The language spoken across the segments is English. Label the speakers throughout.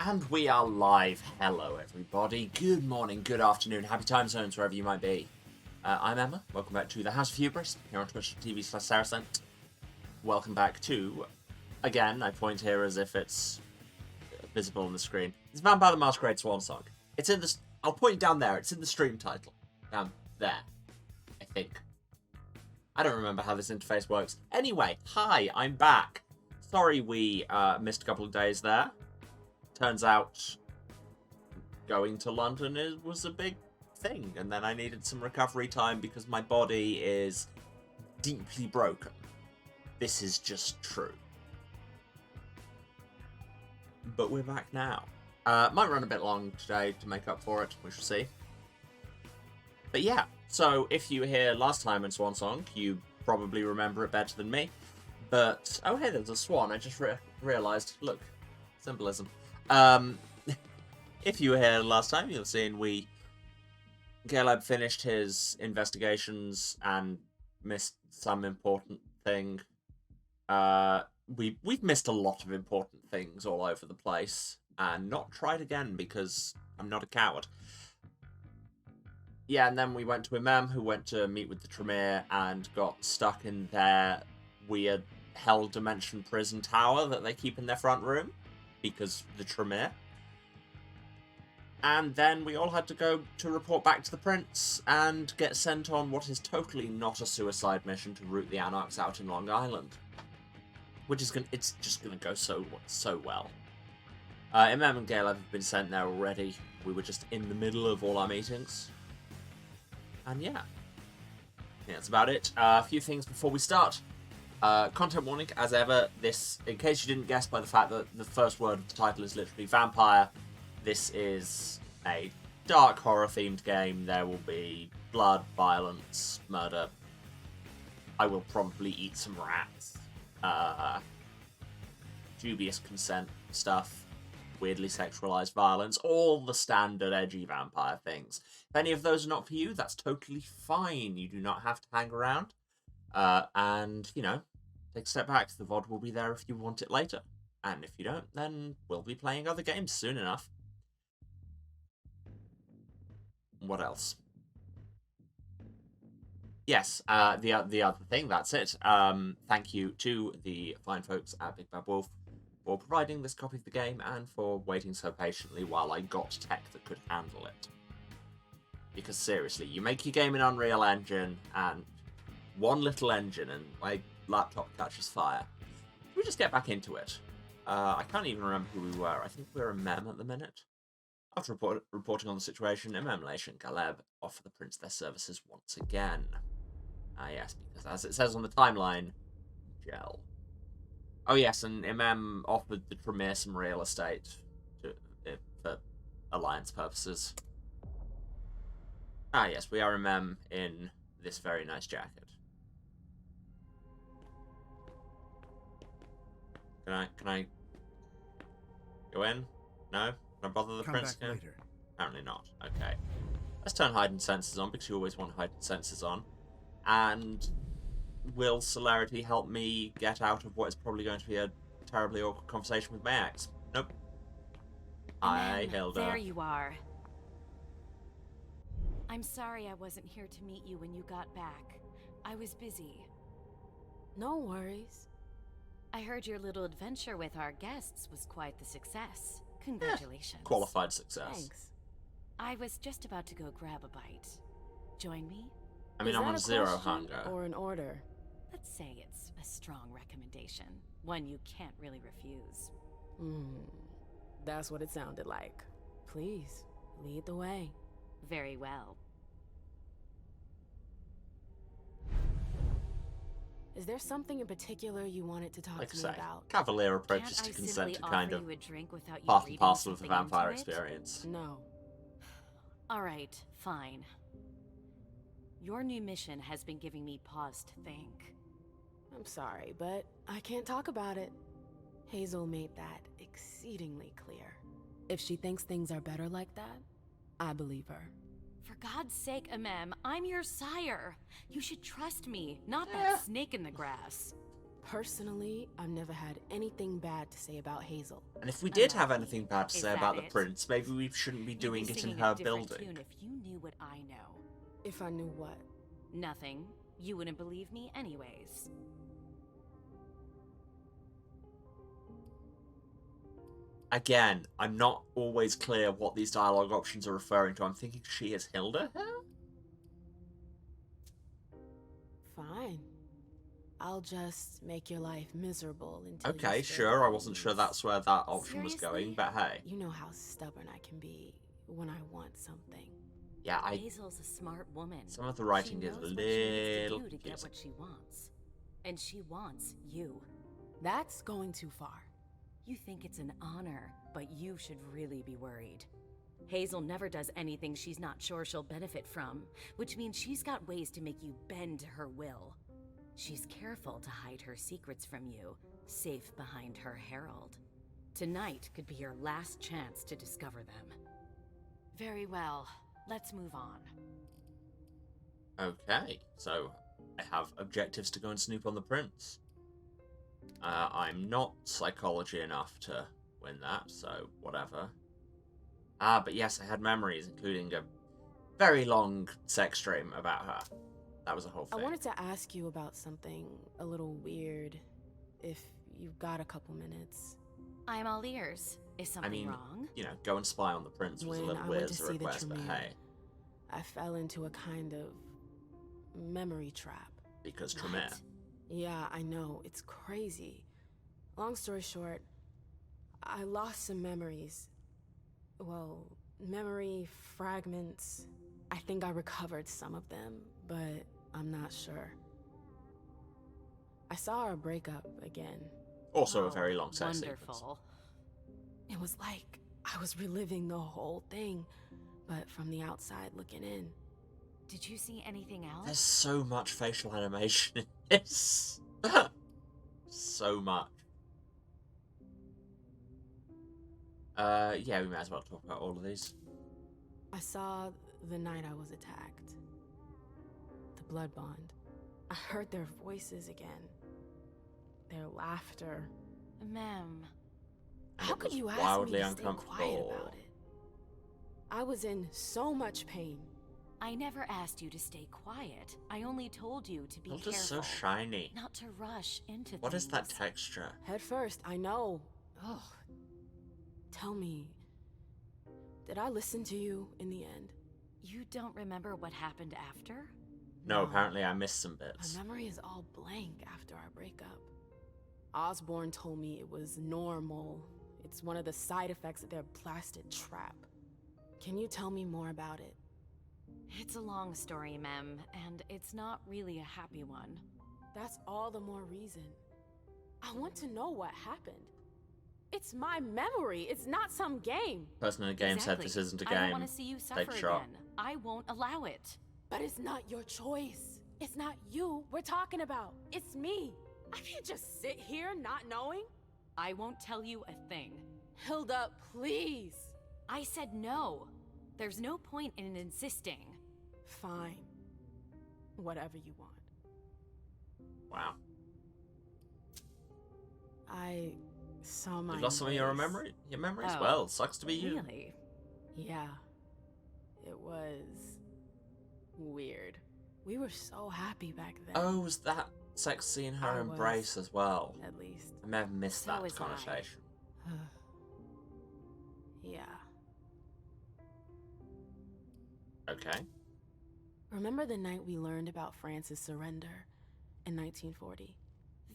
Speaker 1: And we are live. Hello, everybody. Good morning, good afternoon, happy time zones, wherever you might be. I'm Emma. Welcome back to the House of Hubris here on Twitch.tv/Saracent. Welcome back to, again, I point here as if it's visible on the screen. It's Vampire the Masquerade Swansong. It's in the. I'll point down there. It's in the stream title. Down there, I think. I don't remember how this interface works. Anyway, hi, I'm back. Sorry we missed a couple of days there. Turns out going to London was a big thing, and then I needed some recovery time because my body is deeply broken. This is just true. But we're back now. Might run a bit long today to make up for it, we shall see. But yeah, so if you were here last time in Swansong, you probably remember it better than me. But, oh hey, there's a swan, I just realised. Look, symbolism. If you were here last time, you'll have seen Caleb finished his investigations and missed some important thing. We've missed a lot of important things all over the place, and not tried again because I'm not a coward. Yeah, and then we went to Imam, who went to meet with the Tremere and got stuck in their weird hell dimension prison tower that they keep in their front room. Because the Tremere. And then we all had to go to report back to the Prince and get sent on what is totally not a suicide mission to root the Anarchs out in Long Island. Which is it's just gonna go so well. Imam and Gale have been sent there already. We were just in the middle of all our meetings. And yeah. That's about it. A few things before we start. Content warning, as ever, this, in case you didn't guess by the fact that the first word of the title is literally vampire, this is a dark horror themed game. There will be blood, violence, murder. I will probably eat some rats. Dubious consent stuff. Weirdly sexualized violence. All the standard edgy vampire things. If any of those are not for you, that's totally fine. You do not have to hang around. And, you know, take a step back. The VOD will be there if you want it later. And if you don't, then we'll be playing other games soon enough. What else? Yes, the other thing, that's it. Thank you to the fine folks at Big Bad Wolf for providing this copy of the game and for waiting so patiently while I got tech that could handle it. Because seriously, you make your game in Unreal Engine and one little engine and my laptop catches fire. Should we just get back into it? I can't even remember who we were. I think we're a mem at the minute. After reporting on the situation, Imam and Caleb offer the Prince their services once again. Ah yes, because as it says on the timeline, gel. Oh yes, and Imam offered the Tremere some real estate for alliance purposes. Ah yes, we are Imam in this very nice jacket. Can I go in? No? Can I bother the Prince again?
Speaker 2: Later.
Speaker 1: Apparently not. Okay. Let's turn heightened senses on, because you always want heightened senses on. And will celerity help me get out of what is probably going to be a terribly awkward conversation with Mayax? Nope. Hi, Hilda.
Speaker 3: There you are. I'm sorry I wasn't here to meet you when you got back. I was busy.
Speaker 4: No worries.
Speaker 3: I heard your little adventure with our guests was quite the success. Congratulations.
Speaker 1: Qualified success.
Speaker 4: Thanks.
Speaker 3: I was just about to go grab a bite. Join me?
Speaker 1: I mean,
Speaker 4: Is
Speaker 1: I'm
Speaker 4: that
Speaker 1: on
Speaker 4: a
Speaker 1: zero
Speaker 4: question
Speaker 1: hunger.
Speaker 4: or an order?
Speaker 3: Let's say it's a strong recommendation. One you can't really refuse.
Speaker 4: That's what it sounded like. Please, lead the way.
Speaker 3: Very well.
Speaker 4: Is there something in particular you wanted to talk
Speaker 1: Like I
Speaker 4: to me
Speaker 1: say,
Speaker 4: about?
Speaker 1: cavalier
Speaker 3: Can't
Speaker 1: approaches
Speaker 3: I
Speaker 1: to
Speaker 3: simply
Speaker 1: consent to
Speaker 3: offer
Speaker 1: kind of
Speaker 3: you a drink without you
Speaker 1: part and
Speaker 3: reading
Speaker 1: parcel of the
Speaker 3: something
Speaker 1: vampire
Speaker 3: into it?
Speaker 1: experience.
Speaker 4: No.
Speaker 3: Alright, fine. Your new mission has been giving me pause to think.
Speaker 4: I'm sorry, but I can't talk about it. Hazel made that exceedingly clear. If she thinks things are better like that, I believe her.
Speaker 3: For God's sake, Amem, I'm your sire. You should trust me, not that snake in the grass.
Speaker 4: Personally, I've never had anything bad to say about Hazel.
Speaker 1: And if we did have
Speaker 3: Enough.
Speaker 1: anything bad to
Speaker 3: Is
Speaker 1: say
Speaker 3: that
Speaker 1: about the
Speaker 3: it?
Speaker 1: prince, maybe we shouldn't be
Speaker 3: You'd
Speaker 1: doing
Speaker 3: be
Speaker 1: it in
Speaker 3: singing
Speaker 1: her
Speaker 3: a different
Speaker 1: building.
Speaker 3: tune if you knew what I know.
Speaker 4: If I knew what?
Speaker 3: Nothing. You wouldn't believe me anyways.
Speaker 1: Again, I'm not always clear what these dialogue options are referring to. I'm thinking she is Hilda here?
Speaker 4: Fine. I'll just make your life miserable until you
Speaker 1: Okay,
Speaker 4: stay
Speaker 1: sure. I
Speaker 4: at
Speaker 1: wasn't sure
Speaker 4: ease.
Speaker 1: that's where that option was going,
Speaker 3: Seriously?
Speaker 1: but hey.
Speaker 4: You know how stubborn I can be when I want something.
Speaker 1: Yeah,
Speaker 3: Hazel's a smart woman.
Speaker 1: some of the writing
Speaker 3: she
Speaker 1: is a
Speaker 3: knows what she needs
Speaker 1: little
Speaker 3: to do to get
Speaker 1: confusing.
Speaker 3: what she wants. And she wants you.
Speaker 4: That's going too far.
Speaker 3: You think it's an honor, but you should really be worried. Hazel never does anything she's not sure she'll benefit from, which means she's got ways to make you bend to her will. She's careful to hide her secrets from you, safe behind her herald. Tonight could be your last chance to discover them. Very well. Let's move on.
Speaker 1: Okay, so I have objectives to go and snoop on the prince. I'm not psychology enough to win that, so whatever. But yes, I had memories, including a very long sex dream about her. That was a whole thing.
Speaker 4: I wanted to ask you about something a little weird, if you've got a couple minutes.
Speaker 3: I'm all ears. Is something wrong?
Speaker 1: You know, go and spy on the prince was a
Speaker 4: When
Speaker 1: little
Speaker 4: I
Speaker 1: weird
Speaker 4: went
Speaker 1: as
Speaker 4: to
Speaker 1: a
Speaker 4: see the
Speaker 1: request, but
Speaker 4: Tremere,
Speaker 1: hey,
Speaker 4: I fell into a kind of memory trap.
Speaker 1: because
Speaker 3: What?
Speaker 1: Tremere.
Speaker 4: Yeah, I know, it's crazy. Long story short, I lost some memories. Well, memory fragments. I think I recovered some of them, but I'm not sure. I saw our breakup again.
Speaker 1: Also
Speaker 3: Oh,
Speaker 1: a very long sex sequence.
Speaker 3: wonderful.
Speaker 4: It was like I was reliving the whole thing, but from the outside looking in.
Speaker 3: Did you see anything else?
Speaker 1: There's so much facial animation in this. So much. Yeah, we might as well talk about all of these.
Speaker 4: I saw the night I was attacked. The blood bond. I heard their voices again. Their laughter.
Speaker 3: Ma'am.
Speaker 1: And
Speaker 4: How
Speaker 1: it
Speaker 4: could
Speaker 1: was
Speaker 4: you ask
Speaker 1: wildly
Speaker 4: me to stay quiet
Speaker 1: uncomfortable.
Speaker 4: about it? I was in so much pain.
Speaker 3: I never asked you to stay quiet. I only told you to be
Speaker 1: Hilda's
Speaker 3: careful.
Speaker 1: so shiny.
Speaker 3: Not to rush into
Speaker 1: What is that
Speaker 3: things.
Speaker 1: texture?
Speaker 4: Head first, I know. Ugh. Tell me, did I listen to you in the end?
Speaker 3: You don't remember what happened after?
Speaker 1: No, apparently I missed some bits.
Speaker 4: My memory is all blank after our breakup. Osborne told me it was normal. It's one of the side effects of their blasted trap. Can you tell me more about it?
Speaker 3: It's a long story, Mem, and it's not really a happy one.
Speaker 4: That's all the more reason. I want to know what happened. It's my memory. It's not some game.
Speaker 1: Person in the game said
Speaker 3: Exactly.
Speaker 1: this isn't a
Speaker 3: I don't
Speaker 1: game.
Speaker 3: want to see you suffer
Speaker 1: Take a shot.
Speaker 3: again. I won't allow it.
Speaker 4: But it's not your choice. It's not you we're talking about. It's me. I can't just sit here not knowing.
Speaker 3: I won't tell you a thing.
Speaker 4: Hilda, please.
Speaker 3: I said no. There's no point in insisting.
Speaker 4: Fine. Whatever you want.
Speaker 1: Wow.
Speaker 4: I saw my
Speaker 1: You lost some of your
Speaker 4: face.
Speaker 1: memory? Your memory as
Speaker 3: Oh,
Speaker 1: well. Sucks to be you.
Speaker 3: Really?
Speaker 4: Yeah. It was weird. We were so happy back then.
Speaker 1: Oh, was that sex scene her
Speaker 4: I
Speaker 1: embrace
Speaker 4: was.
Speaker 1: as well?
Speaker 4: At least.
Speaker 1: I may have missed
Speaker 3: So
Speaker 1: that
Speaker 3: was I.
Speaker 1: connotation.
Speaker 4: Yeah.
Speaker 1: Okay.
Speaker 4: Remember the night we learned about France's surrender in 1940?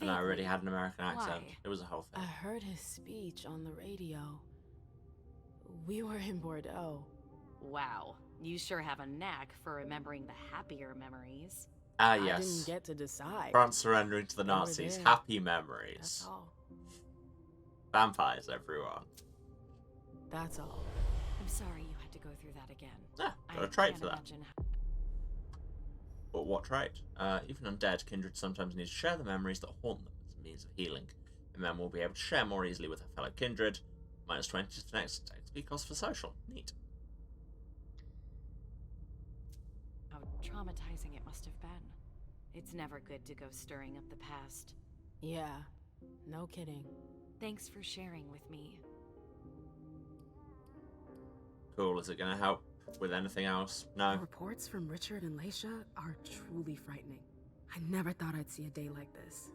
Speaker 1: And I already
Speaker 3: Vaguely.
Speaker 1: had an American accent.
Speaker 3: Why?
Speaker 1: It was a whole
Speaker 4: I
Speaker 1: thing.
Speaker 4: heard his speech on the radio. We were in Bordeaux.
Speaker 3: Wow. You sure have a knack for remembering the happier memories.
Speaker 1: Ah,
Speaker 4: I didn't
Speaker 1: yes.
Speaker 4: get to decide.
Speaker 1: France surrendering to the
Speaker 4: They were
Speaker 1: Nazis.
Speaker 4: there.
Speaker 1: Happy memories.
Speaker 4: That's all.
Speaker 1: Vampires, everyone.
Speaker 4: That's all.
Speaker 3: I'm sorry you had to go through that again.
Speaker 1: Yeah, got
Speaker 3: I
Speaker 1: a trait
Speaker 3: can't
Speaker 1: for that.
Speaker 3: imagine how-
Speaker 1: But what trait? Even undead, kindred sometimes need to share the memories that haunt them as a means of healing. A member will be able to share more easily with her fellow kindred. Minus 20 to the next XP cost for social. Neat.
Speaker 3: How traumatizing it must have been. It's never good to go stirring up the past.
Speaker 4: Yeah, no kidding.
Speaker 3: Thanks for sharing with me.
Speaker 1: Cool. Is it going to help with anything else? No.
Speaker 4: The reports from Richard and Leisha are truly frightening. I never thought I'd see a day like this.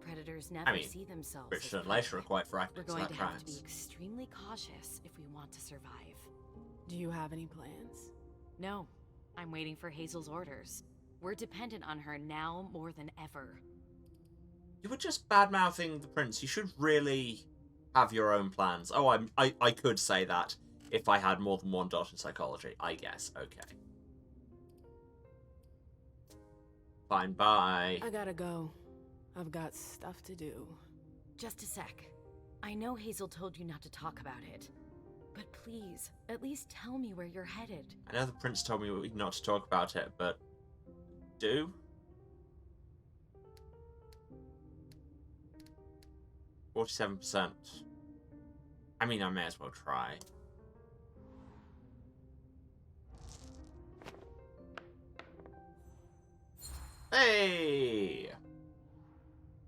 Speaker 3: Predators never see themselves as
Speaker 1: Richard and Leisha are
Speaker 3: pregnant.
Speaker 1: quite frightening.
Speaker 3: We're going
Speaker 1: so
Speaker 3: to
Speaker 1: that
Speaker 3: have to be
Speaker 1: tracks.
Speaker 3: extremely cautious if we want to survive.
Speaker 4: Do you have any plans?
Speaker 3: No, I'm waiting for Hazel's orders. We're dependent on her now more than ever.
Speaker 1: You were just bad-mouthing the prince. You should really have your own plans. Oh, I could say that if I had more than one dot in psychology. I guess. Okay. Fine, bye.
Speaker 4: I gotta go. I've got stuff to do.
Speaker 3: Just a sec. I know Hazel told you not to talk about it. But please, at least tell me where you're headed.
Speaker 1: I know the prince told me not to talk about it, but... Do? %. I mean, I may as well try. Hey!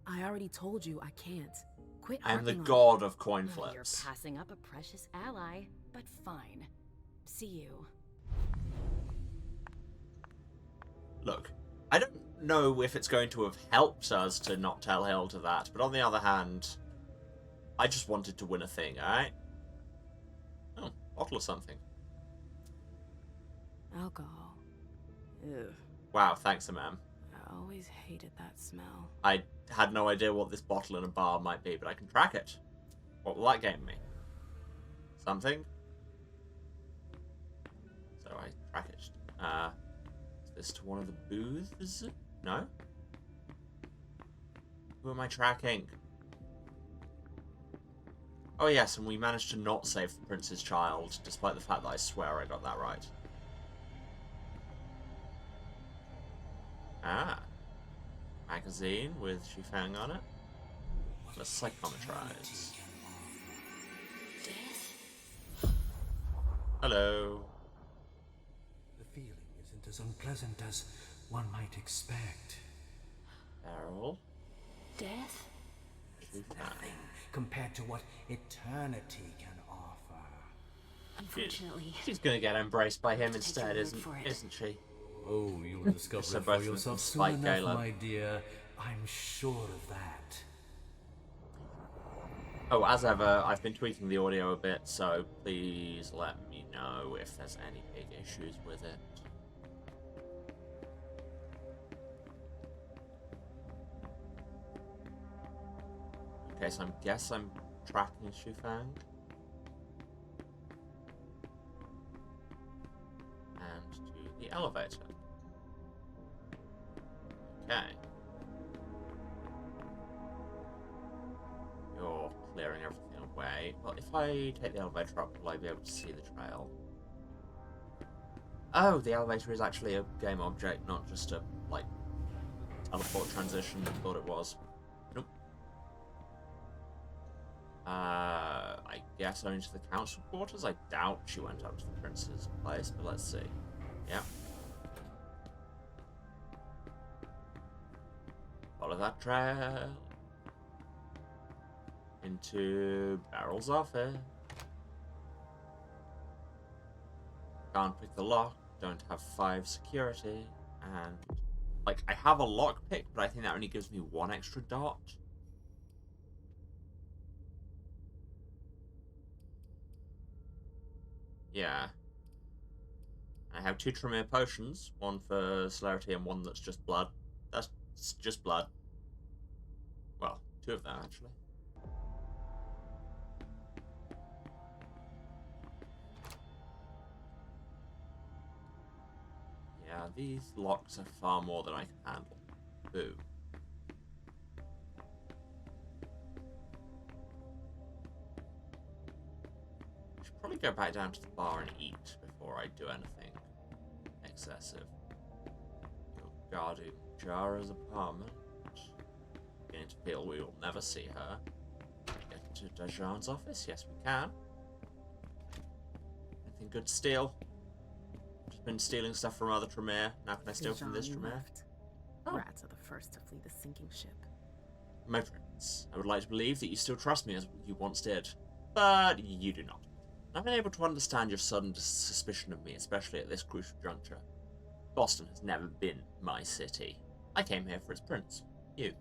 Speaker 4: I already told you I can't. Quit
Speaker 1: I am the
Speaker 4: harping on
Speaker 1: god of coin
Speaker 3: Well,
Speaker 1: flips.
Speaker 3: You're passing up a precious ally, but fine. See you.
Speaker 1: Look, I don't know if it's going to have helped us to not tell Hilda that, but on the other hand, I just wanted to win a thing, alright? Oh, bottle of something.
Speaker 4: alcohol. Ugh.
Speaker 1: Wow, thanks, ma'am.
Speaker 4: I always hated that smell.
Speaker 1: I had no idea what this bottle in a bar might be, but I can track it. What will that gain me? Something? So I track it. Is this to one of the booths? No? Who am I tracking? Oh yes, and we managed to not save the prince's child, despite the fact that I swear I got that right. Ah. Magazine with Shifang on it. Let's psychometrize. Hello.
Speaker 2: The feeling isn't as unpleasant as one might expect.
Speaker 1: Errol.
Speaker 4: Death?
Speaker 2: Nothing compared to what eternity can offer.
Speaker 3: Unfortunately,
Speaker 1: She's gonna get embraced by him
Speaker 3: to take
Speaker 1: instead,
Speaker 3: your word
Speaker 1: isn't
Speaker 3: for it.
Speaker 1: she?
Speaker 2: Oh, you'll discover
Speaker 1: So
Speaker 2: it
Speaker 1: both
Speaker 2: for
Speaker 1: of them
Speaker 2: yourself soon
Speaker 1: spike
Speaker 2: enough,
Speaker 1: Gala.
Speaker 2: my dear. I'm sure of that.
Speaker 1: Oh, as ever, I've been tweaking the audio a bit, so please let me know if there's any big issues with it. Okay, so I'm tracking Shufang. And to the elevator. Okay. You're clearing everything away. Well, if I take the elevator up, will I be able to see the trail? Oh, the elevator is actually a game object, not just a, like, teleport transition I thought it was. Nope. I guess only to the council quarters? I doubt she went up to the prince's place, but let's see. Yeah. Follow that trail. Into Barrel's office. Can't pick the lock. Don't have 5 security. And, like, I have a lockpick, but I think that only gives me 1 extra dot. Yeah. I have 2 Tremere potions. 1 for celerity and 1 that's just blood. That's just blood. Well, 2 of them, actually. Yeah, these locks are far more than I can handle. Boo. I should probably go back down to the bar and eat before I do anything excessive. You're guarding Jara's apartment. Beginning to feel we will never see her. Get into Dajan's office? Yes, we can. Anything good to steal? Just been stealing stuff from other Tremere. Now can I steal from this
Speaker 4: Dejan
Speaker 1: Tremere?
Speaker 4: left.
Speaker 1: Oh.
Speaker 4: Rats are the first to flee the sinking ship.
Speaker 1: My prince, I would like to believe that you still trust me as you once did, but you do not. I've been able to understand your sudden suspicion of me, especially at this crucial juncture. Boston has never been my city. I came here for its prince, you.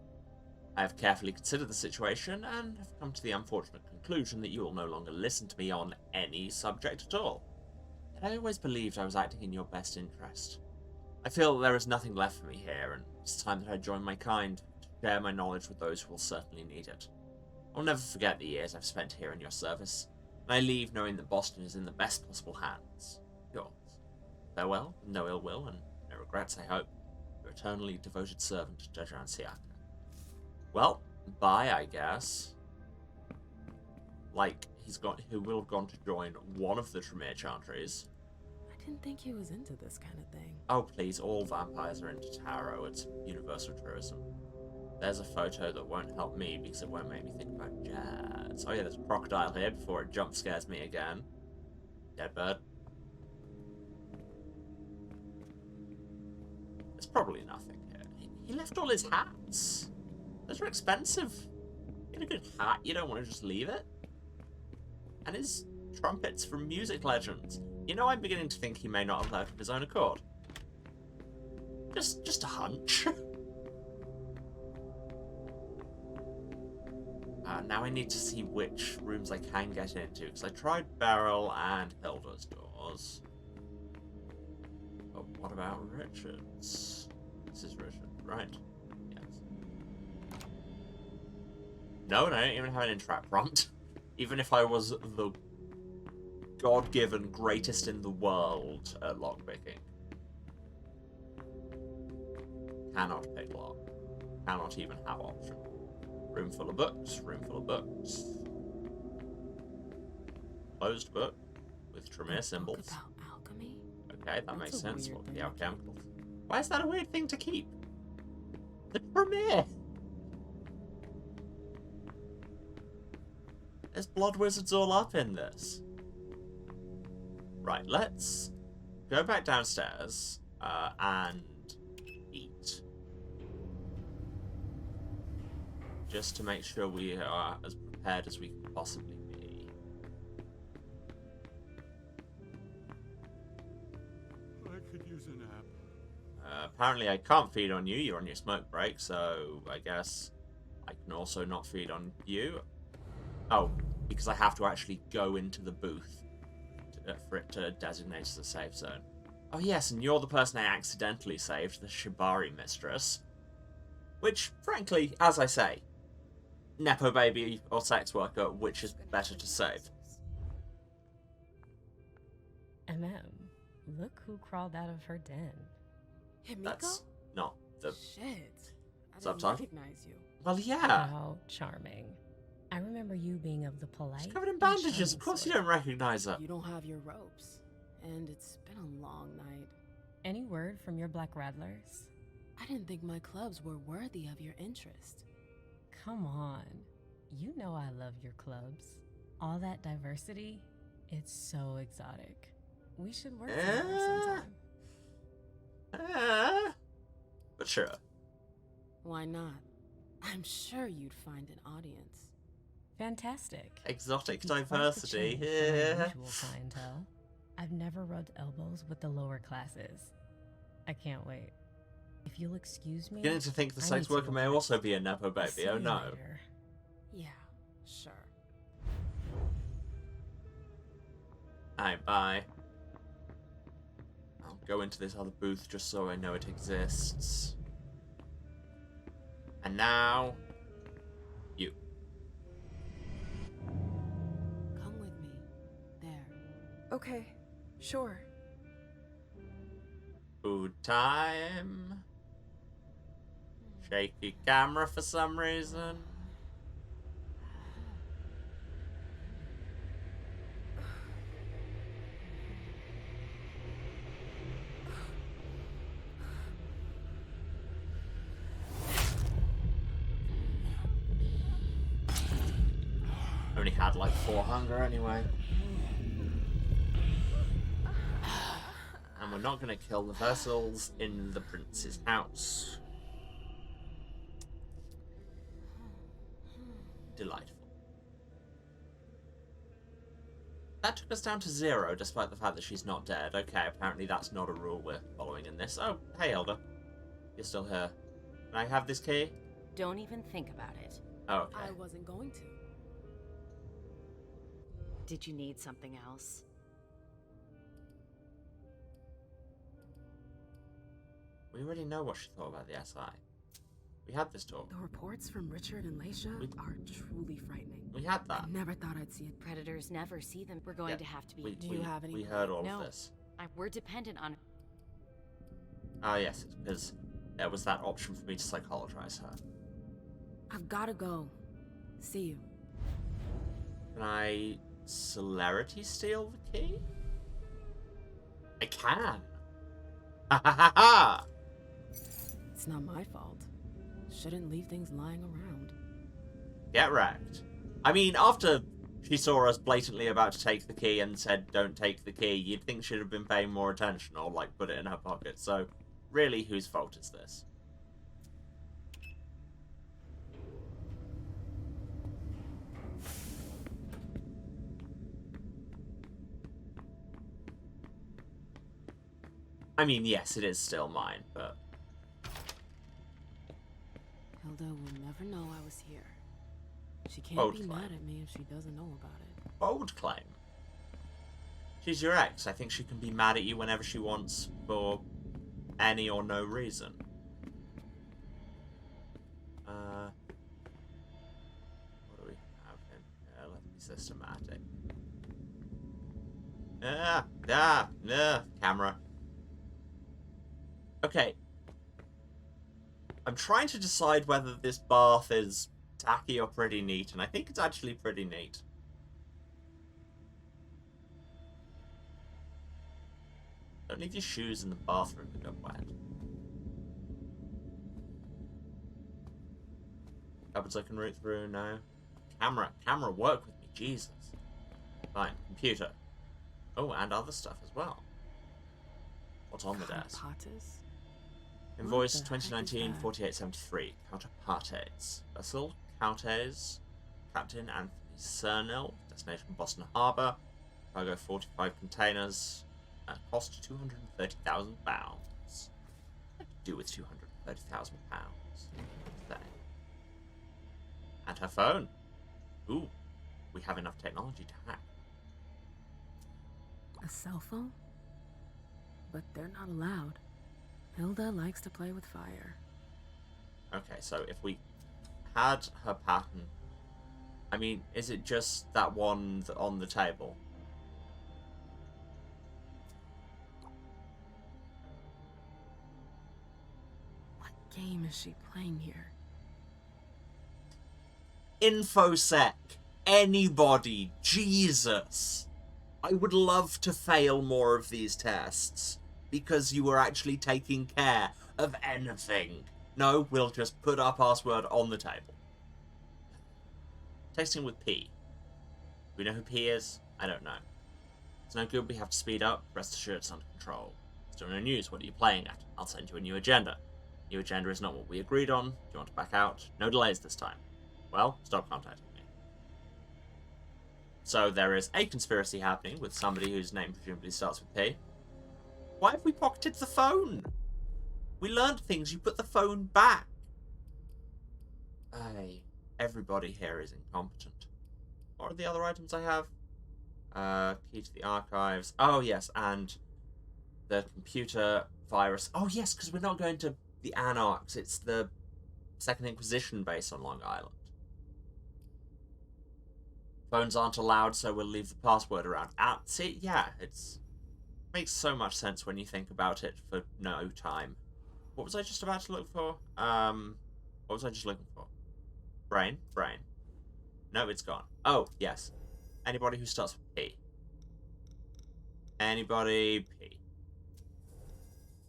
Speaker 1: I have carefully considered the situation and have come to the unfortunate conclusion that you will no longer listen to me on any subject at all. Yet I always believed I was acting in your best interest. I feel that there is nothing left for me here, and it's time that I join my kind, to share my knowledge with those who will certainly need it. I'll never forget the years I've spent here in your service, and I leave knowing that Boston is in the best possible hands. Yours. Farewell, no ill will, and no regrets, I hope. Your eternally devoted servant, Dejan Siaka. Well, bye, I guess. Like, he will have gone to join one of the Tremere Chantries.
Speaker 4: I didn't think he was into this kind of thing.
Speaker 1: Oh, please, all vampires are into tarot. It's universal truism. There's a photo that won't help me because it won't make me think about jazz. Oh yeah, there's a crocodile here before it jump scares me again. Dead bird. There's probably nothing here. He left all his hats. Those are expensive. Get a good hat, you don't want to just leave it. And his trumpets from music legends. You know, I'm beginning to think he may not have left of his own accord. Just a hunch. Now I need to see which rooms I can get into, because I tried Beryl and Hilda's doors. But what about Richard's? This is Richard, right? Yes. No, I don't even have an interact prompt. Even if I was the God-given greatest in the world at lockpicking. Cannot pick lock. Cannot even have option. Room full of books, room full of books. Closed book with Tremere symbols.
Speaker 4: About alchemy?
Speaker 1: Okay, that makes sense.
Speaker 4: weird
Speaker 1: What
Speaker 4: thing
Speaker 1: the
Speaker 4: to
Speaker 1: alchemicals? Why is that a weird thing to keep? The Tremere! There's blood wizards all up in this. Right, let's go back downstairs and eat. Just to make sure we are as prepared as we can possibly be.
Speaker 2: I could use a nap.
Speaker 1: Apparently I can't feed on you, you're on your smoke break, so I guess I can also not feed on you. Oh, because I have to actually go into the booth for it to designate as a safe zone. Oh yes, and you're the person I accidentally saved, the Shibari mistress. Which, frankly, as I say, Nepo baby or sex worker, which is better to save?
Speaker 5: Look who crawled out of her den.
Speaker 4: Himiko?
Speaker 1: That's not the
Speaker 4: Shit. I didn't
Speaker 1: subtitle.
Speaker 4: recognize you.
Speaker 1: Well, yeah.
Speaker 5: How charming. I remember you being of the polite.
Speaker 1: She's covered in
Speaker 5: and
Speaker 1: bandages.
Speaker 5: charming
Speaker 1: Of course you
Speaker 5: sort.
Speaker 1: don't recognize her.
Speaker 4: You don't have your ropes. And it's been a long night.
Speaker 5: Any word from your black rattlers?
Speaker 4: I didn't think my clubs were worthy of your interest.
Speaker 5: Come on. You know I love your clubs. All that diversity, it's so exotic. We should work together sometime.
Speaker 1: But sure.
Speaker 4: Why not? I'm sure you'd find an audience.
Speaker 5: Fantastic.
Speaker 1: Exotic
Speaker 5: It's quite the
Speaker 1: diversity.
Speaker 5: change from my
Speaker 1: Yeah.
Speaker 5: usual clientele. I've never rubbed elbows with the lower classes. I can't wait. If you'll excuse me.
Speaker 1: Beginning to think the
Speaker 5: I
Speaker 1: sex
Speaker 5: need to
Speaker 1: worker
Speaker 5: go
Speaker 1: may
Speaker 5: back.
Speaker 1: also be a Nepo
Speaker 5: I'll
Speaker 1: baby.
Speaker 5: see
Speaker 1: Oh
Speaker 5: you
Speaker 1: no.
Speaker 5: later.
Speaker 4: Yeah, sure.
Speaker 1: Alright, bye. I'll go into this other booth just so I know it exists. And now, you.
Speaker 4: Come with me. There.
Speaker 6: Okay, sure.
Speaker 1: Food time. Shaky camera for some reason. Only had like 4 hunger anyway. And we're not going to kill the vessels in the prince's house. Delightful. That took us down to 0, despite the fact that she's not dead. Okay, apparently that's not a rule we're following in this. Oh, hey, Elder. You're still here. Can I have this key?
Speaker 3: Don't even think about it.
Speaker 1: Oh, okay.
Speaker 4: I wasn't going to.
Speaker 3: Did you need something else?
Speaker 1: We already know what she thought about the SI. We had this talk.
Speaker 4: The reports from Richard and Leisha are truly frightening.
Speaker 1: We had that.
Speaker 4: I never thought I'd see it.
Speaker 3: Predators never see them. We're going to have to be...
Speaker 4: Do you have any?
Speaker 1: We heard all
Speaker 3: No.
Speaker 1: of this.
Speaker 3: We're dependent on...
Speaker 1: Oh, yes, it's because there was that option for me to psychologize her.
Speaker 4: I've gotta go. See you.
Speaker 1: Can I celerity steal the key? I can. Ha ha ha ha!
Speaker 4: It's not my fault. Shouldn't leave things lying around.
Speaker 1: Get wrecked. I mean, after she saw us blatantly about to take the key and said, don't take the key, you'd think she'd have been paying more attention or, like, put it in her pocket. So, really, whose fault is this? I mean, yes, it is still mine, but...
Speaker 4: Hilda will never know I was here. She can't
Speaker 1: Bold
Speaker 4: be
Speaker 1: claim.
Speaker 4: mad at me if she doesn't know about it.
Speaker 1: Bold claim. She's your ex. I think she can be mad at you whenever she wants for any or no reason. What do we have in here? Let's be systematic. Camera. Okay. I'm trying to decide whether this bath is tacky or pretty neat, and I think it's actually pretty neat. Don't leave your shoes in the bathroom to go wet. Cupboards I can root through, no. Camera, work with me, Jesus. Fine, computer. Oh, and other stuff as well. What's on the desk?
Speaker 4: Counterparties?
Speaker 1: Invoice
Speaker 4: What the heck is
Speaker 1: 2019-4873. Counterparties. Vessel, Countess, Captain Anthony Cernil. Destination Boston Harbour. Cargo 45 containers. Cost £230,000. What to do with £230,000? And her phone. Ooh, we have enough technology to hack.
Speaker 4: A cell phone? But they're not allowed. Hilda likes to play with fire.
Speaker 1: Okay, so if we had her pattern... I mean, is it just that one on the table?
Speaker 4: What game is she playing here?
Speaker 1: InfoSec. Anybody. Jesus. I would love to fail more of these tests, because you were actually taking care of anything. No, we'll just put our password on the table. Texting with P. We know who P is? I don't know. It's no good, we have to speed up. Rest assured it's under control. Still no news, what are you playing at? I'll send you a new agenda. New agenda is not what we agreed on. Do you want to back out? No delays this time. Well, stop contacting me. So there is a conspiracy happening with somebody whose name presumably starts with P. Why have we pocketed the phone? We learned things, you put the phone back. Everybody here is incompetent. What are the other items I have? Key to the archives. Oh, yes, and the computer virus. Oh, yes, because we're not going to the Anarchs. It's the Second Inquisition base on Long Island. Phones aren't allowed, so we'll leave the password around. See, yeah, it's... makes so much sense when you think about it for no time. What was I just about to look for? What was I just looking for? Brain? No, it's gone. Oh, yes. Anybody who starts with P. Anybody P.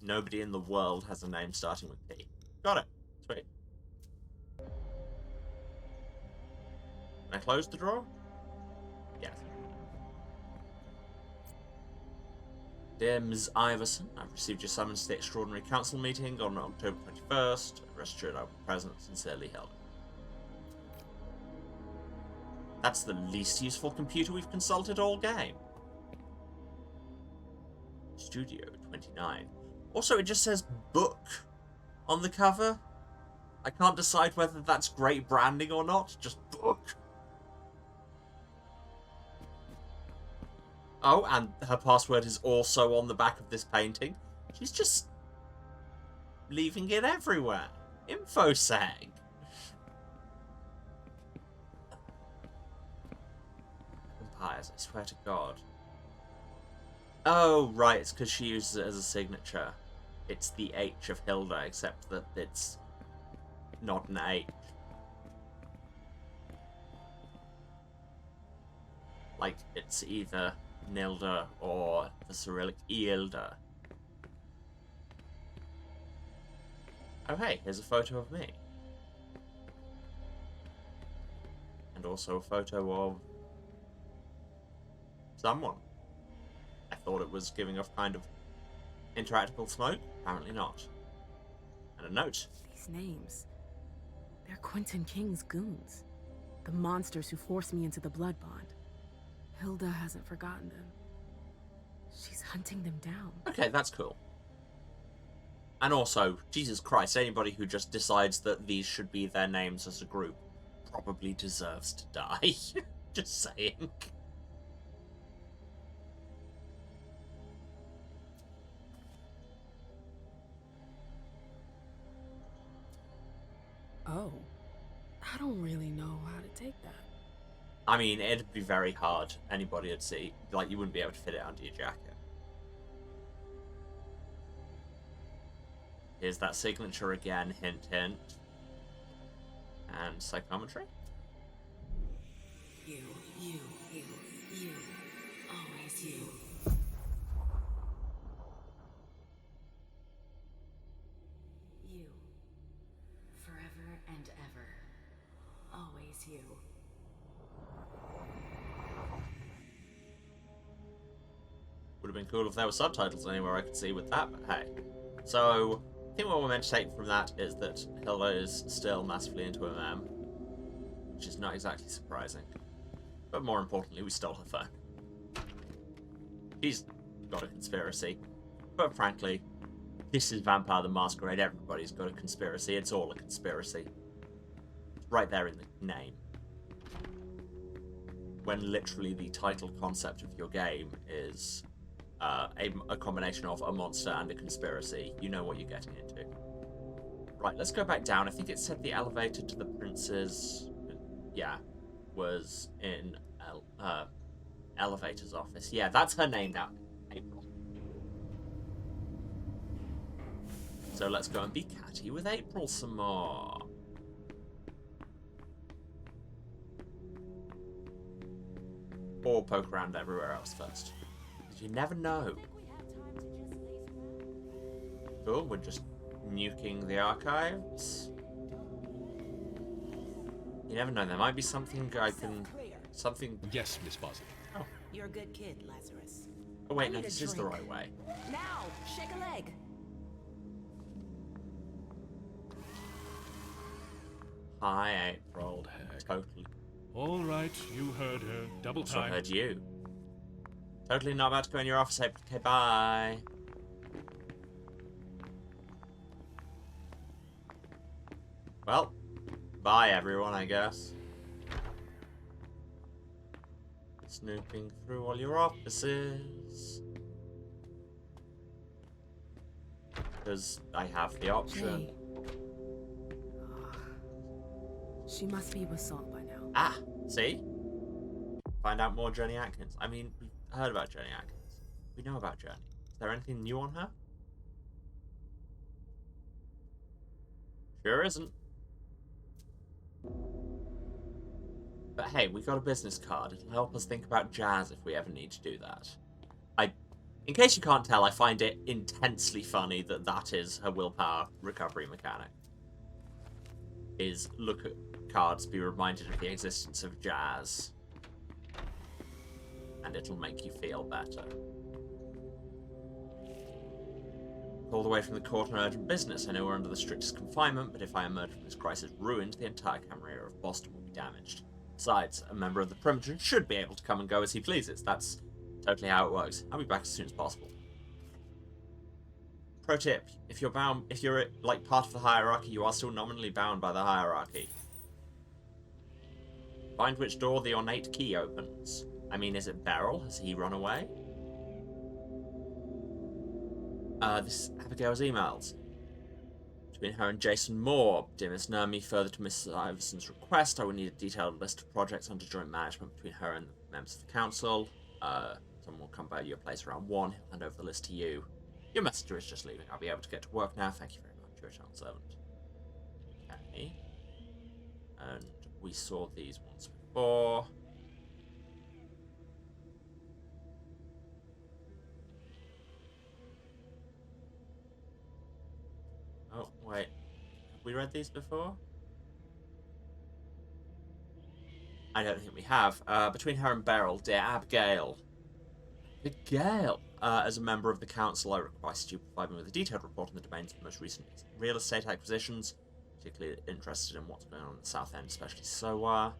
Speaker 1: Nobody in the world has a name starting with P. Got it. Sweet. Can I close the drawer? Yes. Dear Ms. Iverson, I've received your summons to the Extraordinary Council meeting on October 21st. Rest assured I will be present. Sincerely, Hilda. That's the least useful computer we've consulted all game. Studio 29. Also, it just says book on the cover. I can't decide whether that's great branding or not. Just book. Oh, and her password is also on the back of this painting. She's just leaving it everywhere. InfoSeg. Vampires, I swear to God. Oh, right, it's because she uses it as a signature. It's the H of Hilda, except that it's not an H. Like, it's either Nilda or the Cyrillic Eilda. Oh, hey, here's a photo of me. And also a photo of someone. I thought it was giving off kind of interactable smoke. Apparently not. And a note.
Speaker 4: These names. They're Quentin King's goons. The monsters who forced me into the Blood Bond. Hilda hasn't forgotten them. She's hunting them down.
Speaker 1: Okay, that's cool. And also, Jesus Christ, anybody who just decides that these should be their names as a group probably deserves to die. Just saying.
Speaker 4: Oh. I don't really know how to take that.
Speaker 1: I mean, it'd be very hard. Anybody would see. Like, you wouldn't be able to fit it under your jacket. Here's that signature again, hint, hint. And psychometry.
Speaker 3: You, always you. You, forever and ever, always you.
Speaker 1: Would have been cool if there were subtitles anywhere I could see with that, but hey. So, I think what we're meant to take from that is that Hilda is still massively into MM, which is not exactly surprising. But more importantly, we stole her phone. She's got a conspiracy. But frankly, this is Vampire the Masquerade. Everybody's got a conspiracy. It's all a conspiracy. It's right there in the name. When literally the title concept of your game is a combination of a monster and a conspiracy, you know what you're getting into. Right, let's go back down. I think it said the elevator to the prince's... Yeah, was in Elevator's office. Yeah, that's her name now. April. So let's go and be catty with April some more. Or poke around everywhere else first. Because you never know. Cool, we're just nuking the archives. You never know, there might be something I can... Something...
Speaker 7: Yes, Miss Bosley.
Speaker 1: Oh.
Speaker 8: You're a good kid, Lazarus.
Speaker 1: Oh wait,
Speaker 8: I
Speaker 1: no,
Speaker 8: need a
Speaker 1: this is the
Speaker 8: drink.
Speaker 1: right way.
Speaker 8: Now, shake a leg.
Speaker 1: Hi, April.
Speaker 7: Old hag.
Speaker 1: Totally.
Speaker 7: All right, you heard her. Double
Speaker 1: Also
Speaker 7: time.
Speaker 1: heard you. Totally not about to go in your office, April. Okay, bye. Well, bye everyone, I guess. Snooping through all your offices. Because I have the option.
Speaker 4: Jay. She must be with Salt by now.
Speaker 1: Ah, see? Find out more Jenny Atkins. I mean, we've heard about Jenny Atkins. We know about Jenny. Is there anything new on her? Sure isn't. But hey, we got a business card. It'll help us think about jazz if we ever need to do that. In case you can't tell, I find it intensely funny that that is her willpower recovery mechanic. Is look at cards, be reminded of the existence of jazz. And it'll make you feel better. Called away from the court on urgent business. I know we're under the strictest confinement, but if I emerge from this crisis ruined, the entire camera area of Boston will be damaged. Besides, a member of the Primogen should be able to come and go as he pleases. That's totally how it works. I'll be back as soon as possible. Pro tip, if you're like part of the hierarchy, you are still nominally bound by the hierarchy. Find which door the ornate key opens. I mean, is it Beryl? Has he run away? This is Abigail's emails. Between her and Jason Moore, dear Miss Nermi, further to Miss Iverson's request, I would need a detailed list of projects under joint management between her and the members of the council. Someone will come by your place around 1. He'll hand over the list to you. Your messenger is just leaving. I'll be able to get to work now. Thank you very much, your eternal servant. Okay. And we saw these once before. Oh, wait. Have we read these before? I don't think we have. Between her and Beryl, dear Abigail. Abigail! As a member of the council, I request you provide me with a detailed report on the domain's most recent real estate acquisitions. Particularly interested in what's going on in the South End, especially SOA.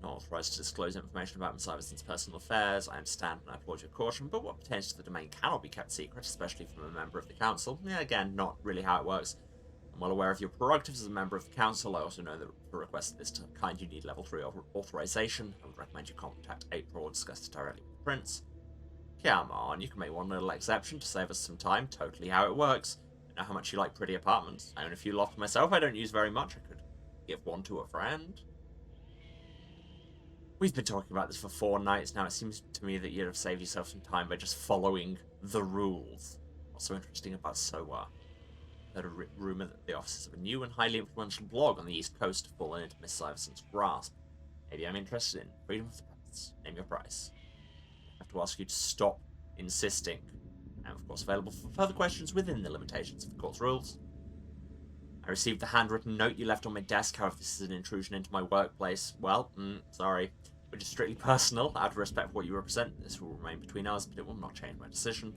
Speaker 1: Not authorized to disclose information about Miss Iverson's personal affairs. I understand and I applaud your caution, but what pertains to the domain cannot be kept secret, especially from a member of the council. Yeah, again, not really how it works. I'm well aware of your prerogatives as a member of the council. I also know that for requests of this kind you need level 3 authorization. I would recommend you contact April or discuss it directly with the Prince. Come on, you can make one little exception to save us some time. Totally how it works. I know how much you like pretty apartments. I own a few lofts myself. I don't use very much. I could give one to a friend. We've been talking about this for 4 nights now. It seems to me that you'd have saved yourself some time by just following the rules. What's so interesting about SOA? I heard a rumour that the offices of a new and highly influential blog on the East Coast have fallen into Miss Iverson's grasp. Maybe I'm interested in freedom of the press. Name your price. I have to ask you to stop insisting. I'm of course available for further questions within the limitations of the court's rules. I received the handwritten note you left on my desk. However, this is an intrusion into my workplace. Well, sorry. Which is strictly personal. Out of respect for what you represent, this will remain between us, but it will not change my decision.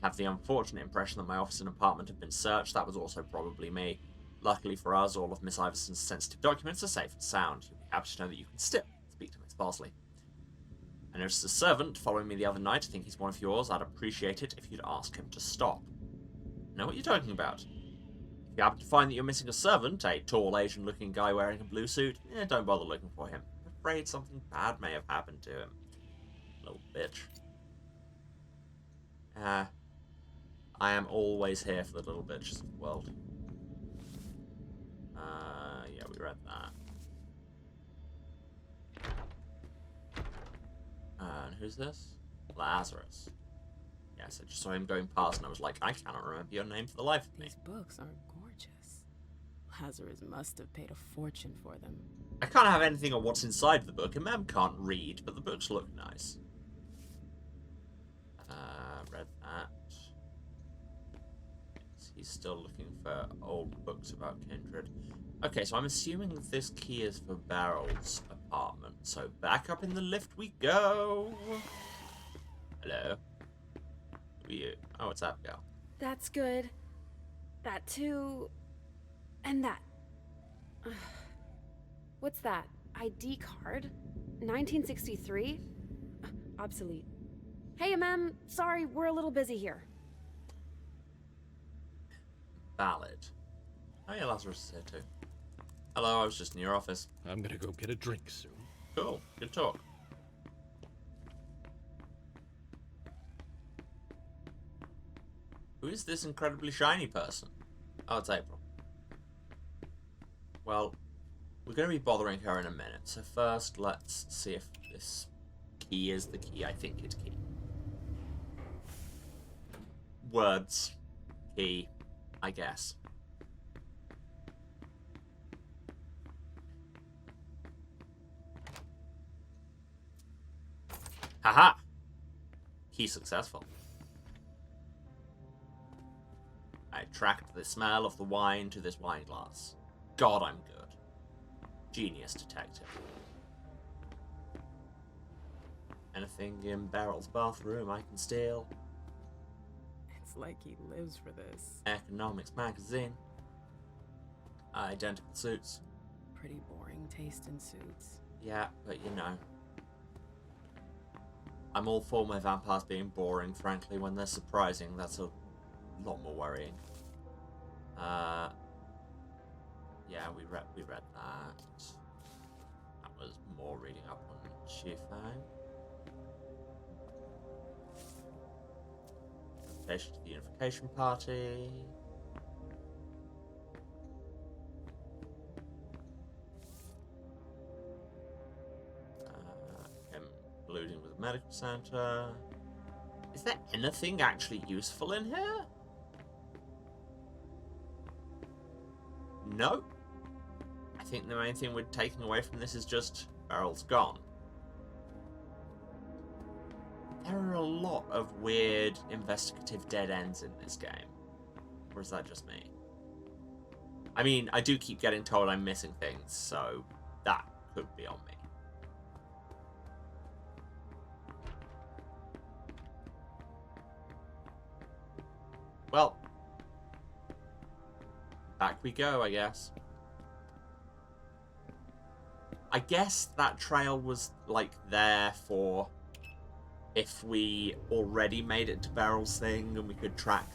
Speaker 1: I have the unfortunate impression that my office and apartment have been searched. That was also probably me. Luckily for us, all of Miss Iverson's sensitive documents are safe and sound. You'll be happy to know that you can still speak to Miss Bosley. I noticed a servant following me the other night. I think he's one of yours. I'd appreciate it if you'd ask him to stop. I know what you're talking about. If you happen to find that you're missing a servant, a tall Asian-looking guy wearing a blue suit, don't bother looking for him. I'm afraid something bad may have happened to him. Little bitch. I am always here for the little bitches of the world. Yeah, we read that. And who's this? Lazarus. Yes, I just saw him going past and I was like, I cannot remember your name for the life of me.
Speaker 4: These books are gorgeous. Lazarus must have paid a fortune for them.
Speaker 1: I can't have anything on what's inside the book, and Mem can't read, but the books look nice. Read that. Yes, he's still looking for old books about Kindred. Okay, so I'm assuming this key is for Beryl's apartment. So back up in the lift we go. Hello. Who are you? Oh, it's Abigail.
Speaker 6: That's good. That too. And that. What's that? ID card? 1963? Obsolete. Hey, ma'am. Sorry, we're a little busy here.
Speaker 1: Valid. Oh yeah, Lazarus is here too. Hello, I was just in your office.
Speaker 7: I'm gonna go get a drink soon.
Speaker 1: Cool, good talk. Who is this incredibly shiny person? Oh, it's April. Well, we're going to be bothering her in a minute, so first let's see if this key is the key I think it's key. Words. Key. I guess. Haha! Key successful. I tracked the smell of the wine to this wine glass. God, I'm good. Genius detective. Anything in Beryl's bathroom I can steal.
Speaker 4: It's like he lives for this.
Speaker 1: Economics magazine. Identical suits.
Speaker 4: pretty boring taste in suits.
Speaker 1: Yeah, but you know. I'm all for my vampires being boring, frankly. When they're surprising, that's a lot more worrying. Yeah, we read that. That was more reading up on Shifang. Invitation to the Unification Party. Him colluding with the medical center. Is there anything actually useful in here? No. I think the main thing we're taking away from this is just Beryl's gone. There are a lot of weird investigative dead ends in this game. Or is that just me? I mean, I do keep getting told I'm missing things, so that could be on me. Well, back we go, I guess. I guess that trail was, like, there for if we already made it to Beryl's thing and we could track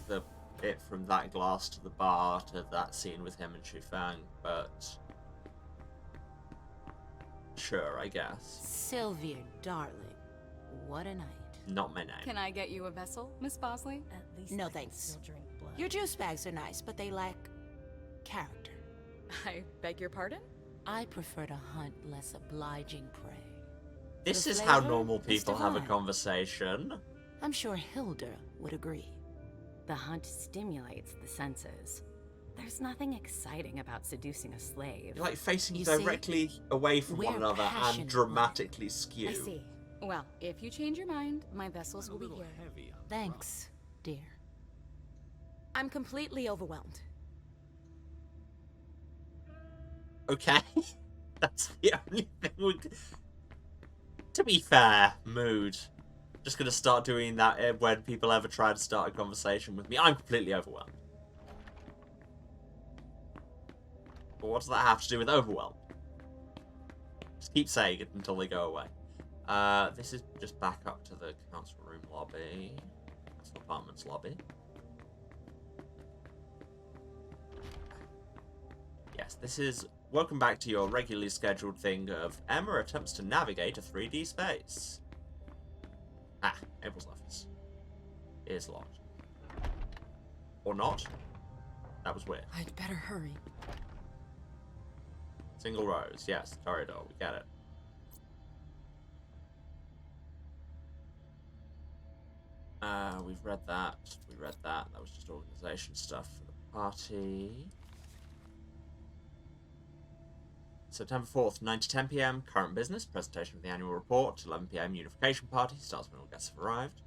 Speaker 1: it from that glass to the bar to that scene with him and Shufang, but sure, I guess.
Speaker 8: Sylvia, darling, what a night.
Speaker 1: Not my name.
Speaker 9: Can I get you a vessel, Miss Bosley?
Speaker 5: At least
Speaker 8: No,
Speaker 5: I can
Speaker 8: thanks.
Speaker 5: still drink blood.
Speaker 8: Your juice bags are nice, but they lack character.
Speaker 9: I beg your pardon?
Speaker 8: I prefer to hunt less obliging prey.
Speaker 1: This
Speaker 8: The
Speaker 1: is how
Speaker 8: flavor
Speaker 1: normal
Speaker 8: is
Speaker 1: people have a
Speaker 8: divine.
Speaker 1: conversation.
Speaker 8: I'm sure Hilda would agree.
Speaker 3: The hunt stimulates the senses. There's nothing exciting about seducing a slave.
Speaker 1: You're like facing
Speaker 8: You see,
Speaker 1: directly away from one
Speaker 8: we're
Speaker 1: another and
Speaker 8: passionate
Speaker 1: dramatically skew.
Speaker 9: I see. Well, if you change your mind, my vessels will be here.
Speaker 2: heavy on
Speaker 8: Thanks, dear.
Speaker 6: I'm completely overwhelmed.
Speaker 1: Okay. That's the only thing we... To be fair, mood. Just gonna start doing that when people ever try to start a conversation with me. I'm completely overwhelmed. But what does that have to do with overwhelmed? Just keep saying it until they go away. This is just back up to the council room lobby. That's the apartment's lobby. Yes, this is... Welcome back to your regularly scheduled thing of Emma attempts to navigate a 3D space. Ah, April's office. It is locked. Or not. That was weird.
Speaker 4: I'd better hurry.
Speaker 1: Single rows, yes, corridor, we get it. We've read that. We read that. That was just organization stuff for the party. September 4th, 9 to 10 p.m. Current business. Presentation of the annual report. 11 p.m. Unification party. Starts when all guests have arrived.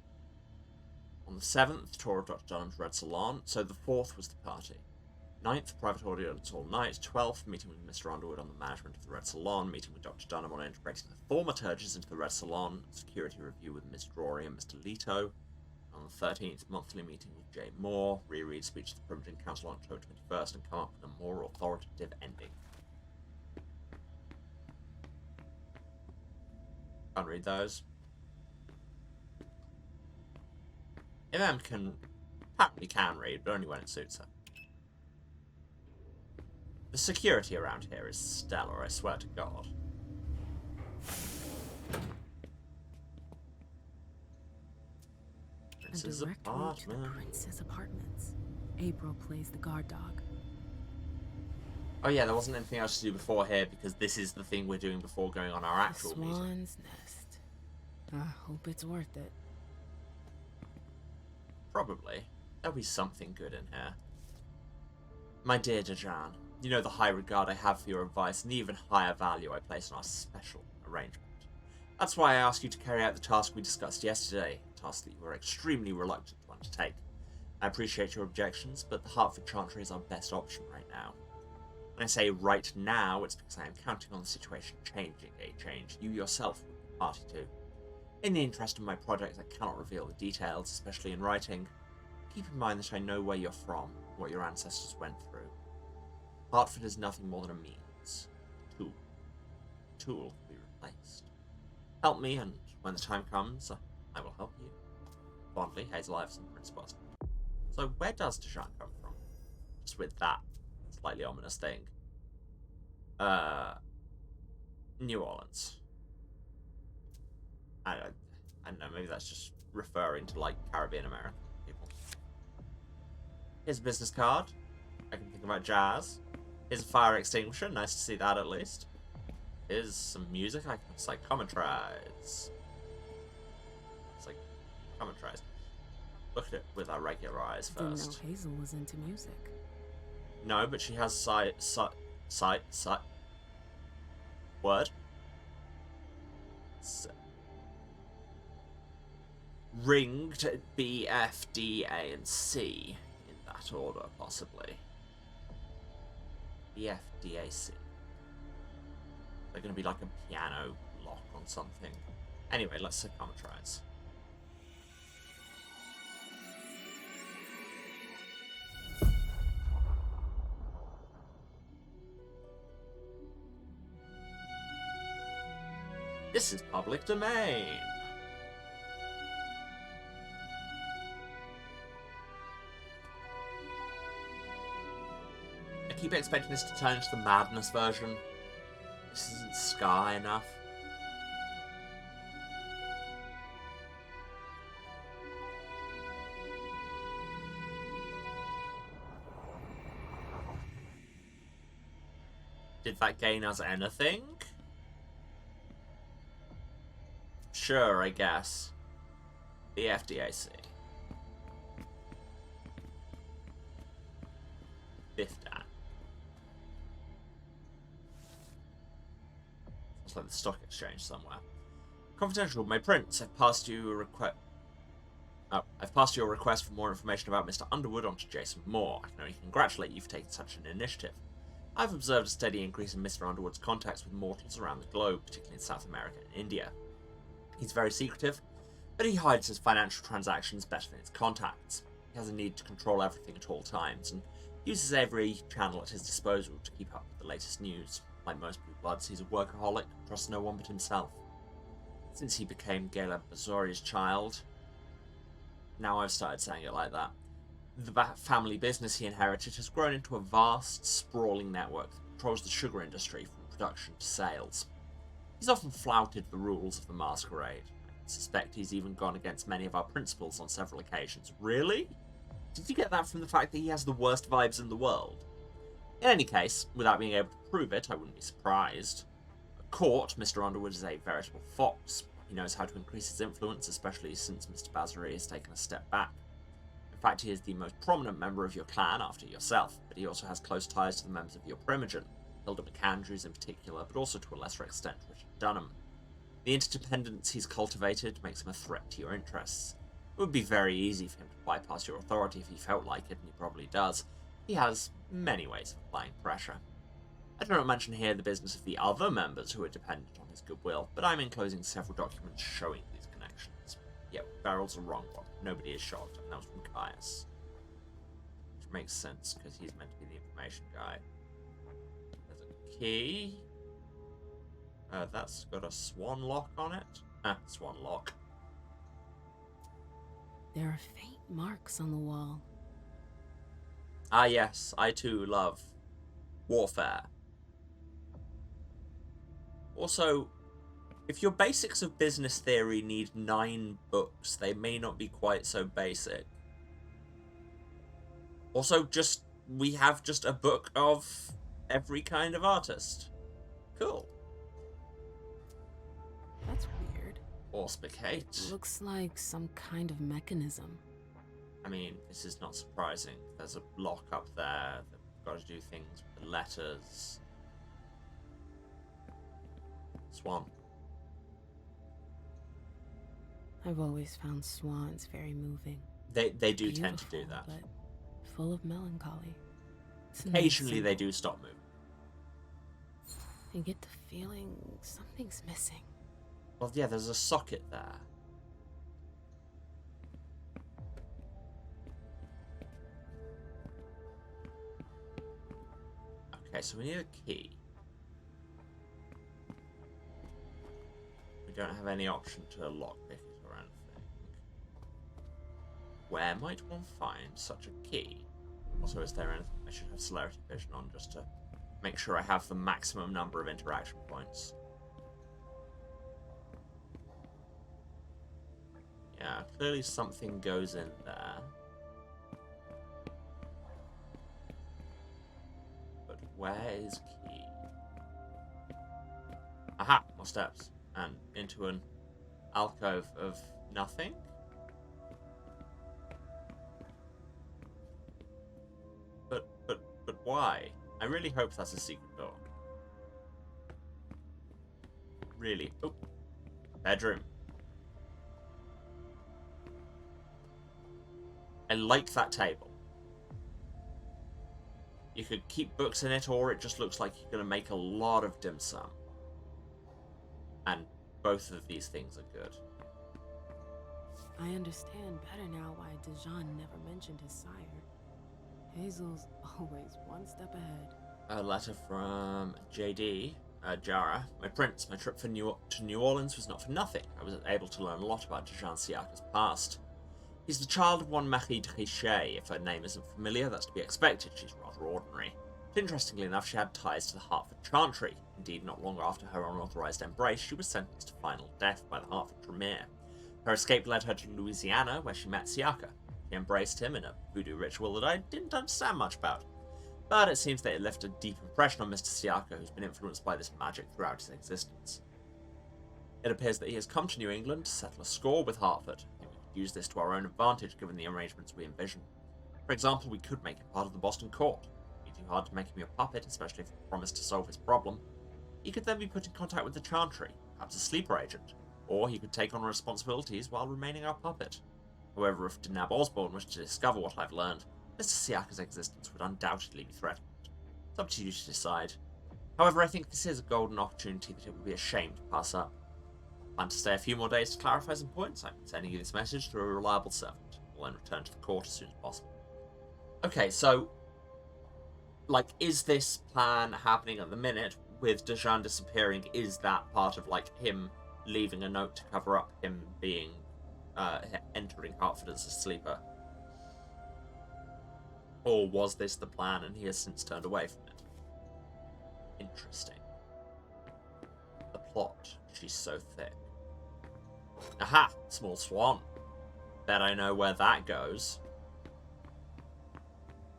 Speaker 1: On the 7th, tour of Dr. Dunham's Red Salon. So the 4th was the party. 9th, private audience all night. 12th, meeting with Mr. Underwood on the management of the Red Salon. Meeting with Dr. Dunham on integrating the thaumaturges into the Red Salon. Security review with Miss Drury and Mr. Leto. On the 13th, monthly meeting with Jay Moore. Reread speech to the Primitive Council on October 21st and come up with a more authoritative ending. Can't read those. MM apparently can read, but only when it suits her. The security around here is stellar, I swear to God.
Speaker 4: A
Speaker 1: Prince's
Speaker 4: direct route to the
Speaker 1: apartment.
Speaker 4: prince's apartments. April plays the guard dog.
Speaker 1: Oh yeah, there wasn't anything else to do before here because this is the thing we're doing before going on our
Speaker 4: The
Speaker 1: actual meeting.
Speaker 4: swan's nest. I hope it's worth it.
Speaker 1: Probably. There'll be something good in here. My dear Dajan, you know the high regard I have for your advice and the even higher value I place on our special arrangement. That's why I asked you to carry out the task we discussed yesterday, a task that you were extremely reluctant to undertake. I appreciate your objections, but the Hartford Chantry is our best option right now. When I say right now, it's because I am counting on the situation changing, a change you yourself would be party to. In the interest of my project, I cannot reveal the details, especially in writing. Keep in mind that I know where you're from, what your ancestors went through. Hartford is nothing more than a means. tool can be replaced. Help me, and when the time comes, I will help you. Fondly, Hazel Iverson, Prince Boston. So where does Deshaun come from? Just with that slightly ominous thing. New Orleans. I don't know, maybe that's just referring to, like, Caribbean American people. Here's a business card. I can think about jazz. Here's a fire extinguisher. Nice to see that, at least. Here's some music. I can psychometrize. Psychometrize. Look at it with our regular eyes first.
Speaker 4: Didn't know Hazel was into music.
Speaker 1: No, but she has word? Ringed B, F, D, A, and C. In that order, possibly. B, F, D, A, C. They're going to be like a piano lock on something. Anyway, let's psychometrize. This is public domain. I keep expecting this to turn into the madness version. This isn't Sky enough. Did that gain us anything? Sure, I guess. The FDAC. Fifth Dan. It's like the stock exchange somewhere. Confidential, my prince. I've passed you a request. Oh, I've passed your request for more information about Mr. Underwood onto Jason Moore. I can only congratulate you for taking such an initiative. I've observed a steady increase in Mr. Underwood's contacts with mortals around the globe, particularly in South America and India. He's very secretive, but he hides his financial transactions better than his contacts. He has a need to control everything at all times, and uses every channel at his disposal to keep up with the latest news. Like most Blue Bloods, he's a workaholic, trusts no one but himself. Since he became Galen Bazori's child, now I've started saying it like that, the family business he inherited has grown into a vast, sprawling network that controls the sugar industry from production to sales. He's often flouted the rules of the Masquerade. I suspect he's even gone against many of our principles on several occasions. Really? Did you get that from the fact that he has the worst vibes in the world? In any case, without being able to prove it, I wouldn't be surprised. At court, Mr. Underwood is a veritable fox. He knows how to increase his influence, especially since Mr. Bazari has taken a step back. In fact, he is the most prominent member of your clan after yourself, but he also has close ties to the members of your primogen, Hilda McAndrews in particular, but also to a lesser extent Richard Dunham. The interdependence he's cultivated makes him a threat to your interests. It would be very easy for him to bypass your authority if he felt like it, and he probably does. He has many ways of applying pressure. I do not mention here the business of the other members who are dependent on his goodwill, but I'm enclosing several documents showing these connections. Yep, Beryl's a wrong one. Nobody is shocked, and that was from Caius. Which makes sense, because he's meant to be the information guy. There's a key. That's got a swan lock on it. Swan lock.
Speaker 4: There are faint marks on the wall.
Speaker 1: Ah yes, I too love warfare. Also, if your basics of business theory need 9 books, they may not be quite so basic. Also, we have just a book of every kind of artist. Cool.
Speaker 4: That's weird.
Speaker 1: Auspicate.
Speaker 4: Looks like some kind of mechanism.
Speaker 1: I mean, this is not surprising. There's a lock up there that we've got to do things with the letters. Swan.
Speaker 4: I've always found swans very moving.
Speaker 1: They do tend to do that.
Speaker 4: But full of melancholy. It's
Speaker 1: Occasionally
Speaker 4: amazing.
Speaker 1: they do stop moving.
Speaker 4: I get the feeling something's missing.
Speaker 1: Well, yeah, there's a socket there. Okay, so we need a key. We don't have any option to lockpick it or anything. Where might one find such a key? Also, is there anything I should have celerity vision on just to make sure I have the maximum number of interaction points? Yeah, clearly something goes in there. But where is key? Aha! More steps. And into an alcove of nothing? But why? I really hope that's a secret door. Really. Oh. Bedroom. I like that table. You could keep books in it, or it just looks like you're going to make a lot of dim sum. And both of these things are good.
Speaker 4: I understand better now why Dijon never mentioned his sire. Hazel's always one step ahead.
Speaker 1: A letter from JD, Jara. My prince, my trip to New Orleans was not for nothing. I was able to learn a lot about Dijon Siaka's past. He's the child of one Marie de Richet. If her name isn't familiar, that's to be expected. She's rather ordinary. But interestingly enough, she had ties to the Hartford Chantry. Indeed, not long after her unauthorized embrace, she was sentenced to final death by the Hartford Tremere. Her escape led her to Louisiana, where she met Siaka. She embraced him in a voodoo ritual that I didn't understand much about. But it seems that it left a deep impression on Mr. Siaka, who's been influenced by this magic throughout his existence. It appears that he has come to New England to settle a score with Hartford. We could use this to our own advantage, given the arrangements we envision. For example, we could make him part of the Boston court. It'd be too hard to make him your puppet, especially if he promised to solve his problem. He could then be put in contact with the Chantry, perhaps a sleeper agent, or he could take on responsibilities while remaining our puppet. However, if Denab Osborne wished to discover what I've learned, Mr. Siaka's existence would undoubtedly be threatened. It's up to you to decide. However, I think this is a golden opportunity that it would be a shame to pass up. Plan to stay a few more days to clarify some points. I'm sending you this message through a reliable servant. We'll then return to the court as soon as possible. Okay, so, like, is this plan happening at the minute with Dijon disappearing? Is that part of, like, him leaving a note to cover up him being entering Hartford as a sleeper? Or was this the plan and he has since turned away from it? Interesting. The plot. She's so thick. Aha! Small swan. Bet I know where that goes.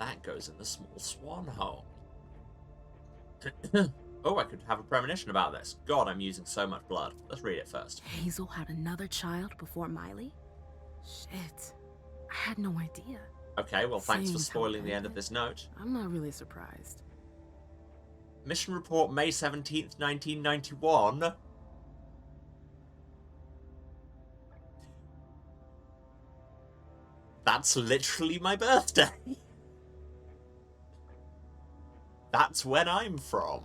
Speaker 1: That goes in the small swan hole. Oh, I could have a premonition about this. God, I'm using so much blood. Let's read it first.
Speaker 4: Hazel had another child before Miley? Shit. I had no idea.
Speaker 1: Okay, well, thanks for
Speaker 4: Seems
Speaker 1: spoiling the
Speaker 4: how
Speaker 1: end of this note.
Speaker 4: I'm not really surprised.
Speaker 1: Mission report May 17th, 1991. That's literally my birthday. That's when I'm from.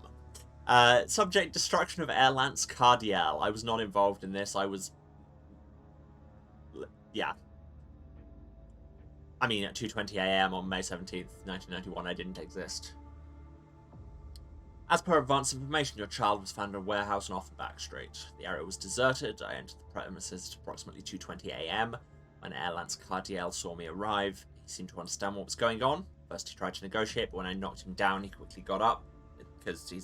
Speaker 1: Subject, destruction of Air Lance Cardiel. I was not involved in this. Yeah. I mean, at 2:20 AM on May 17th, 1991, I didn't exist. As per advance information, your child was found in a warehouse on Offenbach Street. The area was deserted. I entered the premises at approximately 2:20 AM. When Air Lance Cardiel saw me arrive, he seemed to understand what was going on. First, he tried to negotiate, but when I knocked him down, he quickly got up, because he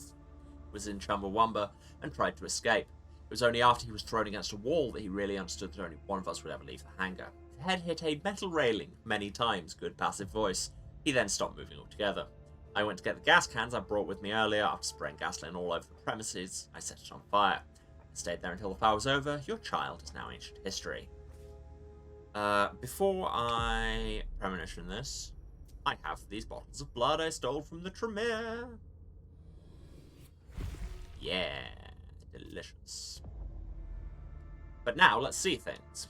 Speaker 1: was in Chumbawamba, and tried to escape. It was only after he was thrown against a wall that he really understood that only one of us would ever leave the hangar. His head hit a metal railing many times, good passive voice. He then stopped moving altogether. I went to get the gas cans I brought with me earlier. After spraying gasoline all over the premises, I set it on fire. I stayed there until the fire was over. Your child is now ancient history. Before I premonition this, I have these bottles of blood I stole from the Tremere. Yeah, delicious. But now, let's see things.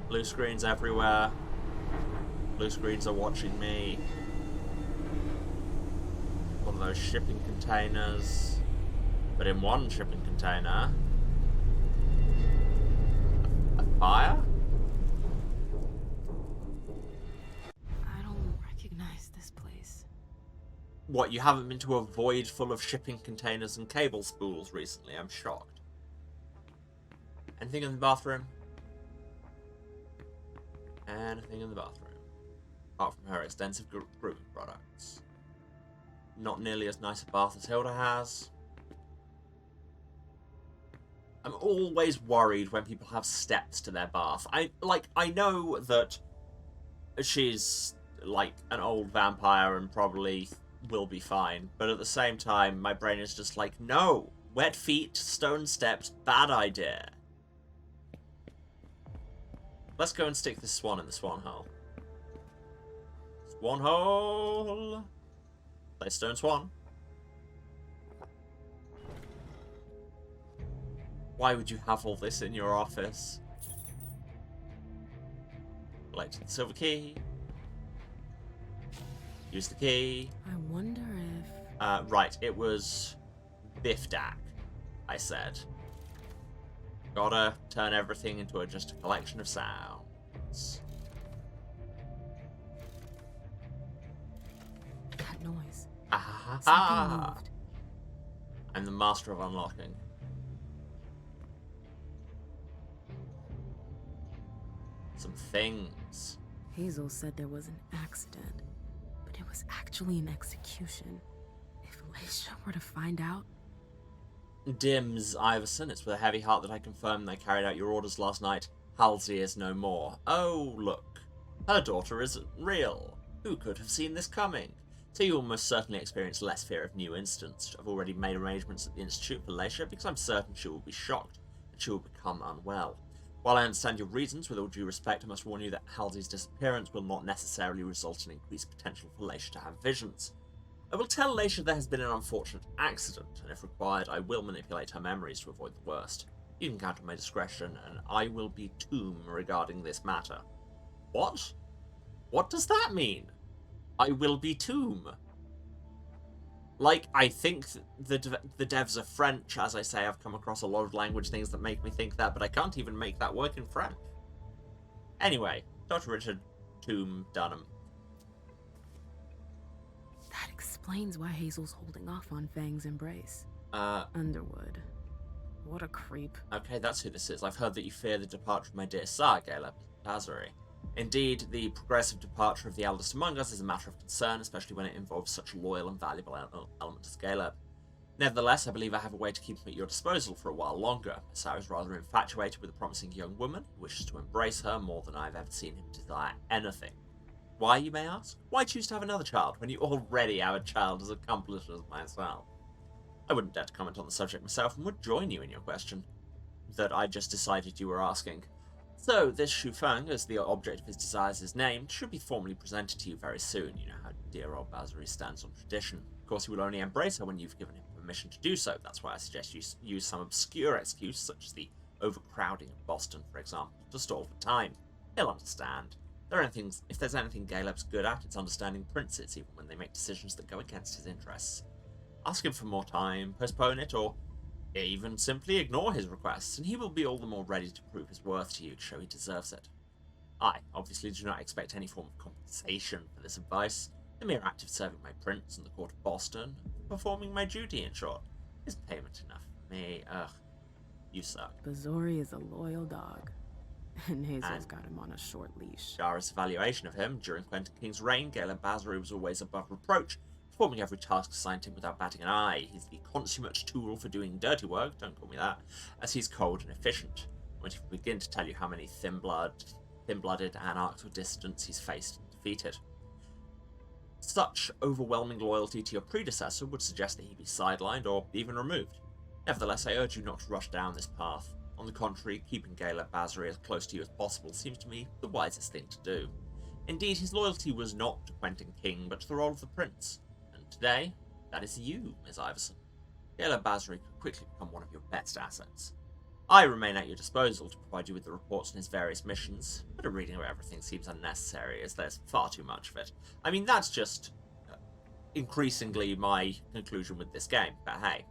Speaker 1: Blue screens everywhere. Blue screens are watching me. One of those shipping containers. But in one shipping container, a fire?
Speaker 4: I don't recognize this place.
Speaker 1: What, you haven't been to a void full of shipping containers and cable spools recently? I'm shocked. Anything in the bathroom? Anything in the bathroom? Apart from her extensive grooming products. Not nearly as nice a bath as Hilda has. I'm always worried when people have steps to their bath. I know that she's like an old vampire and probably will be fine, but at the same time, my brain is just like, no, wet feet, stone steps, bad idea. Let's go and stick this swan in the swan hole. Swan hole! Play stone swan. Why would you have all this in your office? Collect the silver key. Use the key.
Speaker 4: I wonder if...
Speaker 1: Right, it was Bifdak, I said. Gotta turn everything into just a collection of sounds.
Speaker 4: That noise.
Speaker 1: Ah,
Speaker 4: Something moved.
Speaker 1: I'm the master of unlocking. Some things.
Speaker 4: Hazel said there was an accident, but it was actually an execution. If Leisha were to find out...
Speaker 1: Dims Iverson, it's with a heavy heart that I confirm they carried out your orders last night. Halsey is no more. Oh, look. Her daughter isn't real. Who could have seen this coming? So you will most certainly experience less fear of new incidents. I've already made arrangements at the Institute for Leisha because I'm certain she will be shocked and she will become unwell. While I understand your reasons, with all due respect, I must warn you that Halsey's disappearance will not necessarily result in increased potential for Leisha to have visions. I will tell Leisha there has been an unfortunate accident, and if required, I will manipulate her memories to avoid the worst. You can count on my discretion, and I will be tomb regarding this matter. What? What does that mean? I will be tomb. Like, I think the devs are French. As I say, I've come across a lot of language things that make me think that, but I can't even make that work in French. Anyway, Dr. Richard Tomb Dunham.
Speaker 4: That explains why Hazel's holding off on Fang's embrace. Underwood. What a creep.
Speaker 1: Okay, that's who this is. I've heard that you fear the departure of my dear sire, Gala Lazari. Indeed, the progressive departure of the eldest among us is a matter of concern, especially when it involves such a loyal and valuable element as Caleb. Nevertheless, I believe I have a way to keep him at your disposal for a while longer. Sarah is rather infatuated with a promising young woman who wishes to embrace her more than I've ever seen him desire anything. Why, you may ask? Why choose to have another child when you already have a child as accomplished as myself? I wouldn't dare to comment on the subject myself and would join you in your question that I just decided you were asking. So, this Shufang, as the object of his desires is named, should be formally presented to you very soon. You know how dear old Basri stands on tradition. Of course, he will only embrace her when you've given him permission to do so. That's why I suggest you use some obscure excuse, such as the overcrowding of Boston, for example, to stall for time. He'll understand. If there's anything Caleb's good at, it's understanding princes, even when they make decisions that go against his interests. Ask him for more time, postpone it, or even simply ignore his requests, and he will be all the more ready to prove his worth to you to show he deserves it. I obviously do not expect any form of compensation for this advice. The mere act of serving my prince in the court of Boston, performing my duty, in short, is payment enough for me. Ugh, you suck.
Speaker 4: Bazori is a loyal dog, and Hazel's got him on a short leash.
Speaker 1: Dara's evaluation of him during Quentin King's reign, Galen Bazari was always above reproach, performing every task assigned to him without batting an eye. He's the consummate tool for doing dirty work, don't call me that, as he's cold and efficient. I won't even begin to tell you how many thin-blooded anarchs or dissidents he's faced and defeated. Such overwhelming loyalty to your predecessor would suggest that he be sidelined or even removed. Nevertheless, I urge you not to rush down this path. On the contrary, keeping Galen Bazari as close to you as possible seems to me the wisest thing to do. Indeed, his loyalty was not to Quentin King, but to the role of the prince. Today, that is you, Miss Iverson. Galen Bazari could quickly become one of your best assets. I remain at your disposal to provide you with the reports on his various missions, but a reading of everything seems unnecessary, as there's far too much of it. I mean, that's just increasingly my conclusion with this game, but hey.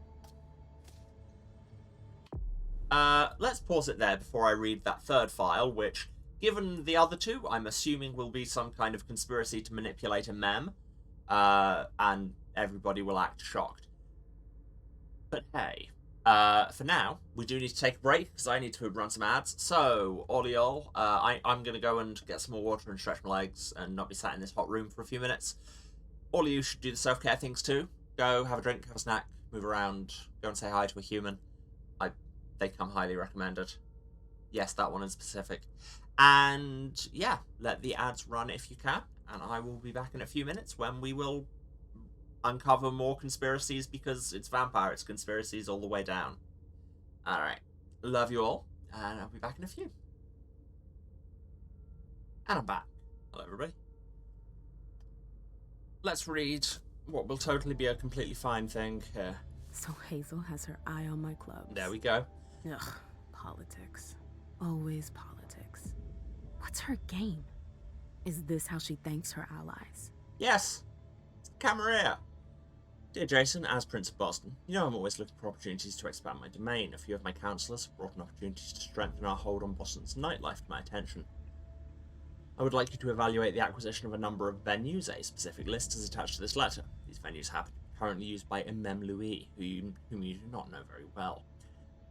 Speaker 1: Let's pause it there before I read that third file, which, given the other two, I'm assuming will be some kind of conspiracy to manipulate a mem. And everybody will act shocked. But hey, for now, we do need to take a break because I need to run some ads. So, all y'all, I'm going to go and get some more water and stretch my legs and not be sat in this hot room for a few minutes. All of you should do the self-care things too. Go have a drink, have a snack, move around, go and say hi to a human. They come highly recommended. Yes, that one in specific. And yeah, let the ads run if you can. And I will be back in a few minutes when we will uncover more conspiracies, because it's vampire, it's conspiracies all the way down. Alright. Love you all, and I'll be back in a few. And I'm back. Hello, everybody. Let's read what will totally be a completely fine thing here.
Speaker 4: So Hazel has her eye on my clubs.
Speaker 1: There we go.
Speaker 4: Ugh, politics. Always politics. What's her game? Is this how she thanks her allies?
Speaker 1: Yes. It's Camarilla. Dear Jason, as Prince of Boston, you know I'm always looking for opportunities to expand my domain. A few of my councillors have brought an opportunity to strengthen our hold on Boston's nightlife to my attention. I would like you to evaluate the acquisition of a number of venues. A specific list is attached to this letter. These venues happen to be currently used by Mem Louis, whom you do not know very well.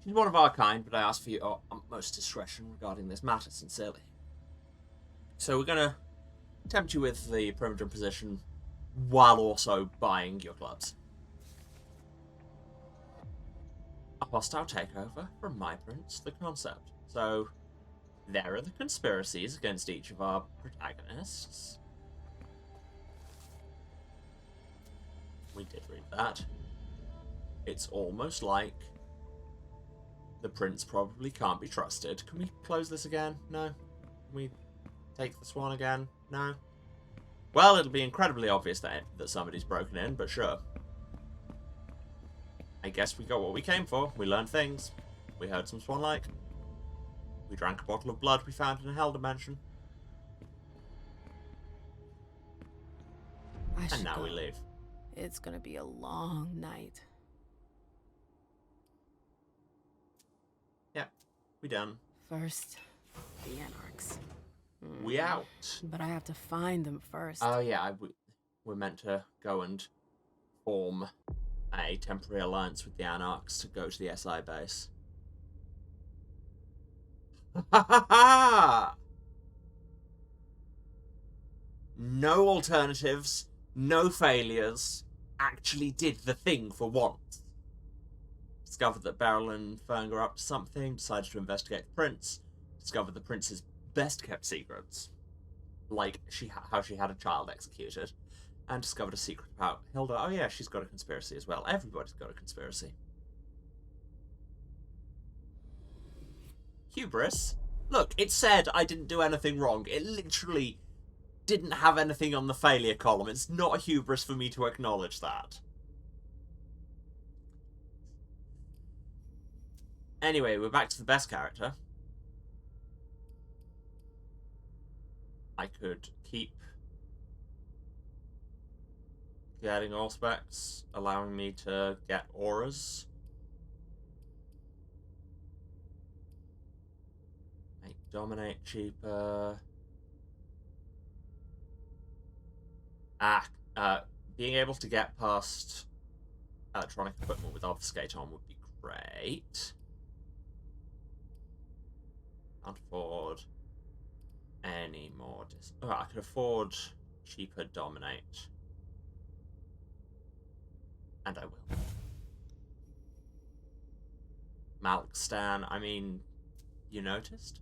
Speaker 1: She's one of our kind, but I ask for your utmost discretion regarding this matter, sincerely. So we're going to tempt you with the perimeter position while also buying your clubs. A hostile takeover from my prince, the concept. So there are the conspiracies against each of our protagonists. We did read that. It's almost like the prince probably can't be trusted. Can we close this again? No. Can we take the swan again? No. Well, it'll be incredibly obvious that somebody's broken in, but sure. I guess we got what we came for. We learned things. We heard some swan-like. We drank a bottle of blood we found in a hell dimension. And now we leave.
Speaker 4: It's gonna be a long night.
Speaker 1: Yep, we done.
Speaker 4: First, the Anarchs.
Speaker 1: We out.
Speaker 4: But I have to find them first.
Speaker 1: Oh yeah, we're meant to go and form a temporary alliance with the Anarchs to go to the SI base. Ha ha ha! No alternatives, no failures. Actually did the thing for once. Discovered that Beryl and Fern were up to something, decided to investigate the prince, discovered the prince's best-kept secrets, like how she had a child executed, and discovered a secret about Hilda. Oh yeah, she's got a conspiracy as well. Everybody's got a conspiracy. Hubris? Look, it said I didn't do anything wrong. It literally didn't have anything on the failure column. It's not a hubris for me to acknowledge that. Anyway, we're back to the best character. I could keep getting all specs, allowing me to get auras. Make dominate cheaper. Being able to get past electronic equipment with obfuscate on would be great. Can't afford any more. I could afford cheaper dominate. And I will. Malkstan, I mean, you noticed?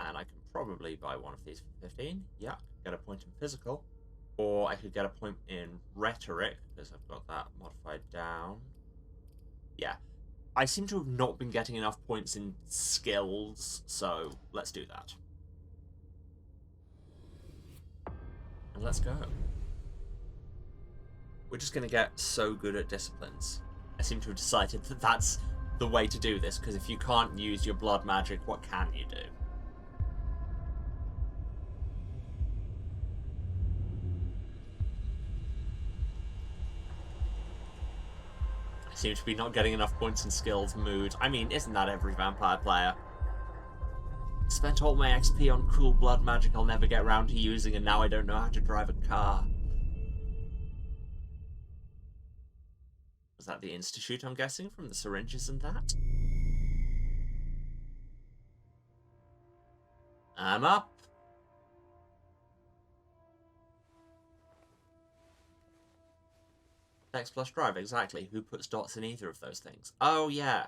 Speaker 1: And I can probably buy one of these for 15. Yeah, get a point in physical. Or I could get a point in rhetoric, because I've got that modified down. Yeah. I seem to have not been getting enough points in skills, so let's do that. And let's go. We're just going to get so good at disciplines. I seem to have decided that that's the way to do this, because if you can't use your blood magic, what can you do? I seem to be not getting enough points in skills, mood. I mean, isn't that every vampire player? Spent all my XP on cool blood magic I'll never get around to using, and now I don't know how to drive a car. Was that the Institute, I'm guessing, from the syringes and that? I'm up. X plus drive, exactly. Who puts dots in either of those things? Oh, yeah.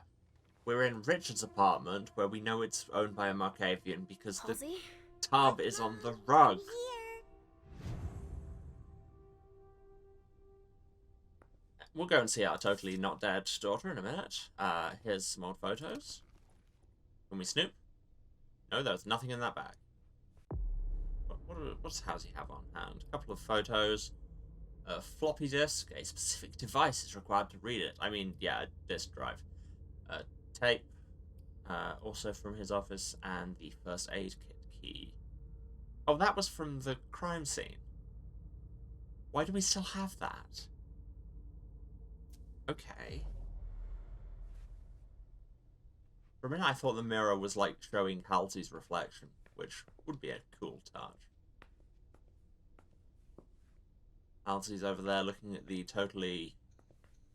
Speaker 1: We're in Richard's apartment, where we know it's owned by a Markavian because
Speaker 6: Halsey?
Speaker 1: the tub is on the rug. We'll go and see our totally not dead daughter in a minute. Here's some old photos. Can we snoop? No, there's nothing in that bag. What does Halsey have on hand? A couple of photos. A floppy disk. A specific device is required to read it. I mean, yeah, a disk drive. Tape. Also from his office. And the first aid kit key. Oh, that was from the crime scene. Why do we still have that? Okay. For a minute, I thought the mirror was like showing Halsey's reflection, which would be a cool touch. Halsey's over there looking at the totally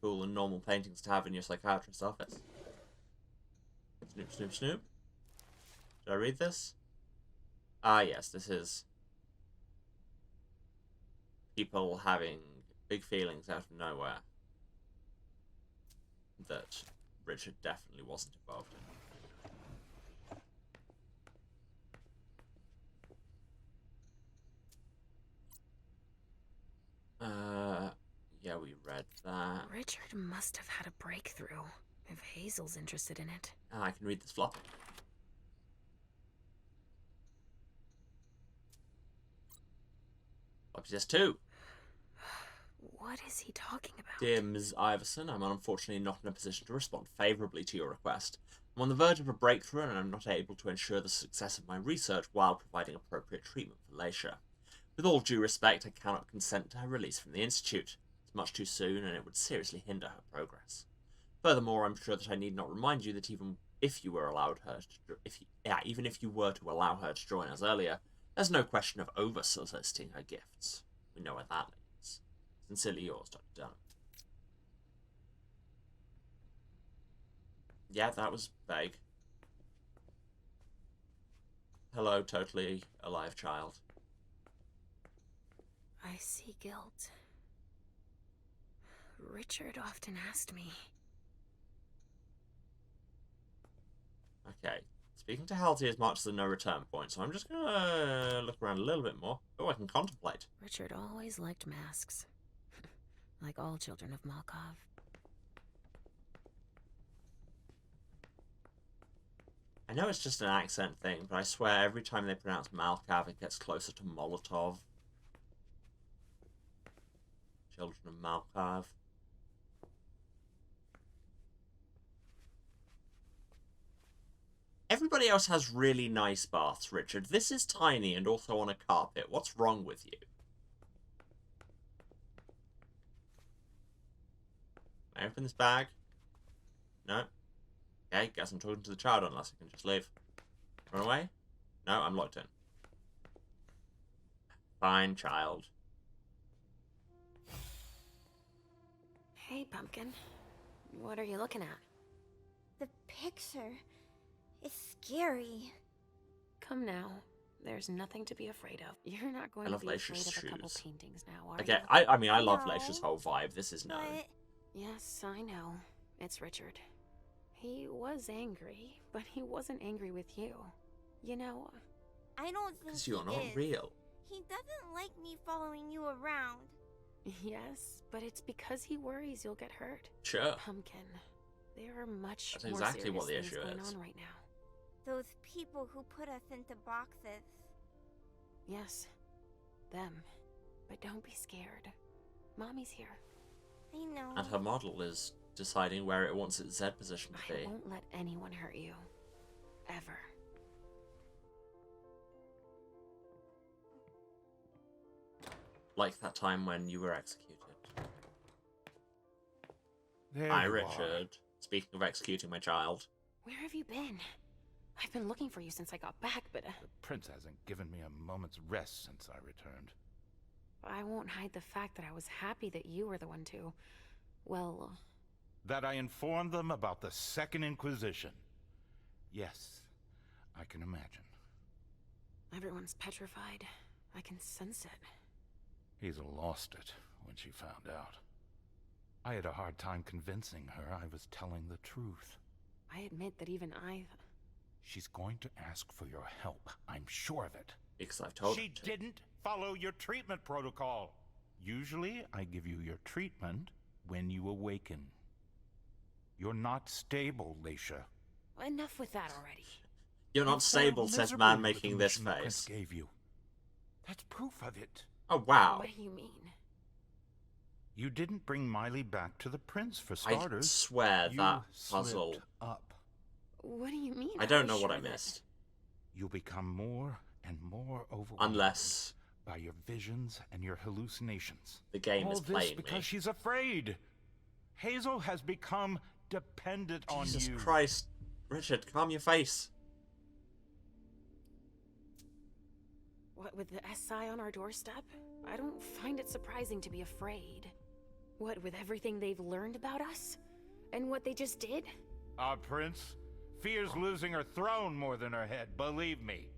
Speaker 1: cool and normal paintings to have in your psychiatrist's office. Snoop, snoop, snoop. Did I read this? Ah, yes, this is people having big feelings out of nowhere that Richard definitely wasn't involved in. Yeah, we read that.
Speaker 6: Richard must have had a breakthrough, if Hazel's interested in it.
Speaker 1: Ah, I can read this floppy. Floppy says 2.
Speaker 6: What is he talking about?
Speaker 1: Dear Ms. Iverson, I'm unfortunately not in a position to respond favourably to your request. I'm on the verge of a breakthrough and I'm not able to ensure the success of my research while providing appropriate treatment for Leisha. With all due respect, I cannot consent to her release from the Institute. It's much too soon and it would seriously hinder her progress. Furthermore, I'm sure that I need not remind you that even if you were allowed her to, even if you were to allow her to join us earlier, there's no question of over-soliciting her gifts. We know where that leads. Sincerely yours, Dr. Dunham. Yeah, that was vague. Hello, totally alive child.
Speaker 6: I see guilt. Richard often asked me.
Speaker 1: Okay. Speaking to Halsey is marked as a no return point, so I'm just gonna look around a little bit more. Oh, I can contemplate.
Speaker 6: Richard always liked masks. Like all children of Malkov.
Speaker 1: I know it's just an accent thing, but I swear every time they pronounce Malkav, it gets closer to Molotov. Children of Malkav. Everybody else has really nice baths, Richard. This is tiny and also on a carpet. What's wrong with you? Can I open this bag? No? Okay, guess I'm talking to the child unless I can just leave. Run away? No, I'm locked in. Fine, child.
Speaker 6: Hey, Pumpkin. What are you looking at?
Speaker 10: The picture is scary.
Speaker 6: Come now. There's nothing to be afraid of. You're not going to be afraid of a couple paintings now, are
Speaker 1: Okay,
Speaker 6: you?
Speaker 1: I mean, I love
Speaker 10: No,
Speaker 1: Leisha's whole vibe. This is known.
Speaker 10: But
Speaker 6: Yes, I know. It's Richard. He was angry, but he wasn't angry with you. You know...
Speaker 10: I don't think
Speaker 1: Because you're
Speaker 10: he
Speaker 1: not
Speaker 10: is.
Speaker 1: real.
Speaker 10: He doesn't like me following you around.
Speaker 6: Yes, but it's because he worries you'll get hurt.
Speaker 1: Sure.
Speaker 6: Pumpkin, there are much
Speaker 1: That's
Speaker 6: more
Speaker 1: exactly
Speaker 6: serious
Speaker 1: what the
Speaker 6: things
Speaker 1: issue
Speaker 6: going
Speaker 1: is.
Speaker 6: on right now.
Speaker 10: Those people who put us into boxes.
Speaker 6: Yes, them. But don't be scared. Mommy's here.
Speaker 10: I know.
Speaker 1: And her model is deciding where it wants its Z position to
Speaker 6: I
Speaker 1: be.
Speaker 6: won't let anyone hurt you. Ever.
Speaker 1: Like that time when you were executed.
Speaker 7: There
Speaker 1: Hi,
Speaker 7: you
Speaker 1: Richard. Speaking of executing my child.
Speaker 6: Where have you been? I've been looking for you since I got back, but...
Speaker 7: The prince hasn't given me a moment's rest since I returned.
Speaker 6: I won't hide the fact that I was happy that you were the one to... well,
Speaker 7: That I informed them about the Second Inquisition. Yes, I can imagine.
Speaker 4: Everyone's petrified. I can sense it.
Speaker 7: Hazel lost it when she found out. I had a hard time convincing her I was telling the truth.
Speaker 4: I admit that even I...
Speaker 7: She's going to ask for your help, I'm sure of it.
Speaker 1: Because I've told
Speaker 7: She
Speaker 1: her to.
Speaker 7: didn't follow your treatment protocol. Usually, I give you your treatment when you awaken. You're not stable, Leisha.
Speaker 4: Enough with that already.
Speaker 1: You're not
Speaker 7: You
Speaker 1: stable,
Speaker 7: failed
Speaker 1: says
Speaker 7: miserably
Speaker 1: man
Speaker 7: with
Speaker 1: making
Speaker 7: the
Speaker 1: this
Speaker 7: mission the Prince
Speaker 1: face.
Speaker 7: gave you. That's proof of it.
Speaker 1: Oh, wow.
Speaker 4: What do you mean?
Speaker 7: You didn't bring Miley back to the Prince, for
Speaker 1: I
Speaker 7: starters.
Speaker 1: swear
Speaker 7: You
Speaker 1: that puzzle.
Speaker 7: slipped up.
Speaker 4: What do you mean?
Speaker 1: I don't know
Speaker 4: was
Speaker 1: what I
Speaker 4: sure that-
Speaker 1: missed.
Speaker 7: You'll become more and more overwhelmed
Speaker 1: Unless
Speaker 7: by your visions and your hallucinations.
Speaker 1: the game
Speaker 7: All
Speaker 1: is
Speaker 7: this
Speaker 1: playing
Speaker 7: because
Speaker 1: me.
Speaker 7: she's afraid. Hazel has become dependent on
Speaker 1: Jesus
Speaker 7: you.
Speaker 1: Christ. Richard, calm your face.
Speaker 4: What, with the SI on our doorstep? I don't find it surprising to be afraid. What, with everything they've learned about us? And what they just did?
Speaker 7: Our prince fears losing her throne more than her head, believe me.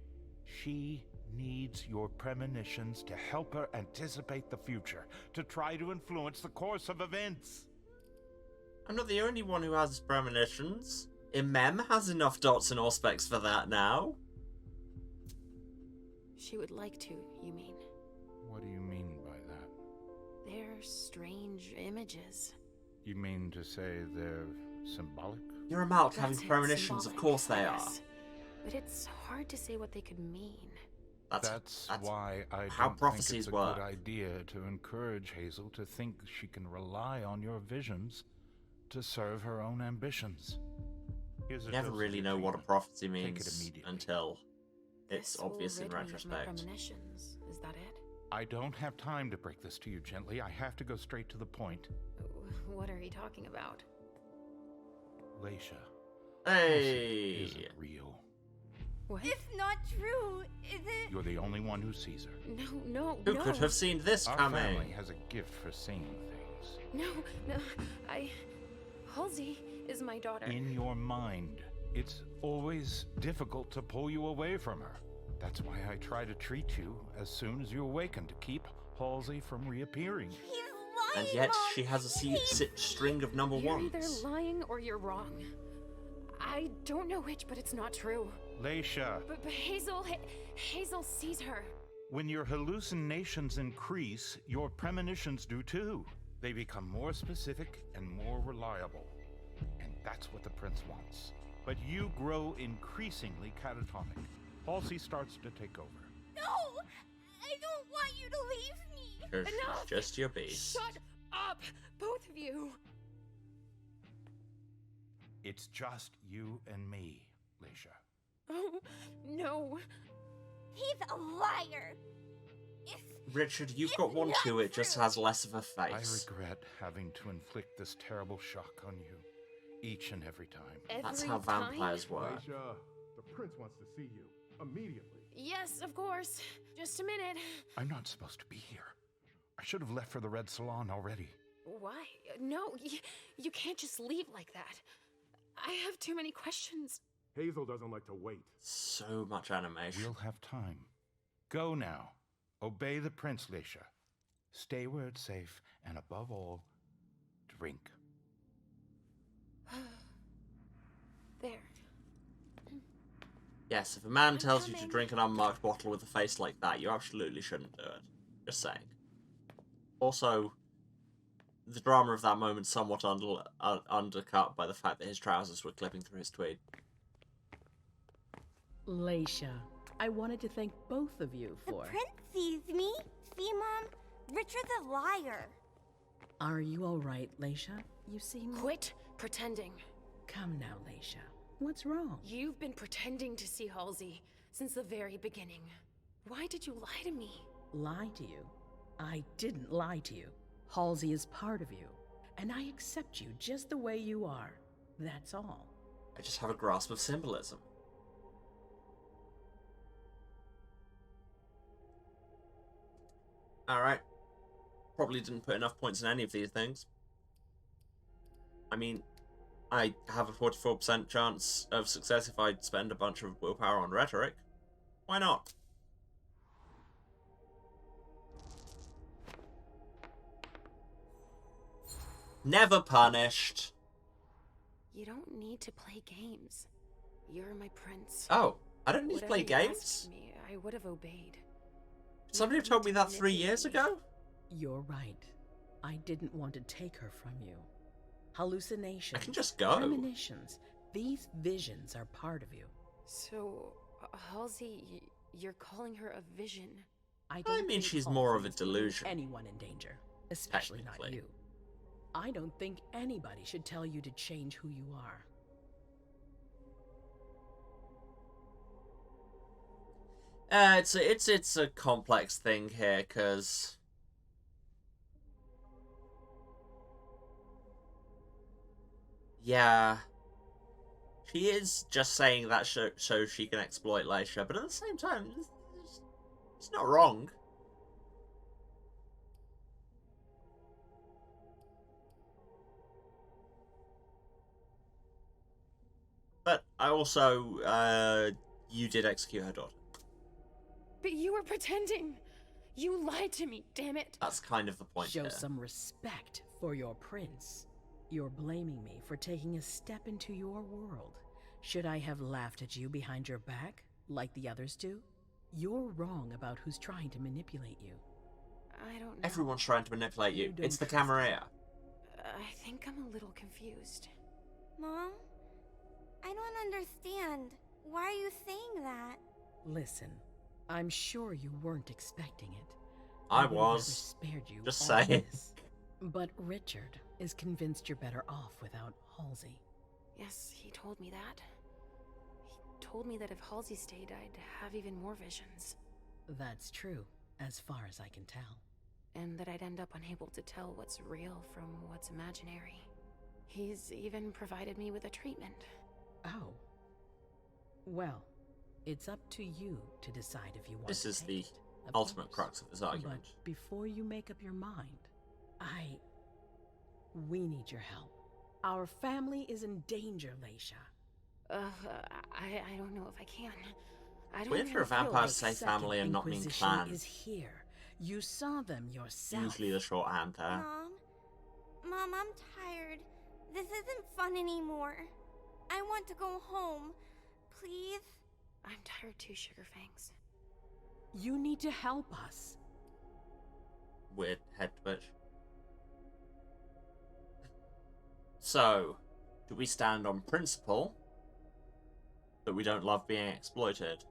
Speaker 7: She needs your premonitions to help her anticipate the future, to try to influence the course of events.
Speaker 1: I'm not the only one who has premonitions. Imem has enough dots and aspects for that now.
Speaker 4: She would like to, you mean?
Speaker 7: What do you mean by that?
Speaker 4: They're strange images.
Speaker 7: You mean to say they're symbolic?
Speaker 1: You're a Malk having
Speaker 4: That's it,
Speaker 1: premonitions, of
Speaker 4: symbolic,
Speaker 1: course they
Speaker 4: I
Speaker 1: are.
Speaker 4: guess. But it's hard to say what they could mean.
Speaker 7: That's why I
Speaker 1: how
Speaker 7: don't think
Speaker 1: prophecies
Speaker 7: it's a
Speaker 1: work.
Speaker 7: good idea to encourage Hazel to think she can rely on your visions to serve her own ambitions. Here's
Speaker 1: You
Speaker 7: a
Speaker 1: never
Speaker 7: dose of
Speaker 1: really
Speaker 7: your
Speaker 1: know what a
Speaker 7: treatment.
Speaker 1: prophecy
Speaker 7: Take it
Speaker 1: means
Speaker 7: immediately.
Speaker 1: until it's
Speaker 4: This will
Speaker 1: obvious in
Speaker 4: rid me of my
Speaker 1: retrospect.
Speaker 4: premonitions. Is that it?
Speaker 7: I don't have time to break this to you gently. I have to go straight to the point.
Speaker 4: What are you talking about?
Speaker 7: Leisha,
Speaker 1: Hey!
Speaker 7: isn't real.
Speaker 4: What?
Speaker 10: It's not true, is it?
Speaker 7: You're the only one who sees her.
Speaker 4: No,
Speaker 1: Who
Speaker 4: no.
Speaker 1: could have seen this
Speaker 7: Our
Speaker 1: coming?
Speaker 7: family has a gift for seeing things.
Speaker 4: No, Halsey is my daughter.
Speaker 7: In your mind, it's always difficult to pull you away from her. That's why I try to treat you as soon as you awaken to keep Halsey from reappearing.
Speaker 10: He's lying,
Speaker 1: And yet
Speaker 10: Mom.
Speaker 1: she has a string of number
Speaker 4: You're
Speaker 1: ones.
Speaker 4: either lying or you're wrong. I don't know which, but it's not true.
Speaker 7: Leisha,
Speaker 4: But Hazel sees her.
Speaker 7: when your hallucinations increase, your premonitions do too. They become more specific and more reliable. And that's what the prince wants. But you grow increasingly catatonic. Halsey starts to take over.
Speaker 10: No! I don't want you to leave me!
Speaker 1: Shush,
Speaker 4: Enough!
Speaker 1: just your beast.
Speaker 4: Shut up, both of you.
Speaker 7: It's just you and me, Leisha.
Speaker 4: Oh, no.
Speaker 10: He's a liar! It's
Speaker 1: Richard, you've
Speaker 10: It's
Speaker 1: got one
Speaker 10: not
Speaker 1: too, it just
Speaker 10: true.
Speaker 1: has less of a
Speaker 7: I
Speaker 1: face.
Speaker 7: regret having to inflict this terrible shock on you, each and every time.
Speaker 1: That's
Speaker 4: Every
Speaker 1: how
Speaker 4: time?
Speaker 1: vampires work.
Speaker 11: Aisha, the prince wants to see you immediately.
Speaker 4: Yes, of course. Just a minute.
Speaker 7: I'm not supposed to be here. I should have left for the Red Salon already.
Speaker 4: Why? No, you can't just leave like that. I have too many questions.
Speaker 11: Hazel doesn't like to wait.
Speaker 1: So much animation.
Speaker 7: We'll have time. Go now. Obey the prince, Leisha. Stay where it's safe, and above all, drink.
Speaker 4: There.
Speaker 1: Yes, if a man
Speaker 4: I'm
Speaker 1: tells you to
Speaker 4: coming.
Speaker 1: drink an unmarked bottle with a face like that, you absolutely shouldn't do it. Just saying. Also, the drama of that moment somewhat undercut by the fact that his trousers were clipping through his tweed.
Speaker 12: Leisha, I wanted to thank both of you
Speaker 10: the
Speaker 12: for...
Speaker 10: prince sees me. See, Mom? Richard's a liar.
Speaker 12: Are you all right, Leisha? You seem...
Speaker 4: Quit pretending.
Speaker 12: Come now, Leisha. What's wrong?
Speaker 4: You've been pretending to see Halsey since the very beginning. Why did you lie to me?
Speaker 12: Lie to you? I didn't lie to you. Halsey is part of you, and I accept you just the way you are. That's all.
Speaker 1: I just have a grasp of symbolism. Alright. Probably didn't put enough points in any of these things. I mean, I have a 44% chance of success if I spend a bunch of willpower on rhetoric. Why not? Never punished.
Speaker 4: You don't need to play games. You're my prince.
Speaker 1: Oh, I don't need to play
Speaker 4: Whatever you
Speaker 1: games?
Speaker 4: asked me, I would have obeyed.
Speaker 1: Somebody have told me that 3 years ago?
Speaker 12: You're right. I didn't want to take her from you. Hallucinations.
Speaker 1: I can just go.
Speaker 12: Premonitions. These visions are part of you.
Speaker 4: So, Halsey, you're calling her a vision?
Speaker 12: I
Speaker 1: mean,
Speaker 12: think
Speaker 1: she's more of a
Speaker 12: Halsey's putting
Speaker 1: delusion.
Speaker 12: anyone in danger, especially not
Speaker 1: Technically.
Speaker 12: you. I don't think anybody should tell you to change who you are.
Speaker 1: It's a complex thing here, cause yeah, she is just saying that so she can exploit Leisha, but at the same time, it's not wrong. But I also, you did execute her daughter.
Speaker 4: But you were pretending! You lied to me, damn it!
Speaker 1: That's kind of the point
Speaker 12: Show
Speaker 1: here.
Speaker 12: some respect for your prince. You're blaming me for taking a step into your world. Should I have laughed at you behind your back, like the others do? You're wrong about who's trying to manipulate you.
Speaker 4: I don't know.
Speaker 1: Everyone's trying to manipulate you.
Speaker 12: You
Speaker 1: It's the
Speaker 12: don't trust
Speaker 1: Camarilla.
Speaker 4: I think I'm a little confused.
Speaker 10: Mom? I don't understand. Why are you saying that?
Speaker 12: Listen, I'm sure you weren't expecting it.
Speaker 1: I
Speaker 12: would have
Speaker 1: was.
Speaker 12: never spared you
Speaker 1: Just
Speaker 12: all
Speaker 1: saying.
Speaker 12: this. But Richard is convinced you're better off without Halsey.
Speaker 4: Yes, he told me that. He told me that if Halsey stayed, I'd have even more visions.
Speaker 12: That's true, as far as I can tell.
Speaker 4: And that I'd end up unable to tell what's real from what's imaginary. He's even provided me with a treatment.
Speaker 12: Oh. Well, it's up to you to decide if you want
Speaker 1: This
Speaker 12: to
Speaker 1: is
Speaker 12: take
Speaker 1: the
Speaker 12: it, of
Speaker 1: ultimate
Speaker 12: course.
Speaker 1: crux of this argument.
Speaker 12: But before you make up your mind, we need your help. Our family is in danger, Leisha.
Speaker 4: I don't know if I can. I don't
Speaker 1: Weird for a
Speaker 4: really feel
Speaker 1: vampire to
Speaker 4: like
Speaker 1: say
Speaker 12: Second
Speaker 1: family and not mean
Speaker 12: Inquisition
Speaker 1: clan.
Speaker 12: is here. You saw them yourself.
Speaker 1: Usually the shorthand there.
Speaker 10: Mom, I'm tired. This isn't fun anymore. I want to go home. Please?
Speaker 4: I'm tired too, Sugarfangs.
Speaker 12: You need to help us.
Speaker 1: Weird head twitch. So, do we stand on principle that we don't love being exploited?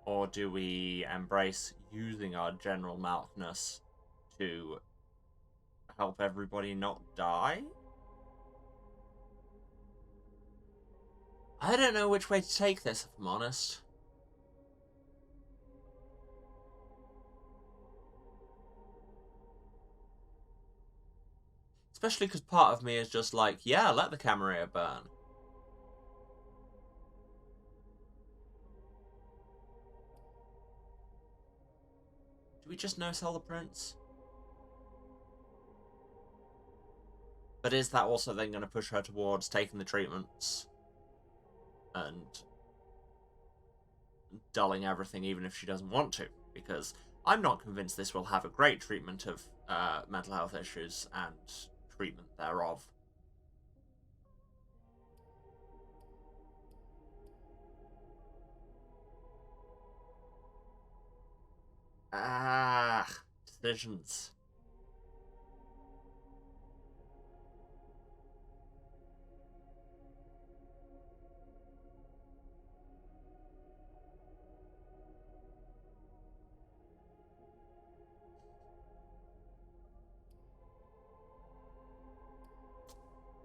Speaker 1: Or do we embrace using our general mouthness to help everybody not die? I don't know which way to take this, if I'm honest. Especially because part of me is just like, yeah, let the Camarilla burn. Do we just no-sell the prince? But is that also then going to push her towards taking the treatments and dulling everything even if she doesn't want to? Because I'm not convinced this will have a great treatment of mental health issues and treatment thereof. Decisions.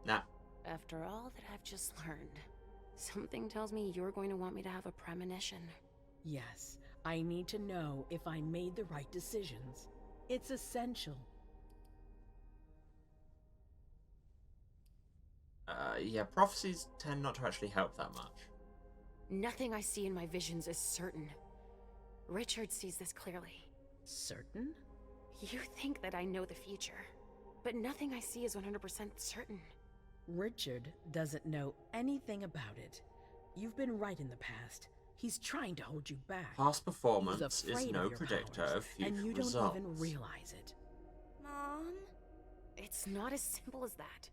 Speaker 1: Nah.
Speaker 4: After all that I've just learned, something tells me you're going to want me to have a premonition.
Speaker 12: Yes, I need to know if I made the right decisions. It's essential.
Speaker 1: Yeah, prophecies tend not to actually help that much.
Speaker 4: Nothing I see in my visions is certain. Richard sees this clearly.
Speaker 12: Certain?
Speaker 4: You think that I know the future, but nothing I see is 100% certain.
Speaker 12: Richard doesn't know anything about it. You've been right in the past. He's trying to hold you back.
Speaker 1: Past
Speaker 12: He's
Speaker 1: performance is
Speaker 12: afraid
Speaker 1: no
Speaker 12: of your
Speaker 1: predictor
Speaker 12: powers,
Speaker 1: of future
Speaker 12: and you
Speaker 1: results.
Speaker 12: don't even realize it.
Speaker 10: Mom?
Speaker 6: It's not as simple as that.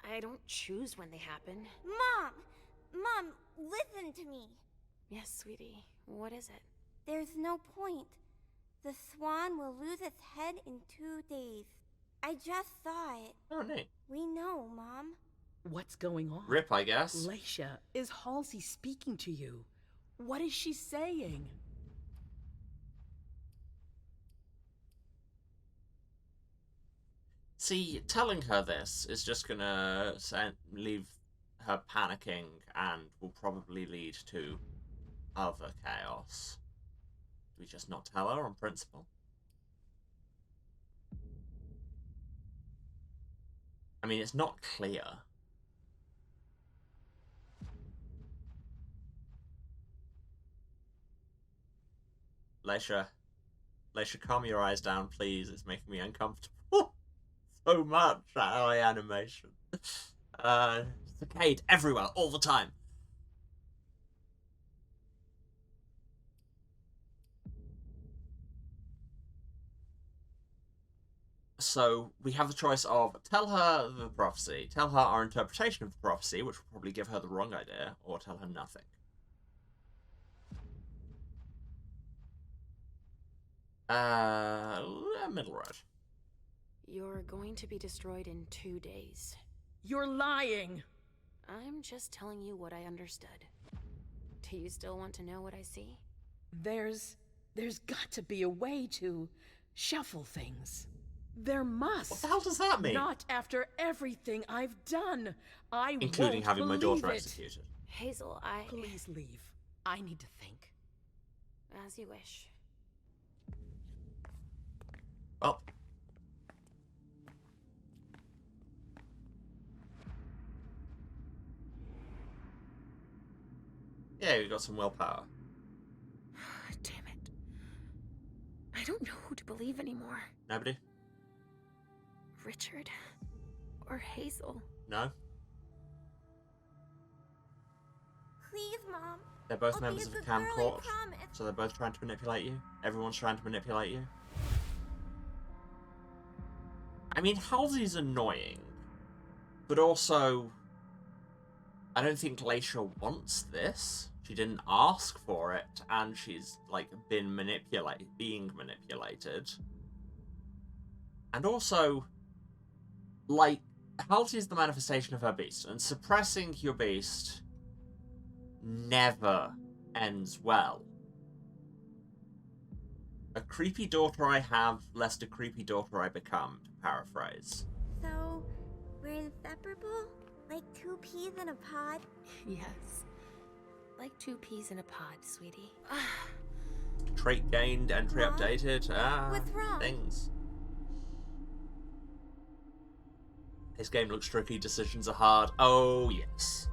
Speaker 6: I don't choose when they happen.
Speaker 10: Mom! Mom, listen to me.
Speaker 6: Yes, sweetie. What is it?
Speaker 10: There's no point. The swan will lose its head in 2 days. I just saw it.
Speaker 1: Oh, neat.
Speaker 10: We know, Mom.
Speaker 12: What's going on?
Speaker 1: Rip, I guess.
Speaker 12: Leisha, is Halsey speaking to you? What is she saying?
Speaker 1: See, telling her this is just gonna leave her panicking and will probably lead to other chaos. Do we just not tell her on principle? I mean, it's not clear. Leisha, calm your eyes down, please. It's making me uncomfortable. So much eye animation. Saccade everywhere, all the time. So we have the choice of tell her the prophecy, tell her our interpretation of the prophecy, which will probably give her the wrong idea, or tell her nothing. Middle road.
Speaker 6: You're going to be destroyed in 2 days.
Speaker 12: You're lying!
Speaker 6: I'm just telling you what I understood. Do you still want to know what I see?
Speaker 12: There's got to be a way to shuffle things. There must.
Speaker 1: What the hell does that mean?
Speaker 12: Not after everything I've done.
Speaker 1: Including
Speaker 12: won't
Speaker 1: having my daughter
Speaker 12: believe it.
Speaker 1: executed.
Speaker 6: Hazel,
Speaker 12: Please leave. I need to think.
Speaker 6: As you wish.
Speaker 1: Well. Yeah, we got some willpower.
Speaker 6: Damn it. I don't know who to believe anymore.
Speaker 1: Nobody?
Speaker 6: Richard or Hazel.
Speaker 1: No?
Speaker 10: Please, Mom.
Speaker 1: They're both
Speaker 10: I'll
Speaker 1: members
Speaker 10: be
Speaker 1: of
Speaker 10: a
Speaker 1: the
Speaker 10: good
Speaker 1: Cam
Speaker 10: girl, I
Speaker 1: Court,
Speaker 10: promise.
Speaker 1: so they're both trying to manipulate you. Everyone's trying to manipulate you. I mean, Halsey's annoying, but also, I don't think Glacier wants this. She didn't ask for it, and she's, like, being manipulated. And also, like, Halsey's the manifestation of her beast, and suppressing your beast never ends well. A creepy daughter I have, lest a creepy daughter I become, to paraphrase.
Speaker 10: So, we're inseparable? Like 2 peas in a pod?
Speaker 6: Yes. Like 2 peas in a pod, sweetie.
Speaker 1: Trait gained, entry
Speaker 10: Mom?
Speaker 1: updated,
Speaker 10: What's wrong?
Speaker 1: things. This game looks tricky, decisions are hard. Oh, yes.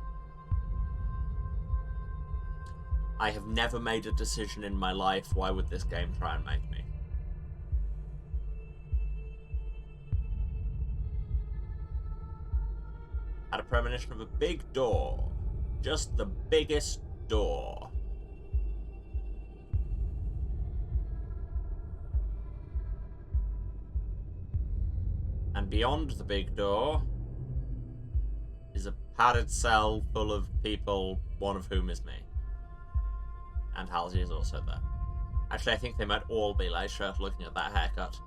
Speaker 1: I have never made a decision in my life. Why would this game try and make me? Had a premonition of a big door. Just the biggest door. And beyond the big door is a padded cell full of people, one of whom is me. And Halsey is also there. Actually, I think they might all be Leisha, looking at that haircut.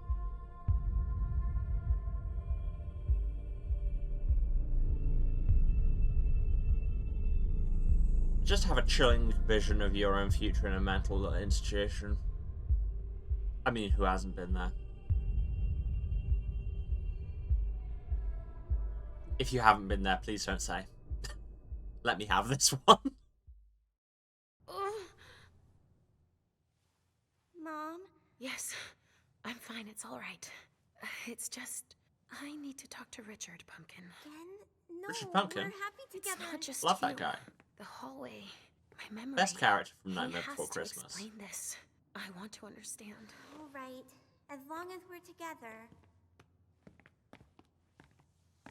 Speaker 1: Just have a chilling vision of your own future in a mental institution. I mean, who hasn't been there? If you haven't been there, please don't say. Let me have this one.
Speaker 10: Mom?
Speaker 6: Yes, I'm fine. It's all right. It's just, I need to talk to Richard, Pumpkin.
Speaker 10: Again? No,
Speaker 1: Richard Pumpkin?
Speaker 10: we're happy together.
Speaker 6: It's not just
Speaker 1: Love
Speaker 6: you.
Speaker 1: that guy.
Speaker 6: The hallway, my memory.
Speaker 1: Best character from
Speaker 6: He
Speaker 1: Nightmare
Speaker 6: has
Speaker 1: Before
Speaker 6: to
Speaker 1: Christmas.
Speaker 6: explain this. I want to understand.
Speaker 10: All right, as long as we're together.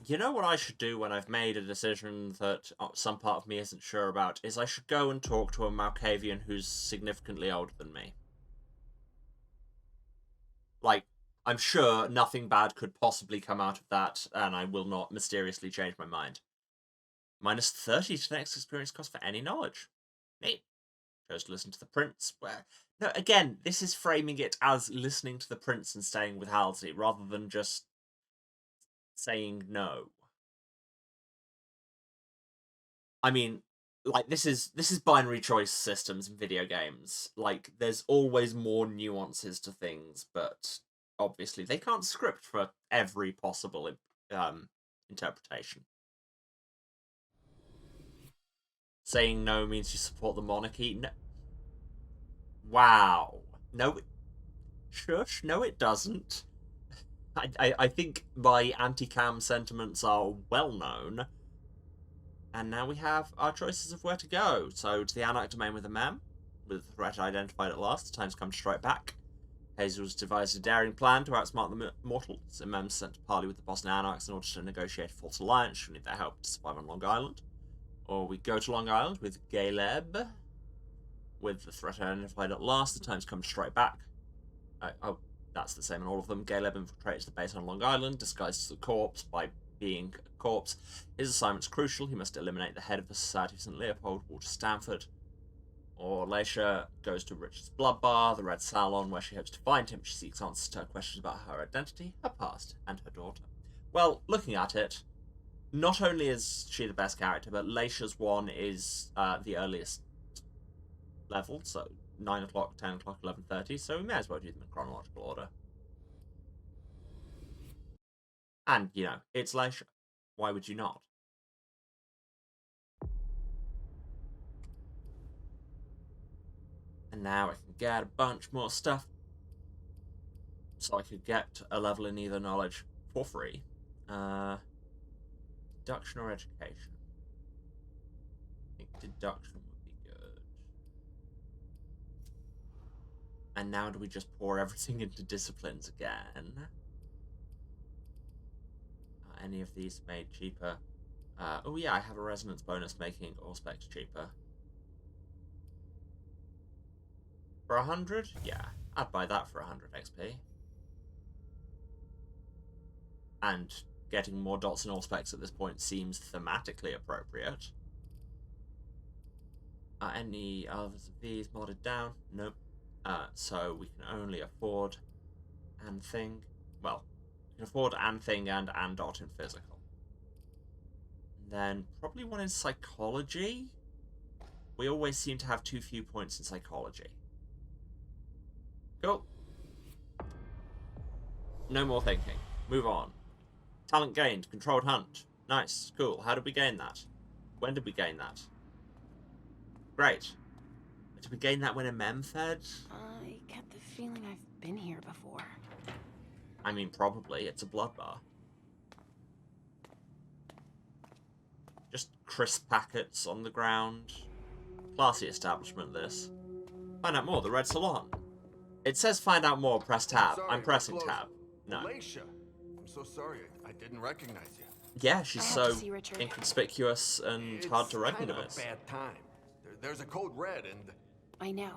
Speaker 1: You know what I should do when I've made a decision that some part of me isn't sure about, is I should go and talk to a Malkavian who's significantly older than me. Like, I'm sure nothing bad could possibly come out of that, and I will not mysteriously change my mind. Minus 30 to next experience cost for any knowledge. Neat. Chose to listen to the prince. Where no, again, this is framing it as listening to the prince and staying with Halsey, rather than just saying no. I mean, like, this is binary choice systems in video games. Like, there's always more nuances to things, but obviously they can't script for every possible interpretation. Saying no means you support the monarchy. No. Wow. No. Shush. No, it doesn't. I think my anti-cam sentiments are well known. And now we have our choices of where to go. So, to the Anarch domain with a mem, with the threat identified at last, the time's come to strike back. Hazel's devised a daring plan to outsmart the mortals. Mem's sent to parley with the Boston Anarchs in order to negotiate a false alliance. She'll need their help to survive on Long Island. Or we go to Long Island with Caleb, with the threat identified at last. The time's come to strike back. Oh, that's the same in all of them. Caleb infiltrates the base on Long Island, disguised as a corpse by being a corpse. His assignment's crucial. He must eliminate the head of the Society of St. Leopold, Walter Stanford. Or Leisha goes to Richard's Blood Bar, the Red Salon, where she hopes to find him. She seeks answers to her questions about her identity, her past, and her daughter. Well, looking at it, not only is she the best character, but Leisha's one is the earliest level, so 9 o'clock, 10 o'clock, 11:30, so we may as well do them in chronological order. And, you know, it's Leisha. Why would you not? And now I can get a bunch more stuff. So I could get a level in either knowledge for free. Deduction or education? I think deduction would be good. And now do we just pour everything into disciplines again? Any of these made cheaper? Oh yeah, I have a resonance bonus making all specs cheaper. For 100? Yeah, I'd buy that for 100 XP. And getting more dots in all specs at this point seems thematically appropriate. Any others of these modded down? Nope. So we can only afford and thing. Well, we can afford and thing and dot in physical. And then probably one in psychology. We always seem to have too few points in psychology. Cool. No more thinking. Move on. Talent gained. Controlled hunt. Nice. Cool. How did we gain that? When did we gain that? Great. Did we gain that when a mem fed?
Speaker 6: I get the feeling I've been here before.
Speaker 1: I mean, probably. It's a blood bar. Just crisp packets on the ground. Classy establishment, this. Find out more. The Red Salon. It says find out more. Press tab. I'm pressing tab. No.
Speaker 13: Leisha. I'm so sorry. I didn't recognize you.
Speaker 1: Yeah, she's so inconspicuous and hard to recognize.
Speaker 13: It's kind of a bad time. There's a code red and...
Speaker 6: I know.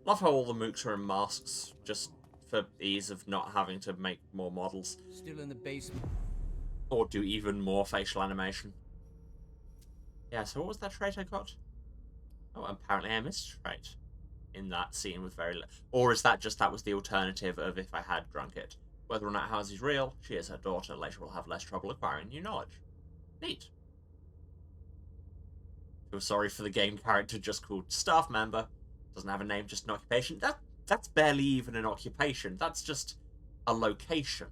Speaker 1: Love how all the mooks are in masks, just for ease of not having to make more models.
Speaker 2: Still in the basement.
Speaker 1: Or do even more facial animation. Yeah, so what was that trait I got? Oh, apparently I missed a trait in that scene with very little. Or is that just that was the alternative of if I had drunk it? Whether or not Halsey's real, she is her daughter. Later will have less trouble acquiring new knowledge. Neat. Feel sorry for the game character just called staff member. Doesn't have a name, just an occupation. That's barely even an occupation. That's just a location.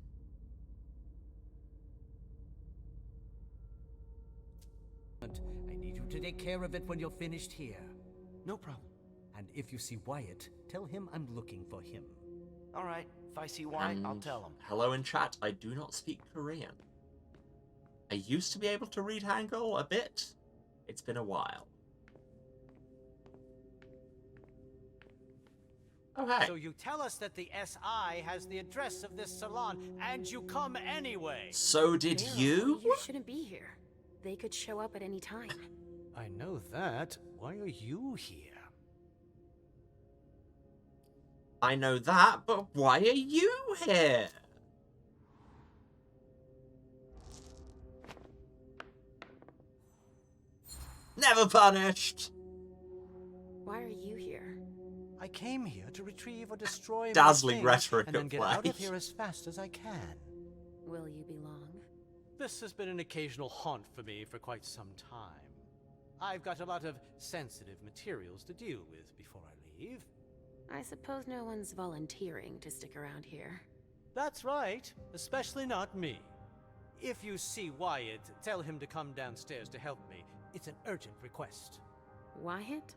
Speaker 2: I need you to take care of it when you're finished here. No problem. And if you see Wyatt, tell him I'm looking for him.
Speaker 14: All right. If I see Wyatt, I'll tell him.
Speaker 1: Hello in chat. I do not speak Korean. I used to be able to read Hangul a bit. It's been a while. Oh, hey.
Speaker 2: So you tell us that the SI has the address of this salon, and you come anyway.
Speaker 1: So did
Speaker 6: Daryl,
Speaker 1: you?
Speaker 6: You shouldn't be here. They could show up at any time.
Speaker 2: I know that. Why are you here?
Speaker 1: I know that, but why are you here? Never punished.
Speaker 6: Why are you here?
Speaker 2: I came here to retrieve or destroy
Speaker 1: Dazzling
Speaker 2: my
Speaker 1: rhetoric
Speaker 2: and then
Speaker 1: at
Speaker 2: get
Speaker 1: play.
Speaker 2: out of here as fast as I can.
Speaker 6: Will you be long?
Speaker 2: This has been an occasional haunt for me for quite some time. I've got a lot of sensitive materials to deal with before I leave.
Speaker 6: I suppose no one's volunteering to stick around here.
Speaker 2: That's right, especially not me. If you see Wyatt, tell him to come downstairs to help me. It's an urgent request.
Speaker 6: Wyatt?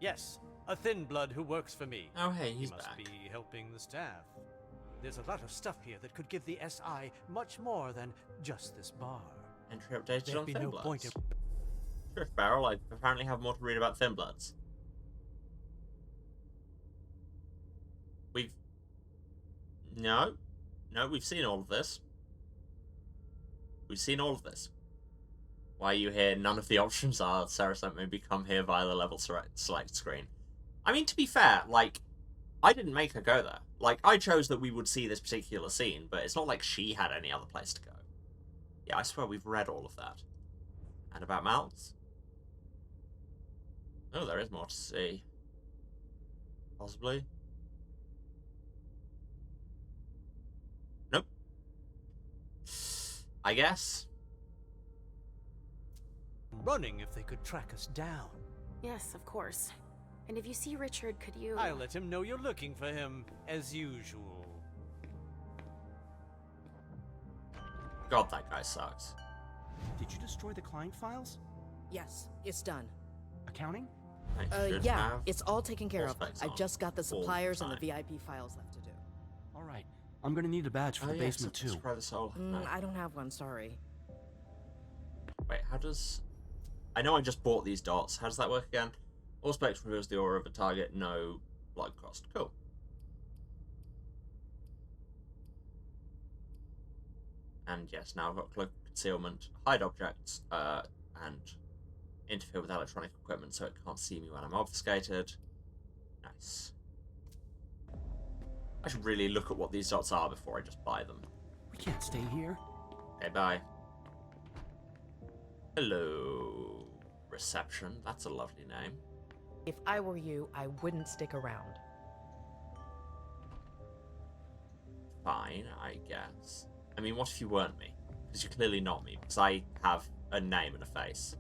Speaker 2: Yes, a thin blood who works for me.
Speaker 1: Oh, hey, he's
Speaker 2: He must
Speaker 1: back.
Speaker 2: be helping the staff. There's a lot of stuff here that could give the SI much more than just this bar.
Speaker 1: Entry updated
Speaker 2: There'd
Speaker 1: on
Speaker 2: be
Speaker 1: Thin
Speaker 2: no
Speaker 1: Bloods.
Speaker 2: point in...
Speaker 1: Drift Barrel, I apparently have more to read about Thin Bloods. No, we've seen all of this. We've seen all of this. Why are you here? None of the options are Sarah sent me come here via the level select screen. I mean, to be fair, like, I didn't make her go there. Like, I chose that we would see this particular scene, but it's not like she had any other place to go. Yeah, I swear we've read all of that. And about mouths? Oh, there is more to see. Possibly. Nope. I guess.
Speaker 2: running if they could track us down.
Speaker 6: Yes, of course. And if you see Richard, could you...
Speaker 2: I'll let him know you're looking for him, as usual.
Speaker 1: God, that guy sucks.
Speaker 15: Did you destroy the client files?
Speaker 12: Yes, it's done.
Speaker 15: Accounting?
Speaker 12: Yeah, it's all taken care of. I
Speaker 1: on
Speaker 12: just got the
Speaker 1: all
Speaker 12: suppliers
Speaker 1: the
Speaker 12: and the
Speaker 1: time.
Speaker 12: VIP files left to do.
Speaker 15: All right. I'm gonna need a badge for the basement too.
Speaker 1: Try the soul.
Speaker 12: I don't have one, sorry.
Speaker 1: Wait, how does... I know I just bought these dots. How does that work again? All specs reveals the aura of a target, no blood cost. Cool. And yes, now I've got cloak concealment, hide objects, and interfere with electronic equipment so it can't see me when I'm obfuscated. Nice. I should really look at what these dots are before I just buy them.
Speaker 15: We can't stay here.
Speaker 1: Okay, bye. Hello, reception. That's a lovely name.
Speaker 12: If I were you, I wouldn't stick around.
Speaker 1: Fine, I guess. I mean, what if you weren't me? Because you're clearly not me, because I have a name and a face.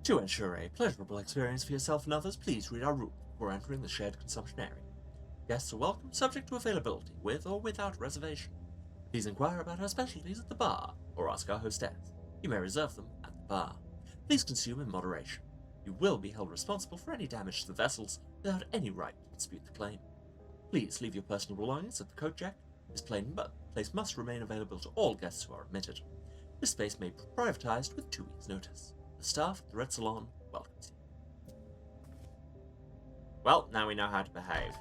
Speaker 1: To ensure a pleasurable experience for yourself and others, please read our rules before entering the shared consumption area. Guests are welcome, subject to availability, with or without reservation. Please inquire about our specialties at the bar, or ask our hostess. You may reserve them at the bar. Please consume in moderation. You will be held responsible for any damage to the vessels without any right to dispute the claim. Please leave your personal belongings at the coat check. This place must remain available to all guests who are admitted. This space may be privatized with 2 weeks' notice. The staff at the Red Salon welcomes you. Well, now we know how to behave.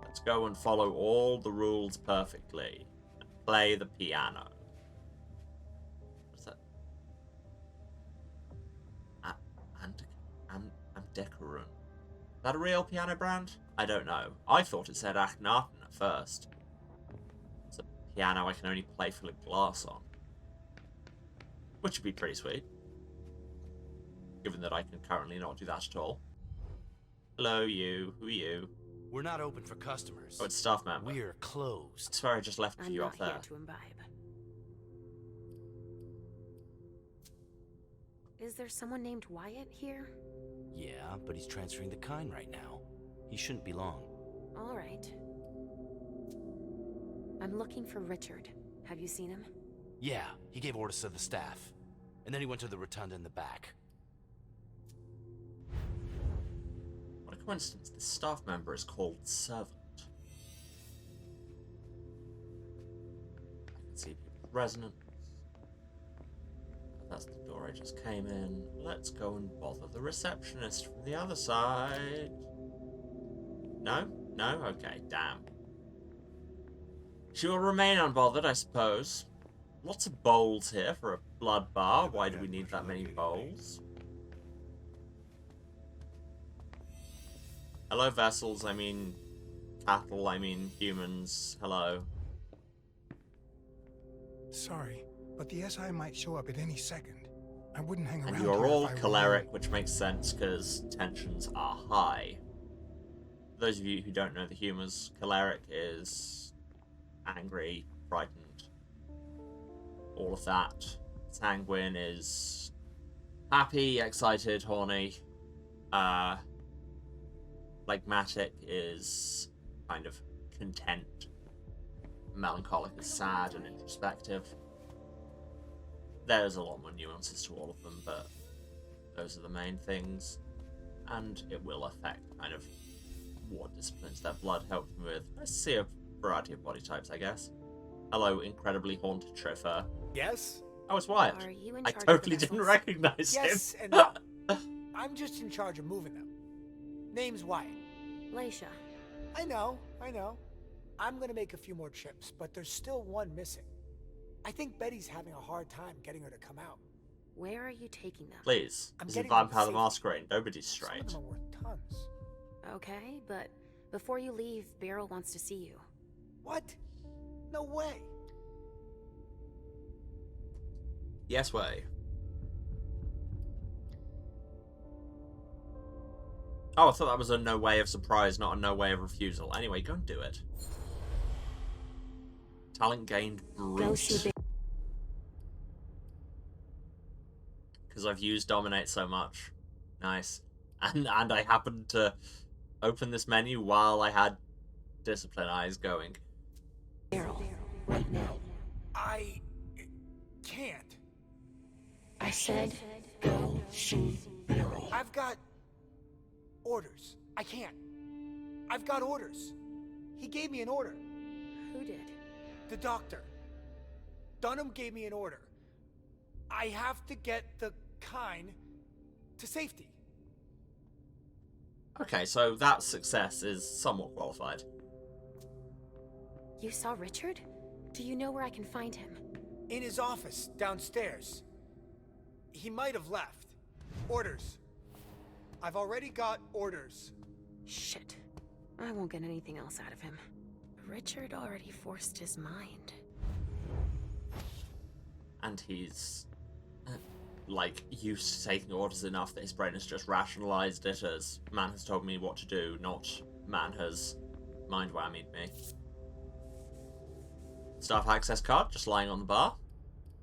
Speaker 1: Let's go and follow all the rules perfectly. And play the piano. What's that? Amdekarun. Is that a real piano brand? I don't know. I thought it said Akhenaten at first. It's a piano I can only play Philip Glass on. Which would be pretty sweet. Given that I can currently not do that at all. Hello, you. Who are you?
Speaker 14: We're not open for customers.
Speaker 1: Oh, it's staff member.
Speaker 14: We're closed.
Speaker 1: I swear I just left
Speaker 6: I'm
Speaker 1: you
Speaker 6: not
Speaker 1: up there.
Speaker 6: here to imbibe. Is there someone named Wyatt here?
Speaker 14: Yeah, but he's transferring the kind right now. He shouldn't be long.
Speaker 6: All right. I'm looking for Richard. Have you seen him?
Speaker 14: Yeah, he gave orders to the staff. And then he went to the rotunda in the back.
Speaker 1: What a coincidence. This staff member is called Servant. I can see people with resonance. That's the door I just came in. Let's go and bother the receptionist from the other side. No? No? Okay, damn. She will remain unbothered, I suppose. Lots of bowls here for a blood bar. Why do we need that many bowls? Hello, vessels. I mean, cattle. I mean, humans. Hello.
Speaker 16: Sorry, but the SI might show up at any second. I wouldn't hang around.
Speaker 1: And you're
Speaker 16: here
Speaker 1: all
Speaker 16: if I were
Speaker 1: choleric,
Speaker 16: you.
Speaker 1: which makes sense because tensions are high. For those of you who don't know the humours, choleric is angry, frightened, all of that. Sanguine is happy, excited, horny. Phlegmatic is kind of content. Melancholic is sad and introspective. There's a lot more nuances to all of them, but those are the main things. And it will affect kind of what disciplines their blood helps them with. I see a variety of body types, I guess. Hello, incredibly haunted chauffeur.
Speaker 17: Yes?
Speaker 1: Oh, it's Wyatt.
Speaker 6: Are you in
Speaker 1: I
Speaker 6: charge of
Speaker 1: totally
Speaker 6: the
Speaker 1: didn't
Speaker 6: vessels?
Speaker 1: recognize
Speaker 17: Yes
Speaker 1: him.
Speaker 17: and no. I'm just in charge of moving them. Name's Wyatt.
Speaker 6: Leisha.
Speaker 17: I know. I'm gonna make a few more trips, but there's still one missing. I think Betty's having a hard time getting her to come out.
Speaker 6: Where are you taking them?
Speaker 1: Please,
Speaker 17: I'm
Speaker 1: this is
Speaker 17: getting them
Speaker 1: Vampire the
Speaker 17: safe.
Speaker 1: Masquerade. Nobody's
Speaker 17: Some of
Speaker 1: straight.
Speaker 17: them are worth tons.
Speaker 6: Okay, but before you leave, Beryl wants to see you.
Speaker 17: What? No way.
Speaker 1: Yes way. Oh, I thought that was a no way of surprise, not a no way of refusal. Anyway, go and do it. Talent gained brute. Because I've used Dominate so much. Nice. And I happened to open this menu while I had Discipline Eyes going.
Speaker 6: Beryl, right now.
Speaker 17: I can't.
Speaker 6: I said, go see Beryl.
Speaker 17: I've got orders. I can't. I've got orders. He gave me an order.
Speaker 6: Who did?
Speaker 17: The doctor. Dunham gave me an order. I have to get the Kine to safety.
Speaker 1: Okay, so that success is somewhat qualified.
Speaker 6: You saw Richard? Do you know where I can find him?
Speaker 17: In his office, downstairs. He might have left. Orders. I've already got orders.
Speaker 6: Shit. I won't get anything else out of him. Richard already forced his mind.
Speaker 1: And he's like used to taking orders enough that his brain has just rationalized it as man has told me what to do, not man has mind whammied me. Staff access card just lying on the bar.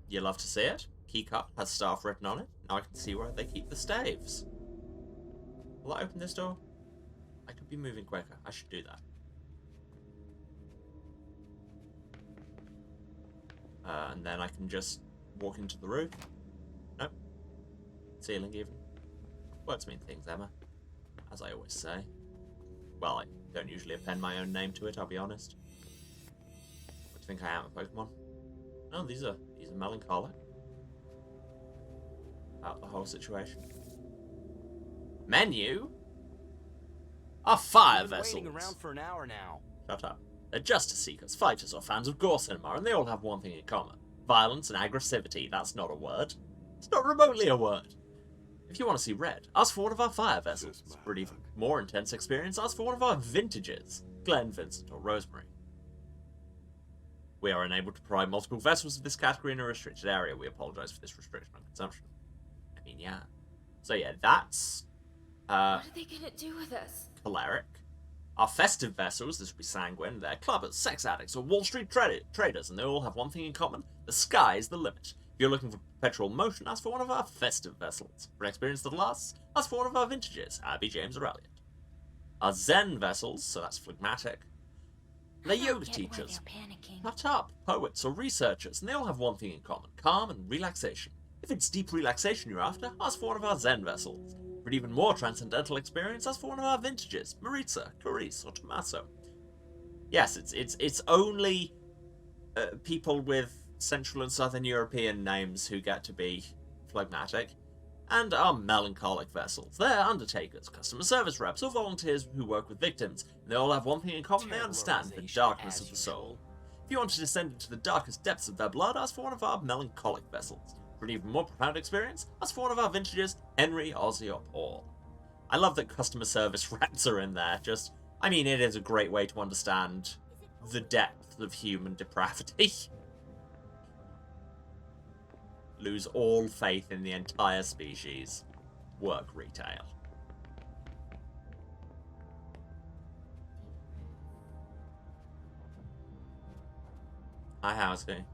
Speaker 1: You love to see it. Keycard has staff written on it. Now I can see where they keep the staves. Will I open this door? I could be moving quicker. I should do that. And then I can just walk into the roof. Nope. Ceiling even. Words mean things, Emma. As I always say. Well, I don't usually append my own name to it, I'll be honest. What do you think I am, a Pokemon? No, these are melancholic. About the whole situation. Menu? Our fire
Speaker 15: We've been
Speaker 1: vessels.
Speaker 15: waiting around for an hour now.
Speaker 1: Shut up. They're justice seekers, fighters, or fans of gore cinema, and they all have one thing in common. Violence and aggressivity. That's not a word. It's not remotely a word. If you want to see red, ask for one of our fire vessels. For an even more intense experience, ask for one of our vintages. Glen, Vincent, or Rosemary. We are unable to provide multiple vessels of this category in a restricted area. We apologize for this restriction on consumption. I mean, yeah. So yeah, that's
Speaker 10: What are they gonna do with us?
Speaker 1: choleric. Our festive vessels, this would be sanguine, they're clubbers, sex addicts, or Wall Street traders, and they all have one thing in common. The sky is the limit. If you're looking for perpetual motion, ask for one of our festive vessels. For an experience that lasts, ask for one of our vintages, Abby, James, or Elliot. Our zen vessels, so that's phlegmatic, they're yoga teachers, shut up, poets, or researchers, and they all have one thing in common, calm and relaxation. If it's deep relaxation you're after, ask for one of our zen vessels. For an even more transcendental experience, ask for one of our vintages, Maritza, Carice, or Tommaso. Yes, it's only people with Central and Southern European names who get to be phlegmatic, and are melancholic vessels. They're undertakers, customer service reps, or volunteers who work with victims, and they all have one thing in common: they understand the darkness of the soul. If you want to descend into the darkest depths of their blood, ask for one of our melancholic vessels. For an even more profound experience, ask for one of our vintages, Henry, Ozzy, or Paul. I love that customer service reps are in there. I mean, it is a great way to understand the depth of human depravity. Lose all faith in the entire species. Work retail. Hi, Housie.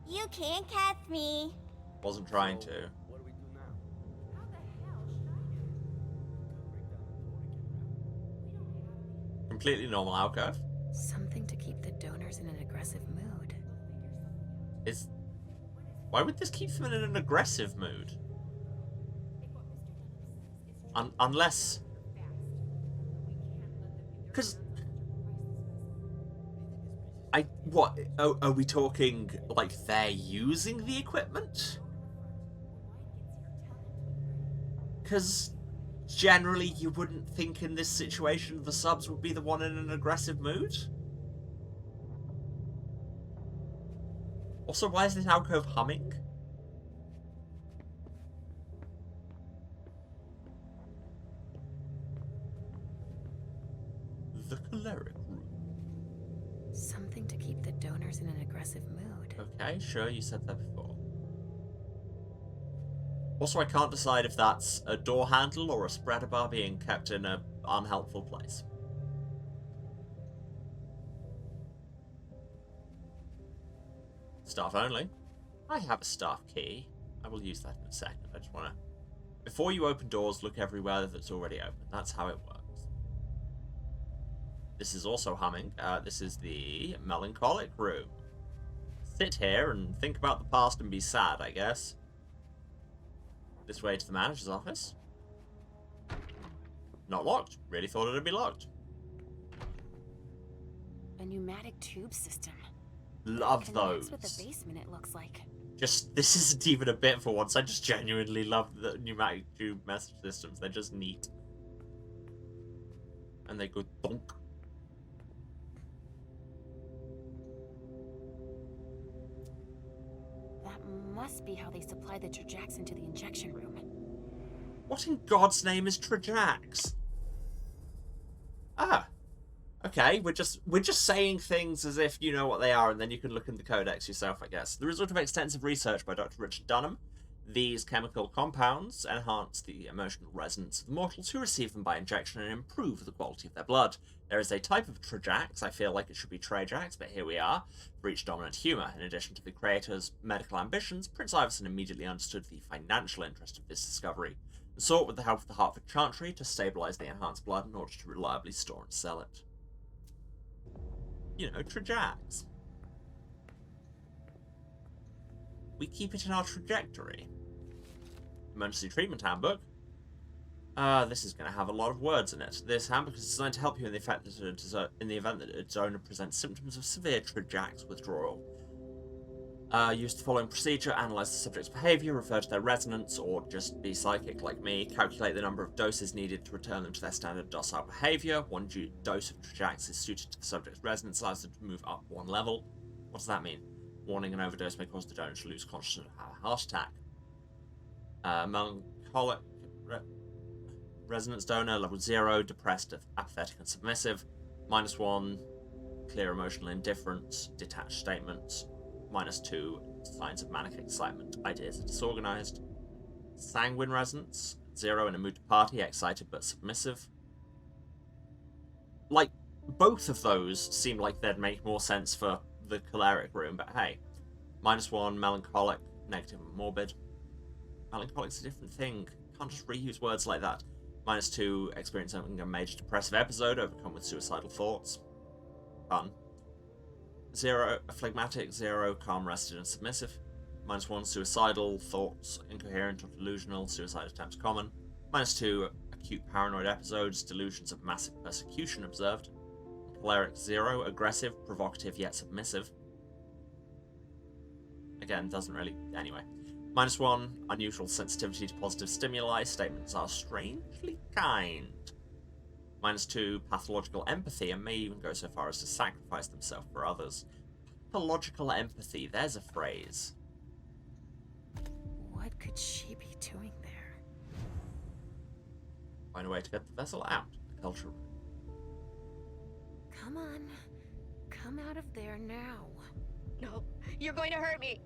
Speaker 10: You can't catch me.
Speaker 1: Wasn't trying to.
Speaker 15: What do we do now?
Speaker 1: Completely normal alcove.
Speaker 3: Something to keep the donors in an aggressive mood.
Speaker 1: Why would this keep them in an aggressive mood? Unless... Because... Are we talking, like, they're using the equipment? Because generally you wouldn't think in this situation the subs would be the one in an aggressive mood? Also, why is this alcove humming? The choleric room.
Speaker 3: Something to keep the donors in an aggressive mood.
Speaker 1: Okay, sure, you said that before. Also, I can't decide if that's a door handle or a spreader bar being kept in an unhelpful place. Staff only. I have a staff key. I will use that in a second. I just want to... Before you open doors, look everywhere that's already open. That's how it works. This is also humming. This is the melancholic room. Sit here and think about the past and be sad, I guess. This way to the manager's office. Not locked. Really thought it'd be locked.
Speaker 6: A pneumatic tube system.
Speaker 1: Love those.
Speaker 6: That's what the basement it looks like.
Speaker 1: This isn't even a bit for once. I just genuinely love the pneumatic tube message systems. They're just neat. And they go donk.
Speaker 6: That must be how they supply the Trajax into the injection room.
Speaker 1: What in God's name is Trajax? Ah. Okay, we're just saying things as if you know what they are, and then you can look in the codex yourself, I guess. The result of extensive research by Dr. Richard Dunham, these chemical compounds enhance the emotional resonance of the mortals who receive them by injection and improve the quality of their blood. There is a type of Trajax, I feel like it should be Trajax, but here we are, for each dominant humour. In addition to the creator's medical ambitions, Prince Iverson immediately understood the financial interest of this discovery, and sought, with the help of the Hartford Chantry, to stabilise the enhanced blood in order to reliably store and sell it. You know, Trajax. We keep it in our trajectory. Emergency Treatment Handbook. This is going to have a lot of words in it. This handbook is designed to help you in the event that its owner presents symptoms of severe Trajax withdrawal. Use the following procedure: analyze the subject's behavior, refer to their resonance, or just be psychic like me. Calculate the number of doses needed to return them to their standard docile behavior. One dose of Trajax is suited to the subject's resonance, allows them to move up one level. What does that mean? Warning: an overdose may cause the donor to lose consciousness or have a heart attack. Melancholic resonance donor, level 0, depressed, apathetic, and submissive. -1, clear emotional indifference, detached statements. -2, signs of manic excitement, ideas are disorganized. Sanguine resonance, 0, in a mood to party, excited but submissive. Like, both of those seem like they'd make more sense for the choleric room, but hey. -1, melancholic, negative and morbid. Melancholic's a different thing. Can't just reuse words like that. -2, experiencing a major depressive episode, overcome with suicidal thoughts. Fun. 0, phlegmatic, 0, calm, rested, and submissive. -1, suicidal, thoughts, incoherent or delusional, suicide attempts common. -2, acute paranoid episodes, delusions of massive persecution observed. Choleric, 0, aggressive, provocative, yet submissive. again, doesn't really... Anyway. -1, unusual sensitivity to positive stimuli. Statements are strangely kind. -2, pathological empathy, and may even go so far as to sacrifice themselves for others. Pathological empathy, there's a phrase.
Speaker 4: What could she be doing there?
Speaker 1: Find a way to get the vessel out. The culture room.
Speaker 4: Come on. Come out of there now.
Speaker 18: No, you're going to hurt me.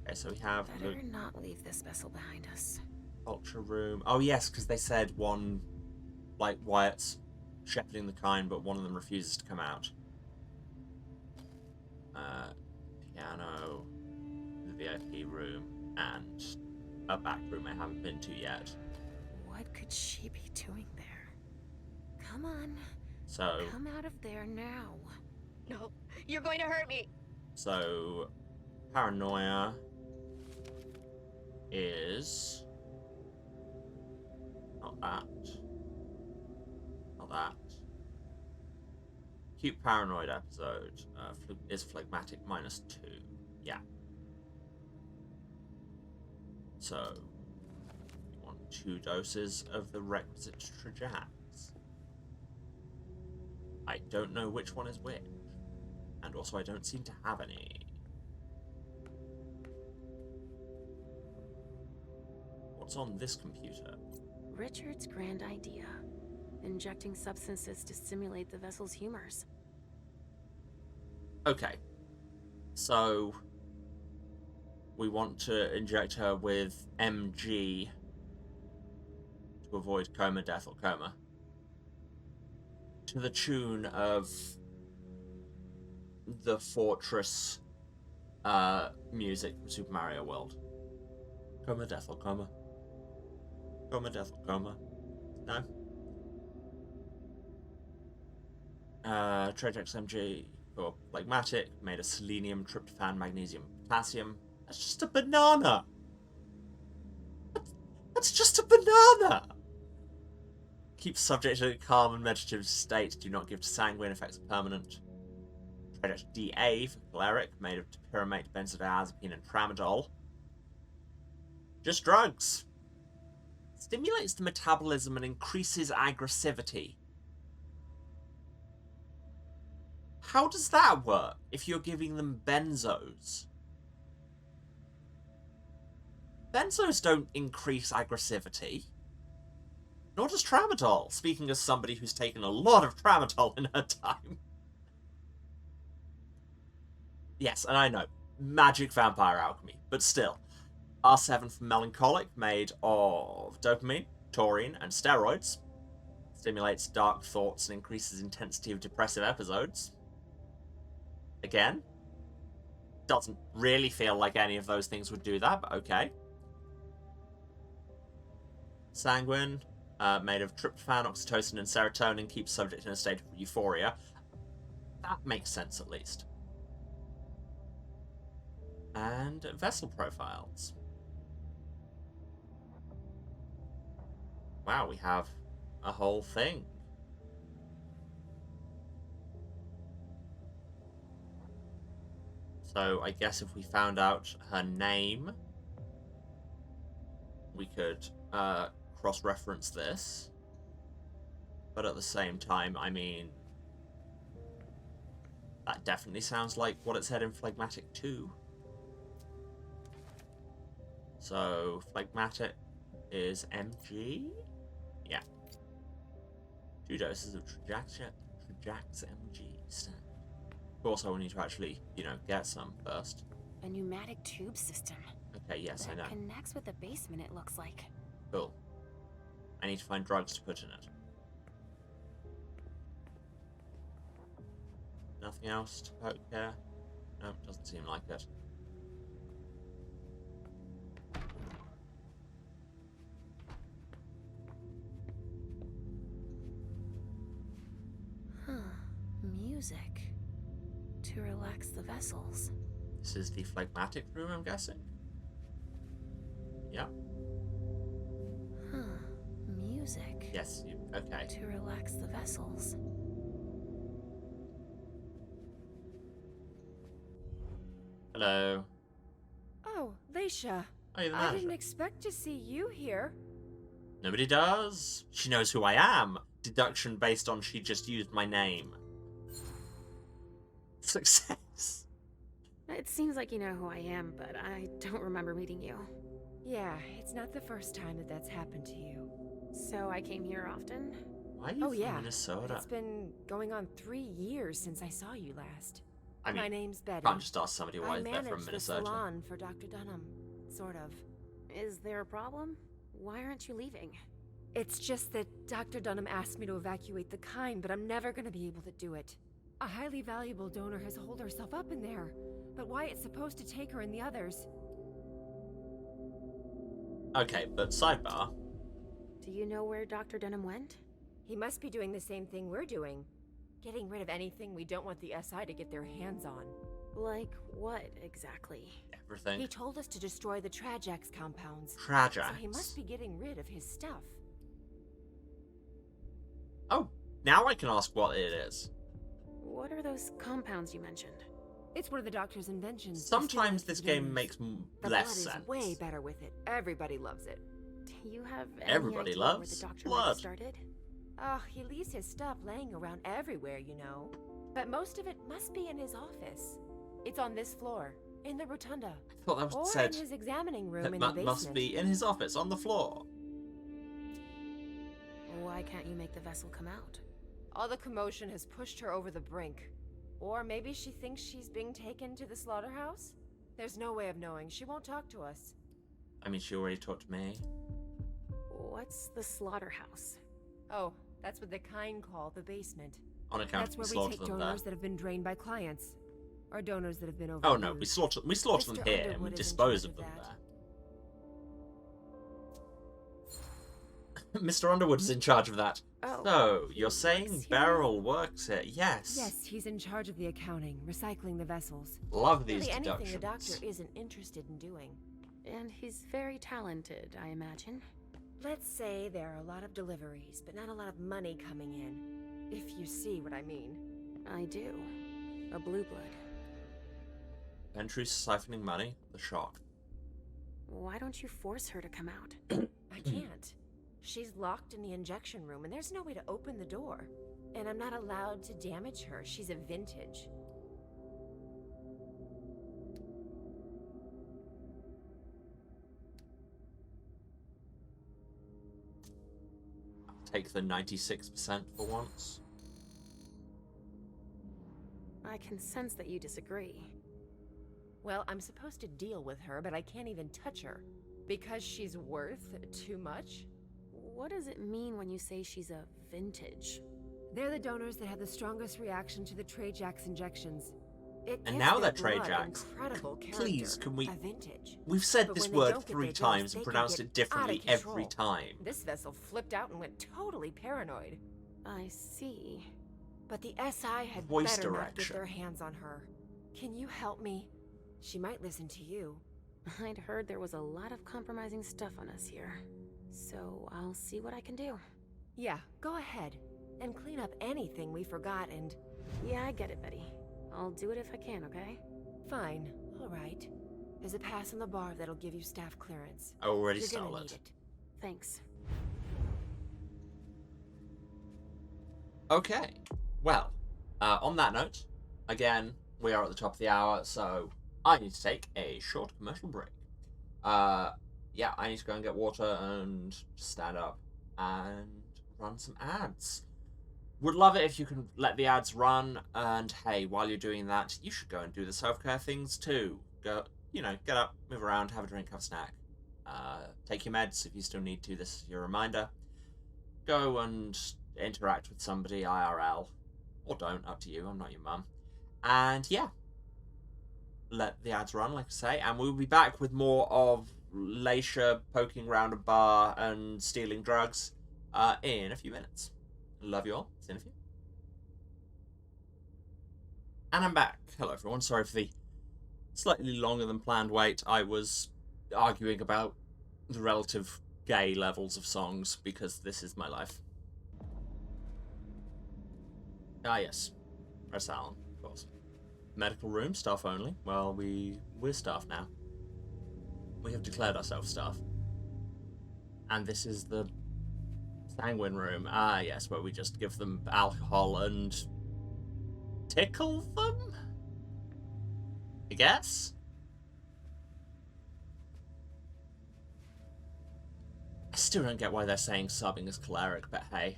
Speaker 1: Okay, so we have
Speaker 4: Better not leave this vessel behind us.
Speaker 1: Culture room. Oh yes, because they said one, like Wyatt's shepherding the kind, but one of them refuses to come out. Piano, the VIP room, and a back room I haven't been to yet.
Speaker 4: What could she be doing there? Come on.
Speaker 1: So
Speaker 4: Come out of there now.
Speaker 18: No, you're going to hurt me.
Speaker 1: So paranoia is not that. Not that. Cute paranoid episode is phlegmatic -2. Yeah. So you want 2 doses of the requisite Trajax. I don't know which one is which. And also I don't seem to have any. What's on this computer?
Speaker 4: Richard's grand idea. Injecting substances to stimulate the vessel's humors.
Speaker 1: Okay. So we want to inject her with MG to avoid coma, death, or coma. To the tune of the Fortress music from Super Mario World. Coma, death, or coma. Coma, death, or coma. No? Trajax MG for phlegmatic, made of selenium, tryptophan, magnesium, potassium. That's just a banana! That's just a banana! Keep subject to a calm and meditative state. Do not give to sanguine. Effects are permanent. Trajax DA for choleric, made of topiramate, benzodiazepine, and tramadol. Just drugs. Stimulates the metabolism and increases aggressivity. How does that work if you're giving them benzos? Benzos don't increase aggressivity. Nor does tramadol, speaking as somebody who's taken a lot of tramadol in her time. Yes, and I know, magic vampire alchemy, but still. R7 for melancholic, made of dopamine, taurine, and steroids. Stimulates dark thoughts and increases intensity of depressive episodes. Again, doesn't really feel like any of those things would do that, but okay. Sanguine, made of tryptophan, oxytocin, and serotonin, keeps subject in a state of euphoria. That makes sense, at least. And vessel profiles. Wow, we have a whole thing. So I guess if we found out her name, we could cross-reference this. But at the same time, I mean, that definitely sounds like what it said in Phlegmatic 2. So, Phlegmatic is MG? Yeah. 2 doses of Trajax MG stand. Of course, I will need to actually, get some first.
Speaker 4: A pneumatic tube system.
Speaker 1: Okay, yes, I know.
Speaker 4: Connects with the basement, it looks like.
Speaker 1: Cool. I need to find drugs to put in it. Nothing else to poke here? No, doesn't seem like it.
Speaker 4: Huh. Music. To relax the vessels.
Speaker 1: This is the phlegmatic room, I'm guessing? Yeah.
Speaker 4: Huh. Music.
Speaker 1: Yes, okay.
Speaker 4: To relax the vessels.
Speaker 1: Hello.
Speaker 4: Oh, Leisha.
Speaker 1: Oh, you're the
Speaker 4: I
Speaker 1: manager.
Speaker 4: didn't expect to see you here.
Speaker 1: Nobody does. She knows who I am. Deduction based on she just used my name. Success.
Speaker 6: It seems like you know who I am, but I don't remember meeting you.
Speaker 4: Yeah, it's not the first time that that's happened to you.
Speaker 6: So I came here often?
Speaker 1: Why are you from
Speaker 4: yeah.
Speaker 1: Minnesota?
Speaker 4: It's been going on 3 years since I saw you last.
Speaker 1: I mean,
Speaker 4: my name's Betty.
Speaker 1: Can't just ask somebody why
Speaker 4: I
Speaker 1: they're
Speaker 4: manage
Speaker 1: from Minnesota.
Speaker 4: the salon for Dr. Dunham. Sort of.
Speaker 6: Is there a problem? Why aren't you leaving?
Speaker 4: It's just that Dr. Dunham asked me to evacuate the kind, but I'm never going to be able to do it. A highly valuable donor has holed herself up in there, but Wyatt's supposed to take her and the others.
Speaker 1: Okay, but sidebar.
Speaker 6: Do you know where Dr. Dunham went?
Speaker 4: He must be doing the same thing we're doing. Getting rid of anything we don't want the SI to get their hands on.
Speaker 6: Like what, exactly?
Speaker 1: Everything.
Speaker 4: He told us to destroy the Trajax compounds.
Speaker 1: Trajax.
Speaker 4: So he must be getting rid of his stuff.
Speaker 1: Oh, now I can ask what it is.
Speaker 6: What are those compounds you mentioned?
Speaker 4: It's one of the doctor's inventions.
Speaker 1: Sometimes this game makes
Speaker 4: the
Speaker 1: less
Speaker 4: blood
Speaker 1: sense.
Speaker 4: is way better with it. Everybody loves it.
Speaker 6: Do you have any
Speaker 1: Everybody
Speaker 6: idea
Speaker 1: loves
Speaker 6: where the doctor
Speaker 1: blood.
Speaker 6: might have started?
Speaker 4: Oh, he leaves his stuff laying around everywhere, you know. But most of it must be in his office. It's on this floor, in the rotunda.
Speaker 1: I thought that was
Speaker 4: or
Speaker 1: said.
Speaker 4: in his examining room
Speaker 1: That
Speaker 4: in the basement.
Speaker 1: must be in his office on the floor.
Speaker 6: Why can't you make the vessel come out?
Speaker 4: All the commotion has pushed her over the brink. Or maybe she thinks she's being taken to the slaughterhouse? There's no way of knowing. She won't talk to us.
Speaker 1: I mean, she already talked to me.
Speaker 6: What's the slaughterhouse?
Speaker 4: Oh, that's what the kind call the basement.
Speaker 1: On account
Speaker 4: That's
Speaker 1: we
Speaker 4: where we
Speaker 1: slaughter
Speaker 4: take
Speaker 1: them there.
Speaker 4: donors that have been drained by clients. Or donors that have been overused.
Speaker 1: Oh no, we slaughter them
Speaker 4: Mr.
Speaker 1: here and we
Speaker 4: Underwood is in
Speaker 1: dispose
Speaker 4: charge
Speaker 1: of them
Speaker 4: that.
Speaker 1: there. Mr. Underwood is in charge of that.
Speaker 6: Oh,
Speaker 1: So, you're saying
Speaker 4: what's he-
Speaker 1: Beryl works here? Yes.
Speaker 4: Yes, he's in charge of the accounting, recycling the vessels.
Speaker 1: Love these
Speaker 4: Really anything
Speaker 1: deductions.
Speaker 4: the doctor isn't interested in doing.
Speaker 6: And he's very talented, I imagine.
Speaker 4: Let's say there are a lot of deliveries, but not a lot of money coming in. If you see what I mean.
Speaker 6: I do. A blue blood.
Speaker 1: Ventry's siphoning money? The shock.
Speaker 6: Why don't you force her to come out?
Speaker 4: I can't. She's locked in the injection room, and there's no way to open the door. And I'm not allowed to damage her. She's a vintage.
Speaker 1: Take the 96% for once.
Speaker 6: I can sense that you disagree.
Speaker 4: Well, I'm supposed to deal with her, but I can't even touch her. Because she's worth too much?
Speaker 6: What does it mean when you say she's a vintage?
Speaker 4: They're the donors that have the strongest reaction to the Trajax injections. It
Speaker 1: And
Speaker 4: gives
Speaker 1: now
Speaker 4: their
Speaker 1: that
Speaker 4: blood
Speaker 1: Trajax,
Speaker 4: incredible
Speaker 1: please,
Speaker 4: character,
Speaker 1: can we...
Speaker 4: a vintage.
Speaker 1: We've said
Speaker 4: But
Speaker 1: this
Speaker 4: when they
Speaker 1: word
Speaker 4: don't get
Speaker 1: 3
Speaker 4: their dose,
Speaker 1: times
Speaker 4: they
Speaker 1: and
Speaker 4: can
Speaker 1: pronounced
Speaker 4: get
Speaker 1: it differently
Speaker 4: out of
Speaker 1: every
Speaker 4: control.
Speaker 1: time.
Speaker 4: This vessel flipped out and went totally paranoid.
Speaker 6: I see.
Speaker 4: But the SI had
Speaker 1: Voice
Speaker 4: better not get
Speaker 1: direction.
Speaker 4: their hands on her. Can you help me? She might listen to you.
Speaker 6: I'd heard there was a lot of compromising stuff on us here. So I'll see what I can do.
Speaker 4: Yeah, go ahead. And clean up anything we forgot and...
Speaker 6: Yeah, I get it, Betty. I'll do it if I can, okay?
Speaker 4: Fine. All right. There's a pass on the bar that'll give you staff clearance.
Speaker 1: I already
Speaker 4: You're
Speaker 1: stole
Speaker 4: gonna
Speaker 1: it.
Speaker 4: need it.
Speaker 6: Thanks.
Speaker 1: Okay. Well, on that note, again, we are at the top of the hour, so I need to take a short commercial break. Yeah, I need to go and get water and stand up and run some ads. Would love it if you can let the ads run, and hey, while you're doing that, you should go and do the self-care things too. Go, you know, get up, move around, have a drink, have a snack. Take your meds if you still need to, this is your reminder. Go and interact with somebody IRL. Or don't, up to you, I'm not your mum. And yeah, let the ads run, like I say, and we'll be back with more of Leisha poking around a bar and stealing drugs in a few minutes. Love you all. See you in a few. And I'm back. Hello everyone, sorry for the slightly longer than planned wait. I was arguing about the relative gay levels of songs because this is my life. Ah yes, press Alan, of course. medical room, staff only. Well, we're staff now. We have declared ourselves staff. And this is the sanguine room. Ah, yes, where we just give them alcohol and tickle them? I guess? I still don't get why they're saying subbing is choleric, but hey.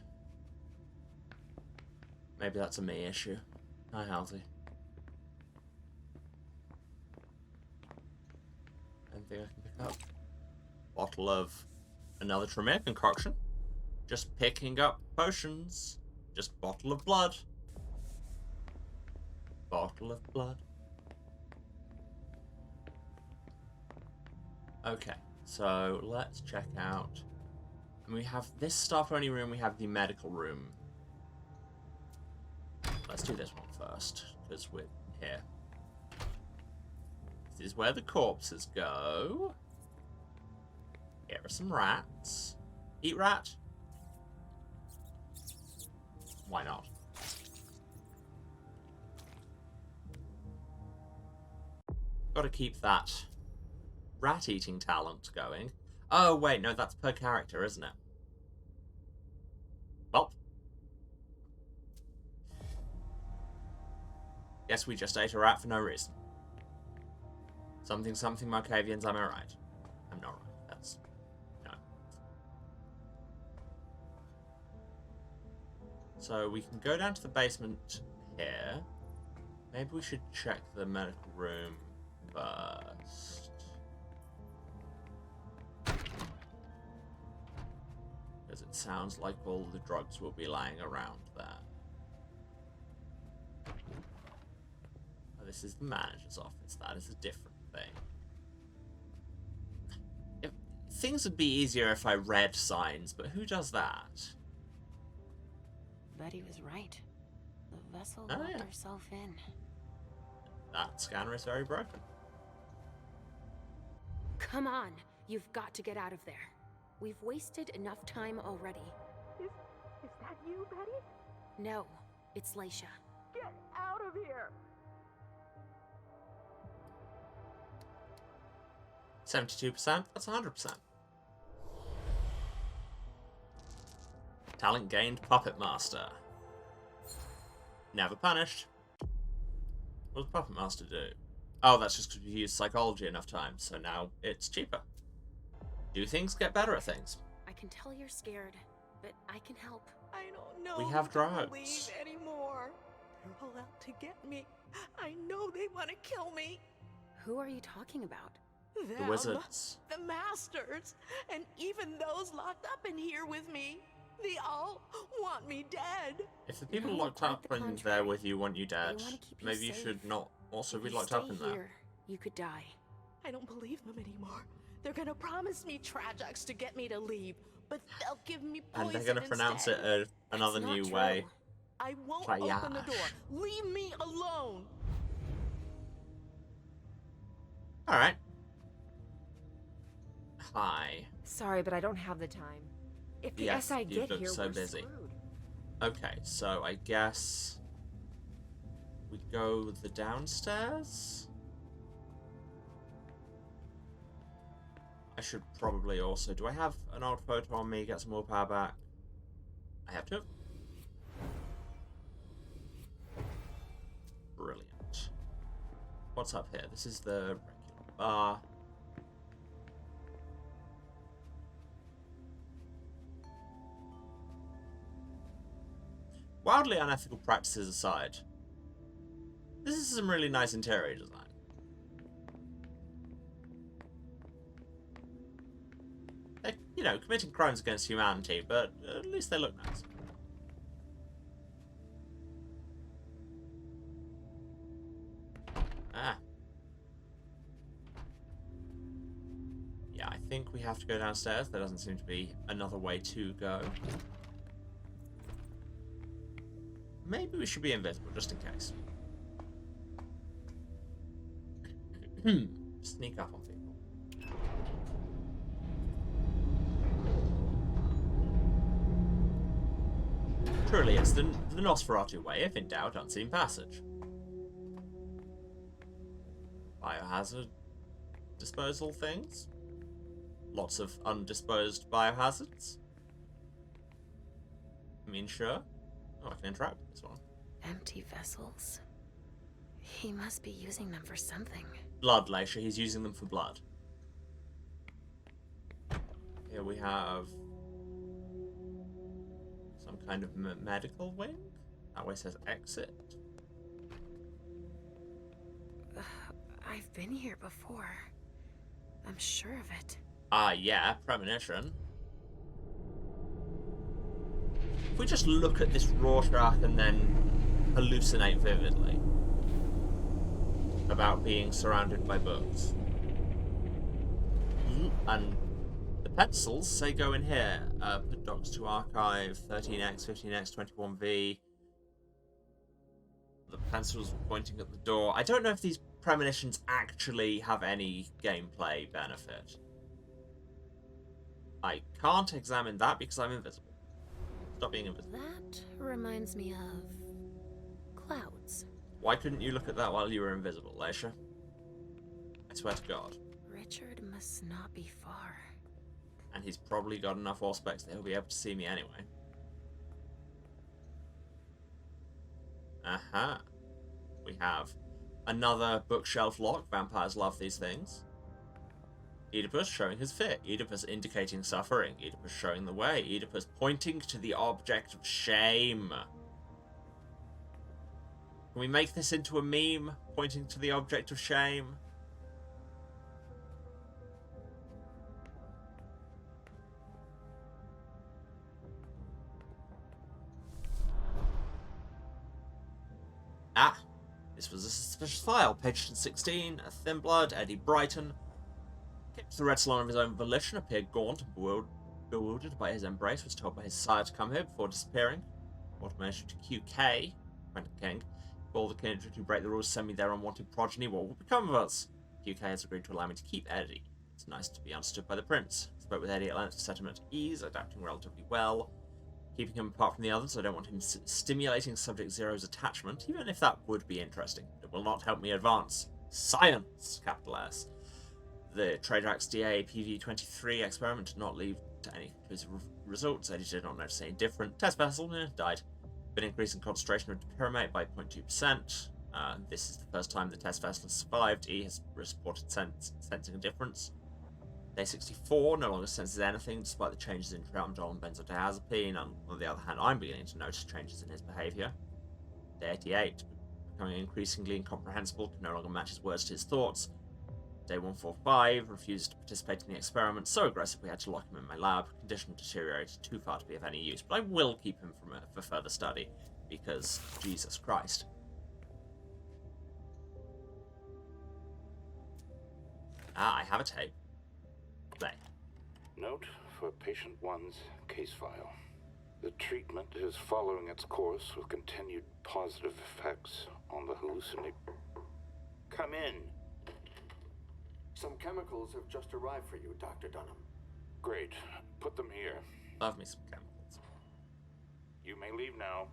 Speaker 1: Maybe that's a me issue. Hi, Halsey. Anything I can pick up? Bottle of another Tremere concoction. Just picking up potions. Just bottle of blood. Bottle of blood. Okay, so let's check out. And we have this staff only room, we have the medical room. Let's do this one first, because we're here. This is where the corpses go. Here are some rats. Eat rat? Why not? Gotta keep that rat-eating talent going. Oh, wait, no, that's per character, isn't it? Well. Guess we just ate a rat for no reason. Something, Markavians, am I right? I'm not right. That's... no. So we can go down to the basement here. Maybe we should check the medical room first. Because it sounds like all the drugs will be lying around there. Oh, this is the manager's office. That is a different thing. Things would be easier if I read signs, but who does that?
Speaker 8: Betty was right. The vessel
Speaker 1: Oh,
Speaker 8: locked
Speaker 1: yeah.
Speaker 8: herself in.
Speaker 1: That scanner is very broken.
Speaker 6: Come on, you've got to get out of there. We've wasted enough time already.
Speaker 19: Is that you, Betty?
Speaker 6: No, it's Laisha.
Speaker 19: Get out of here!
Speaker 1: 72%? That's 100%. Talent gained, Puppet Master. Never punished. What does Puppet Master do? Oh, that's just because we used psychology enough times, so now it's cheaper. Do things get better at things?
Speaker 6: I can tell you're scared, but I can help.
Speaker 19: I don't know.
Speaker 1: We have
Speaker 19: if I can
Speaker 1: drugs.
Speaker 19: believe anymore. They're all out to get me. I know they want to kill me.
Speaker 6: Who are you talking about?
Speaker 1: The wizards.
Speaker 19: The masters, and even those locked up in here with me. They all want me dead.
Speaker 1: If the people
Speaker 6: No,
Speaker 1: locked
Speaker 6: quite
Speaker 1: up
Speaker 6: the
Speaker 1: in
Speaker 6: contrary.
Speaker 1: there with you want you dead,
Speaker 6: They wanna keep you
Speaker 1: maybe you
Speaker 6: safe.
Speaker 1: should not also
Speaker 6: If
Speaker 1: be
Speaker 6: you
Speaker 1: locked up in
Speaker 6: stay
Speaker 1: there.
Speaker 6: here, you could die.
Speaker 19: I don't believe them anymore. They're gonna promise me Trajax to get me to leave, but they'll give me poison
Speaker 1: And they're going to pronounce
Speaker 19: instead.
Speaker 1: it another
Speaker 6: That's not
Speaker 1: new
Speaker 6: true.
Speaker 1: way.
Speaker 19: I won't open the
Speaker 1: Triage.
Speaker 19: door. Leave me alone.
Speaker 1: Alright. Hi.
Speaker 20: Sorry, but I don't have the time. If the
Speaker 1: Yes,
Speaker 20: SI
Speaker 1: you
Speaker 20: get
Speaker 1: look
Speaker 20: here,
Speaker 1: so
Speaker 20: we're
Speaker 1: busy.
Speaker 20: screwed.
Speaker 1: Okay, so I guess we go the downstairs? I should probably also... Do I have an old photo on me? Get some more power back? I have to. Brilliant. What's up here? This is the regular bar. Wildly unethical practices aside, this is some really nice interior design. They're, you know, committing crimes against humanity, but at least they look nice. Ah. Yeah, I think we have to go downstairs. There doesn't seem to be another way to go. Maybe we should be invisible, just in case. Sneak up on people. Truly, it's the Nosferatu way. If in doubt, unseen passage. biohazard disposal things. Lots of undisposed biohazards. I mean, sure. Oh, I can interact with this one.
Speaker 4: Empty vessels. He must be using them for something.
Speaker 1: Blood, Leisha. He's using them for blood. Here we have some kind of medical wing. That way says exit.
Speaker 4: I've been here before. I'm sure of it.
Speaker 1: Ah, yeah, premonition. If we just look at this Rorschach and then hallucinate vividly about being surrounded by books. And the pencils say go in here. Put docs to archive, 13x, 15x, 21v. The pencils pointing at the door. I don't know if these premonitions actually have any gameplay benefit. I can't examine that because I'm invisible. Stop being invisible.
Speaker 4: That reminds me of clouds.
Speaker 1: Why couldn't you look at that while you were invisible, Leisha? I swear to God.
Speaker 4: Richard must not be far.
Speaker 1: And he's probably got enough auspex that he'll be able to see me anyway. Aha. We have another bookshelf lock. Vampires love these things. Oedipus showing his fear. Oedipus indicating suffering. Oedipus showing the way. Oedipus pointing to the object of shame. Can we make this into a meme? Pointing to the object of shame? Ah! This was a suspicious file. Page 16. A thin blood. Eddie Brighton. Kicked the red salon of his own volition. Appeared gaunt and bewildered by his embrace. Was told by his sire to come here before disappearing. Automation to QK. Quentin King. If all the kindred who break the rules send me their unwanted progeny, what will become of us? QK has agreed to allow me to keep Eddie. It's nice to be understood by the prince. Spoke with Eddie at length to set him at ease, adapting relatively well. Keeping him apart from the others, I don't want him stimulating Subject Zero's attachment, even if that would be interesting. It will not help me advance. Science! Capital S. The Tradrax DA PV-23 experiment did not lead to any conclusive results. Eddie did not notice any different. Test vessel died. Been increasing concentration of pyramate by 0.2%. This is the first time the test vessel has survived. E has reported sensing a difference. Day 64 no longer senses anything despite the changes in tramadol and benzodiazepine. On the other hand, I'm beginning to notice changes in his behaviour. Day 88, becoming increasingly incomprehensible, can no longer match his words to his thoughts. Day 145, refused to participate in the experiment, so aggressive we had to lock him in my lab. Condition deteriorated too far to be of any use, but I will keep him for further study, because Jesus Christ. Ah, I have a tape. Play.
Speaker 21: Note for patient 1's case file. The treatment is following its course with continued positive effects on the hallucinate. Come in.
Speaker 13: Some chemicals have just arrived for you, Dr. Dunham.
Speaker 21: Great. Put them here.
Speaker 1: Love me some chemicals.
Speaker 21: You may leave now.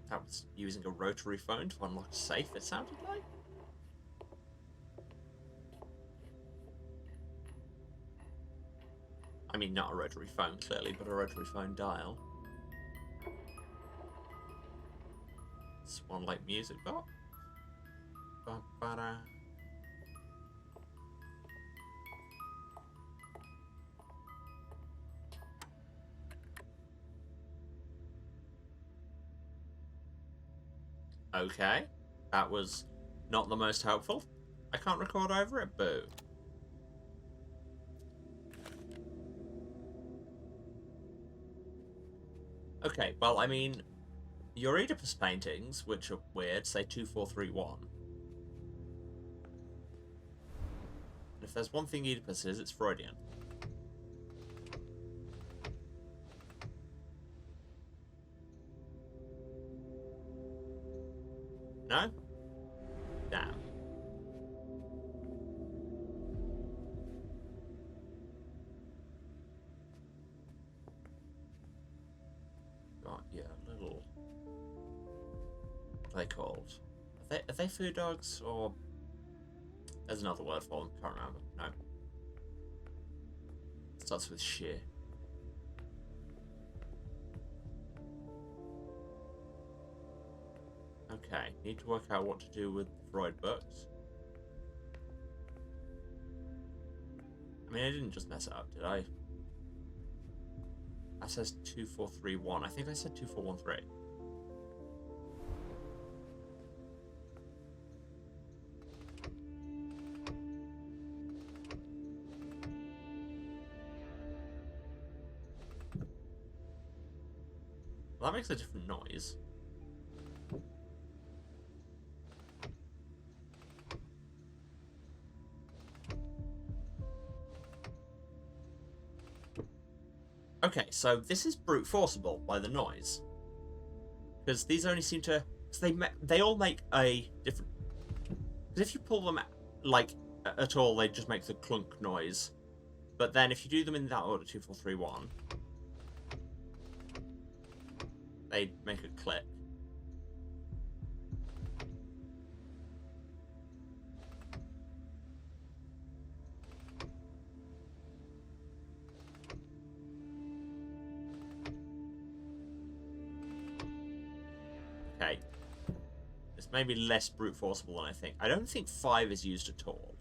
Speaker 1: That was using a rotary phone to unlock a safe, it sounded like. I mean, not a rotary phone, clearly, but a rotary phone dial. Swan like music box. Ba-ba-da. Okay, that was not the most helpful. I can't record over it, boo. Okay, well, I mean, your Oedipus paintings, which are weird, say 2431. If there's one thing Oedipus is, it's Freudian. No? are they called? Are they food dogs, or... There's another word for them, can't remember. No. Starts with sheer. Okay, need to work out what to do with Freud books. I mean, I didn't just mess it up, did I? That says 2431. I think I said 2413. Well, that makes a different noise. Okay, so this is brute forceable by the noise, because these only seem to. Cause they all make a different. Because if you pull them like at all, they just make the clunk noise. But then if you do them in that order, 2, 4, 3, 1, they make a click. Okay. This may be less brute forceable than I think. I don't think 5 is used at all.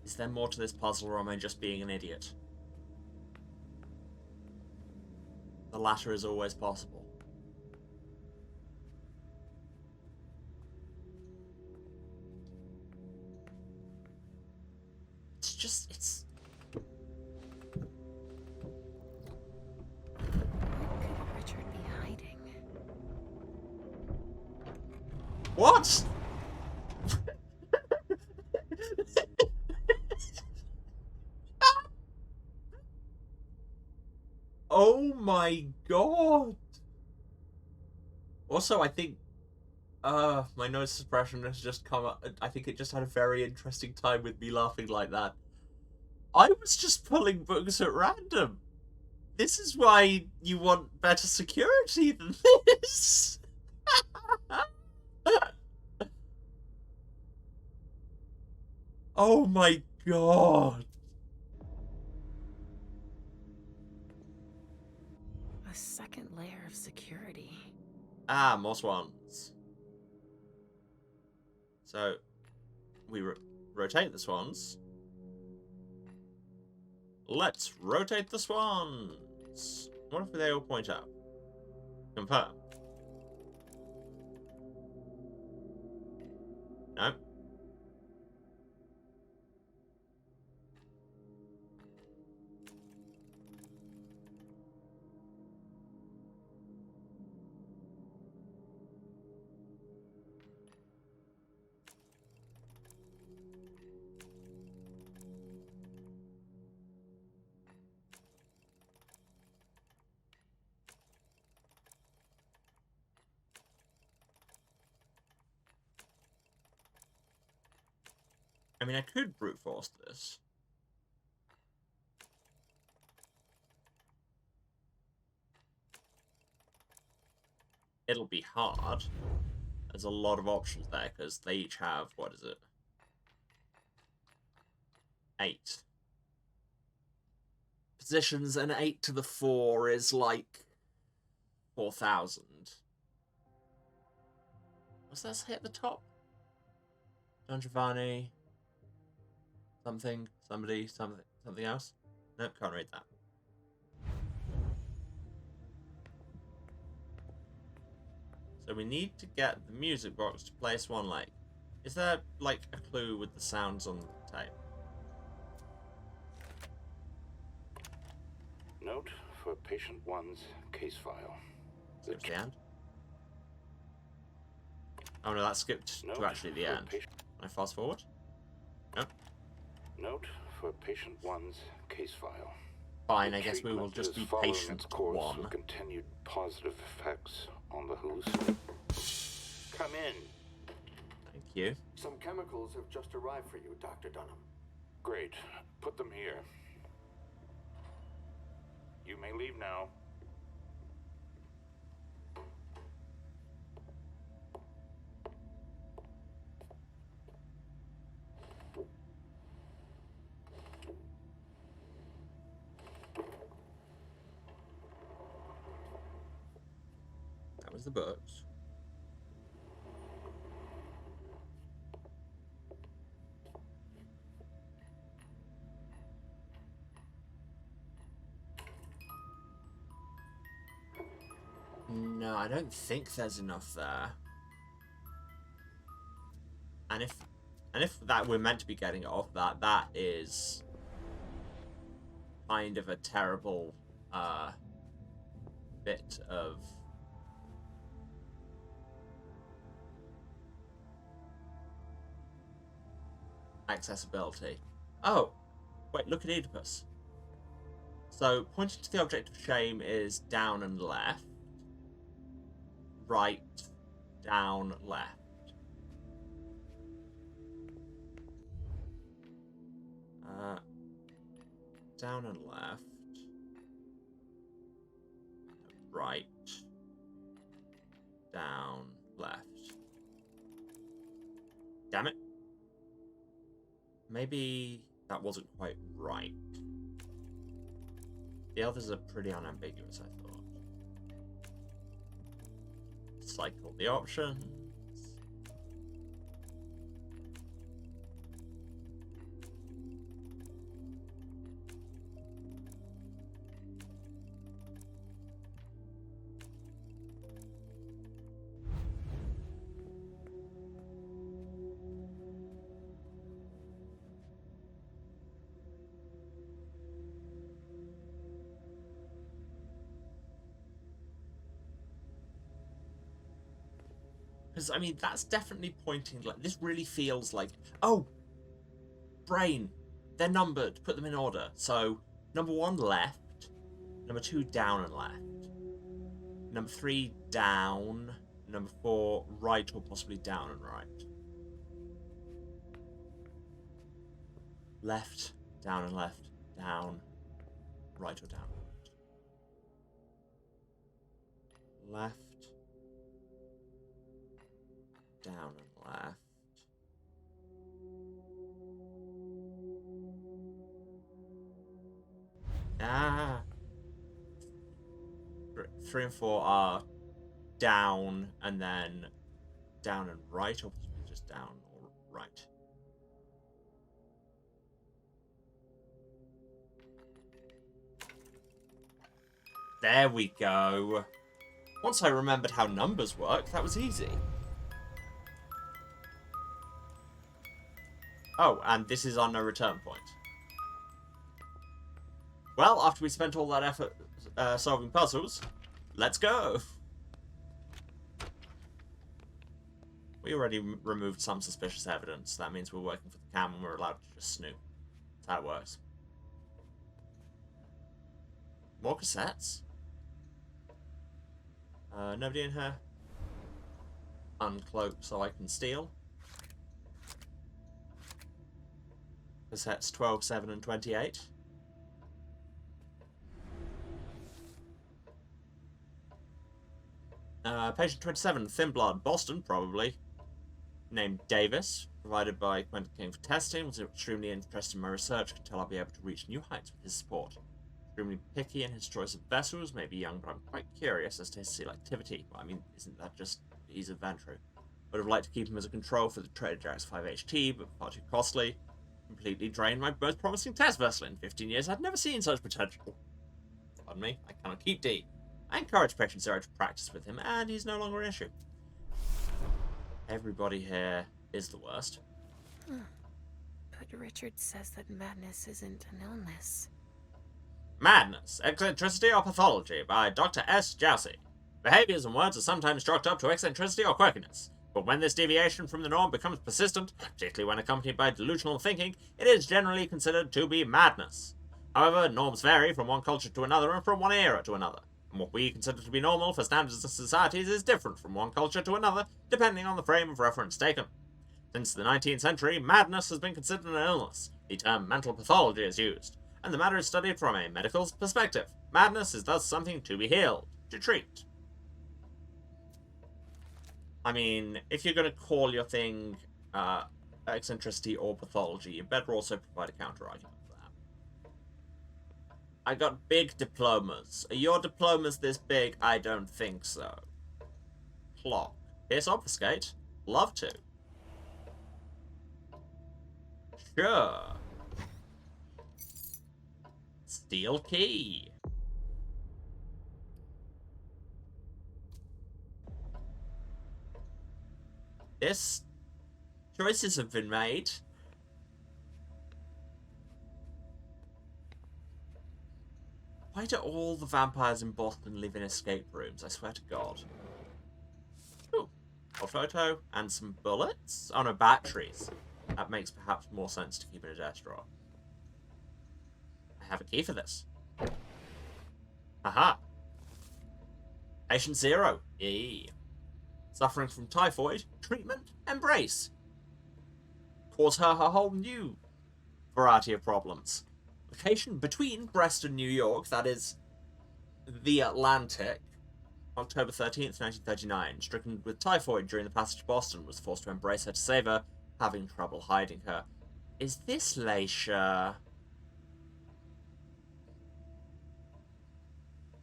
Speaker 1: Is there more to this puzzle, or am I just being an idiot? The latter is always possible. It's...
Speaker 6: Where could Richard be hiding?
Speaker 1: What? Oh my god! Also, I think my noise suppression has just come up. I think it just had a very interesting time with me laughing like that. I was just pulling books at random. This is why you want better security than this. Oh my god.
Speaker 4: A second layer of security.
Speaker 1: Ah, more swans. So, we rotate the swans. Let's rotate the swans. What if they all point up? Confirm. No. I mean, I could brute force this. It'll be hard. There's a lot of options there, because they each have, what is it? 8 positions, and 8 to the 4 is like 4,000. What's that say at the top? Don Giovanni. Something, somebody, something else? Nope, can't read that. So we need to get the music box to play Swan Lake. Is there, like, a clue with the sounds on the tape?
Speaker 21: Note for patient 1's case file.
Speaker 1: Skip to the end? Oh no, that skipped to actually the end. Can I fast forward? No.
Speaker 21: Note for patient 1's case file.
Speaker 1: Fine, I guess we will just be patient 1.
Speaker 21: With continued positive effects on the Who's. Come in.
Speaker 1: Thank you.
Speaker 13: Some chemicals have just arrived for you, Dr. Dunham.
Speaker 21: Great. Put them here. You may leave now.
Speaker 1: That was the books. No, I don't think there's enough there. And if that we're meant to be getting off that is kind of a terrible bit of accessibility. Oh, wait, look at Oedipus. So pointing to the object of shame is down and left. Right, down, left. Down and left. Right. Down, left. Damn it. Maybe that wasn't quite right. The others are pretty unambiguous, I thought. Cycle the options. Because, I mean, that's definitely pointing, like, this really feels like, oh, brain, they're numbered, put them in order. So, number 1, left, number 2, down and left, number 3, down, number 4, right or possibly down and right. Left, down and left, down, right or down. Left. Down and left. Ah. 3 and 4 are down and then down and right, or just down or right. There we go. Once I remembered how numbers work, that was easy. Oh, and this is our no return point. Well, after we spent all that effort solving puzzles, let's go. We already removed some suspicious evidence. That means we're working for the cam and we're allowed to just snoop. That's how it works. More cassettes. Nobody in here. Uncloak so I can steal. Cassettes 12, 7, and 28. Patient 27, Thin Blood, Boston, probably. Named Davis, provided by Quentin King for testing, was extremely interested in my research, could tell I'll be able to reach new heights with his support. Extremely picky in his choice of vessels, may be young, but I'm quite curious as to his selectivity. Well, I mean, isn't that just he's a Ventru? Would have liked to keep him as a control for the Trader Jack's 5HT, but far too costly. Completely drained my most promising test vessel in 15 years. I'd never seen such potential. Pardon me, I cannot keep D. I encouraged Patient Zero to practice with him, and he's no longer an issue. Everybody here is the worst.
Speaker 4: But Richard says that madness isn't an illness.
Speaker 1: Madness, Eccentricity, or Pathology by Dr. S. Jousey. Behaviors and words are sometimes chalked up to eccentricity or quirkiness. But when this deviation from the norm becomes persistent, particularly when accompanied by delusional thinking, it is generally considered to be madness. However, norms vary from one culture to another and from one era to another. And what we consider to be normal for standards of societies is different from one culture to another, depending on the frame of reference taken. Since the 19th century, madness has been considered an illness. The term mental pathology is used, and the matter is studied from a medical perspective. Madness is thus something to be healed, to treat. I mean, if you're going to call your thing eccentricity or pathology, you better also provide a counter-argument for that. I got big diplomas. Are your diplomas this big? I don't think so. Clock. Pierce obfuscate? Love to. Sure. Steel key. This choices have been made. Why do all the vampires in Boston live in escape rooms? I swear to God. Ooh, a photo and some bullets? Oh no, batteries. That makes perhaps more sense to keep in a desk drawer. I have a key for this. Aha. Patient 0. Yee. Suffering from typhoid. Treatment. Embrace. Cause her a whole new variety of problems. Location between Brest and New York, that is the Atlantic. October 13th, 1939. Stricken with typhoid during the passage to Boston, was forced to embrace her to save her, having trouble hiding her. Is this Leisha?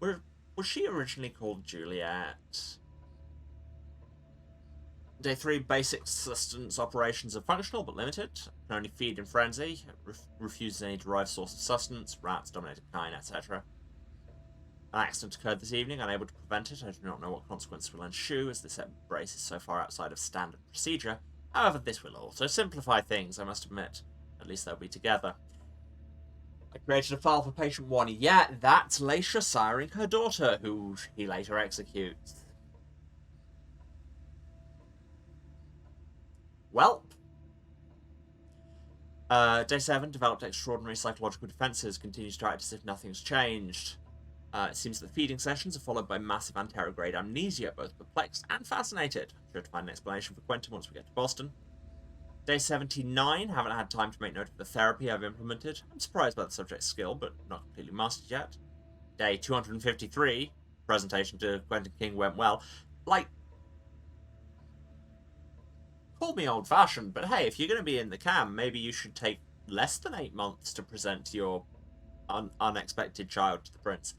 Speaker 1: Was she originally called Juliet? Day 3, basic sustenance operations are functional but limited. Can only feed in frenzy. Refuses any derived source of sustenance. Rats, dominated kine, etc. An accident occurred this evening, unable to prevent it. I do not know what consequences will ensue, as this embrace is so far outside of standard procedure. However, this will also simplify things, I must admit. At least they'll be together. I created a file for patient 1. Yeah, that's Leisha siring her daughter, who he later executes. Welp. Day 7, developed extraordinary psychological defenses, continues to act as if nothing's changed. It seems that the feeding sessions are followed by massive anterograde amnesia, both perplexed and fascinated. Sure to find an explanation for Quentin once we get to Boston. Day 79, haven't had time to make note of the therapy I've implemented. I'm surprised by the subject's skill, but not completely mastered yet. Day 253, presentation to Quentin King went well. Like, call me old-fashioned, but hey, if you're going to be in the cam, maybe you should take less than 8 months to present your unexpected child to the prince.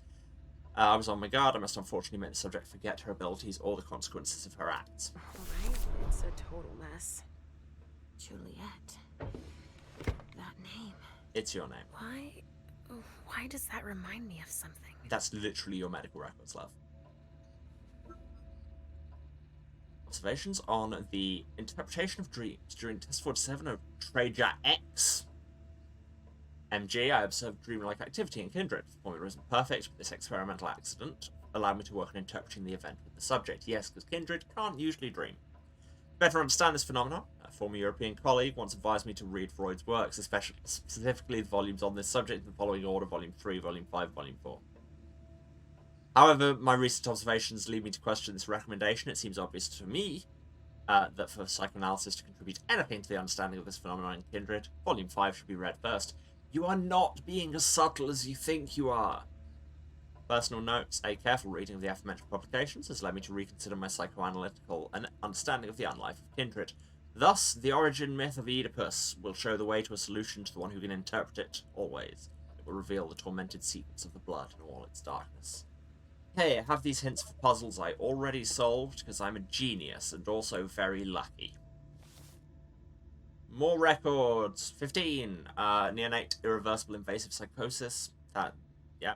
Speaker 1: I was on my guard. I must unfortunately make the subject forget her abilities or the consequences of her acts.
Speaker 4: Alright, it's a total mess. Juliet. That name.
Speaker 1: It's your name.
Speaker 4: Why does that remind me of something?
Speaker 1: That's literally your medical records, love. Observations on the interpretation of dreams during test 47 of Traja X. MG, I observed dreamlike activity in Kindred. The formula isn't perfect, but this experimental accident allowed me to work on interpreting the event with the subject. Yes, because Kindred can't usually dream. To better understand this phenomenon, a former European colleague once advised me to read Freud's works, especially specifically the volumes on this subject in the following order: Volume 3, Volume 5, Volume 4. However, my recent observations lead me to question this recommendation. It seems obvious to me that for psychoanalysis to contribute anything to the understanding of this phenomenon in Kindred, Volume 5 should be read first. You are not being as subtle as you think you are. Personal notes: a careful reading of the aforementioned publications has led me to reconsider my psychoanalytical understanding of the unlife of Kindred. Thus, the origin myth of Oedipus will show the way to a solution to the one who can interpret it, always. It will reveal the tormented secrets of the blood in all its darkness. Hey, I have these hints for puzzles I already solved, because I'm a genius, and also very lucky. More records. 15. Neonate irreversible invasive psychosis. Yeah.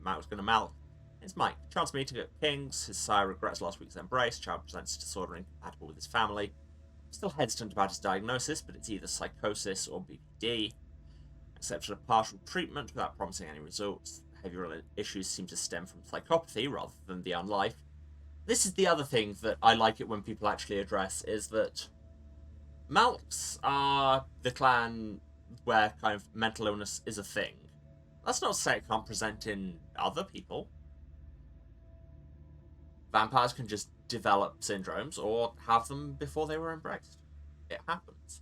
Speaker 1: Matt was going to melt. It's Mike. Chance meeting at King's. His sire regrets last week's embrace. Child presents a disorder incompatible with his family. Still hesitant about his diagnosis, but it's either psychosis or BPD. Accepted a partial treatment without promising any results. Behavioral issues seem to stem from psychopathy rather than the unlife. This is the other thing that I like it when people actually address, is that Malks are the clan where kind of mental illness is a thing. That's not to say it can't present in other people. Vampires can just develop syndromes or have them before they were embraced. It happens.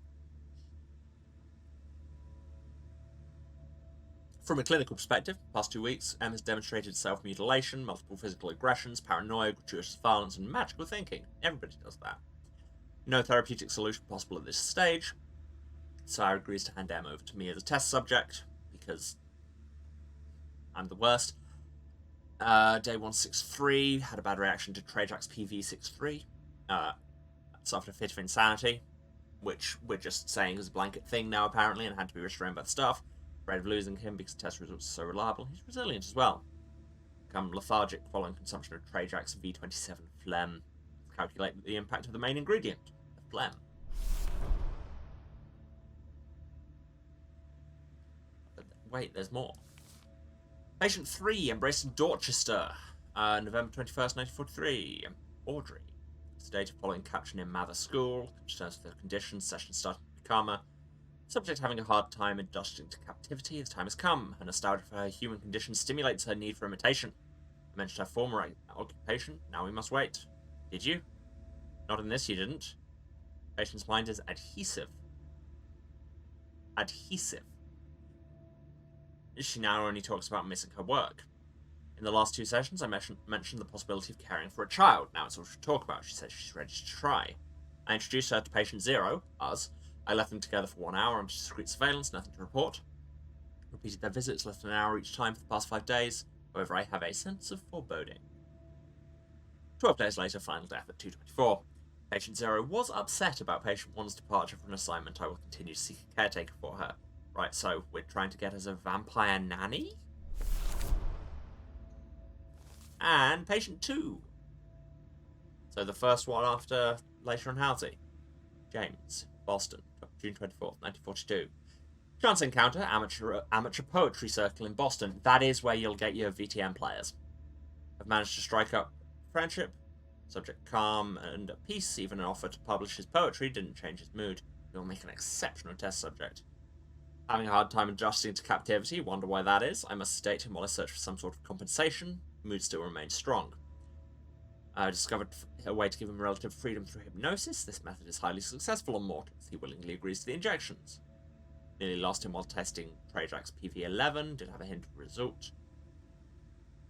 Speaker 1: From a clinical perspective, past 2 weeks, Em has demonstrated self-mutilation, multiple physical aggressions, paranoia, gratuitous violence, and magical thinking. Everybody does that. No therapeutic solution possible at this stage. Sire agrees to hand Em over to me as a test subject, because I'm the worst. Day 163, had a bad reaction to Trajax's PV63. Suffered a fit of insanity, which we're just saying is a blanket thing now, apparently, and had to be restrained by the staff. Afraid of losing him because test results are so reliable. He's resilient as well. Become lethargic following consumption of Trajax's V27 phlegm. Calculate the impact of the main ingredient, the phlegm. But wait, there's more. Patient 3, embraced in Dorchester, November 21st, 1943. Audrey. Sedated following capture near Mather School. Returns to the conditions, session starting to be calmer. Subject having a hard time adjusting to captivity. The time has come. Her nostalgia for her human condition stimulates her need for imitation. I mentioned her former occupation. Now we must wait. Did you? Not in this, you didn't. Patient's mind is adhesive. Adhesive. She now only talks about missing her work. In the last 2 sessions, I mentioned the possibility of caring for a child. Now it's all she'll talk about. She says she's ready to try. I introduced her to patient 0, us. I left them together for 1 hour under discreet surveillance, nothing to report. Repeated their visits, less than an hour each time for the past 5 days. However, I have a sense of foreboding. 12 days later, final death at 2:24. Patient 0 was upset about patient 1's departure from an assignment. I will continue to seek a caretaker for her. Right, so we're trying to get as a vampire nanny? And patient 2. So the first one after later on Halsey. James, Boston, June 24th, 1942. Chance encounter, amateur poetry circle in Boston. That is where you'll get your VTM players. I've managed to strike up friendship. Subject calm and at peace. Even an offer to publish his poetry didn't change his mood. He'll make an exceptional test subject. Having a hard time adjusting to captivity, wonder why that is. I must sedate him while I search for some sort of compensation. Mood still remains strong. I discovered a way to give him relative freedom through hypnosis. This method is highly successful on mortals. He willingly agrees to the injections. Nearly lost him while testing Trajax's PV11. Did have a hint of result.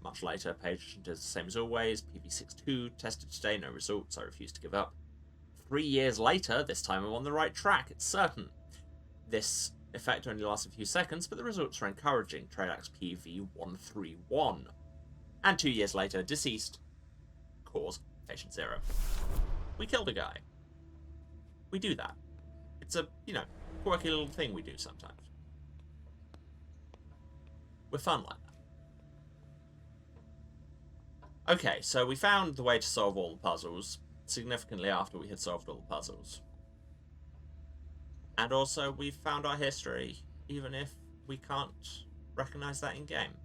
Speaker 1: Much later, patient is the same as always. PV62 tested today, no results. I refuse to give up. 3 years later, this time I'm on the right track. It's certain. This effect only lasts a few seconds, but the results are encouraging. Trajax's PV131. And 2 years later, deceased. Cause, patient 0. We killed a guy. We do that. It's a, quirky little thing we do sometimes. We're fun like that. Okay, so we found the way to solve all the puzzles, significantly after we had solved all the puzzles. And also, we found our history, even if we can't recognize that in-game.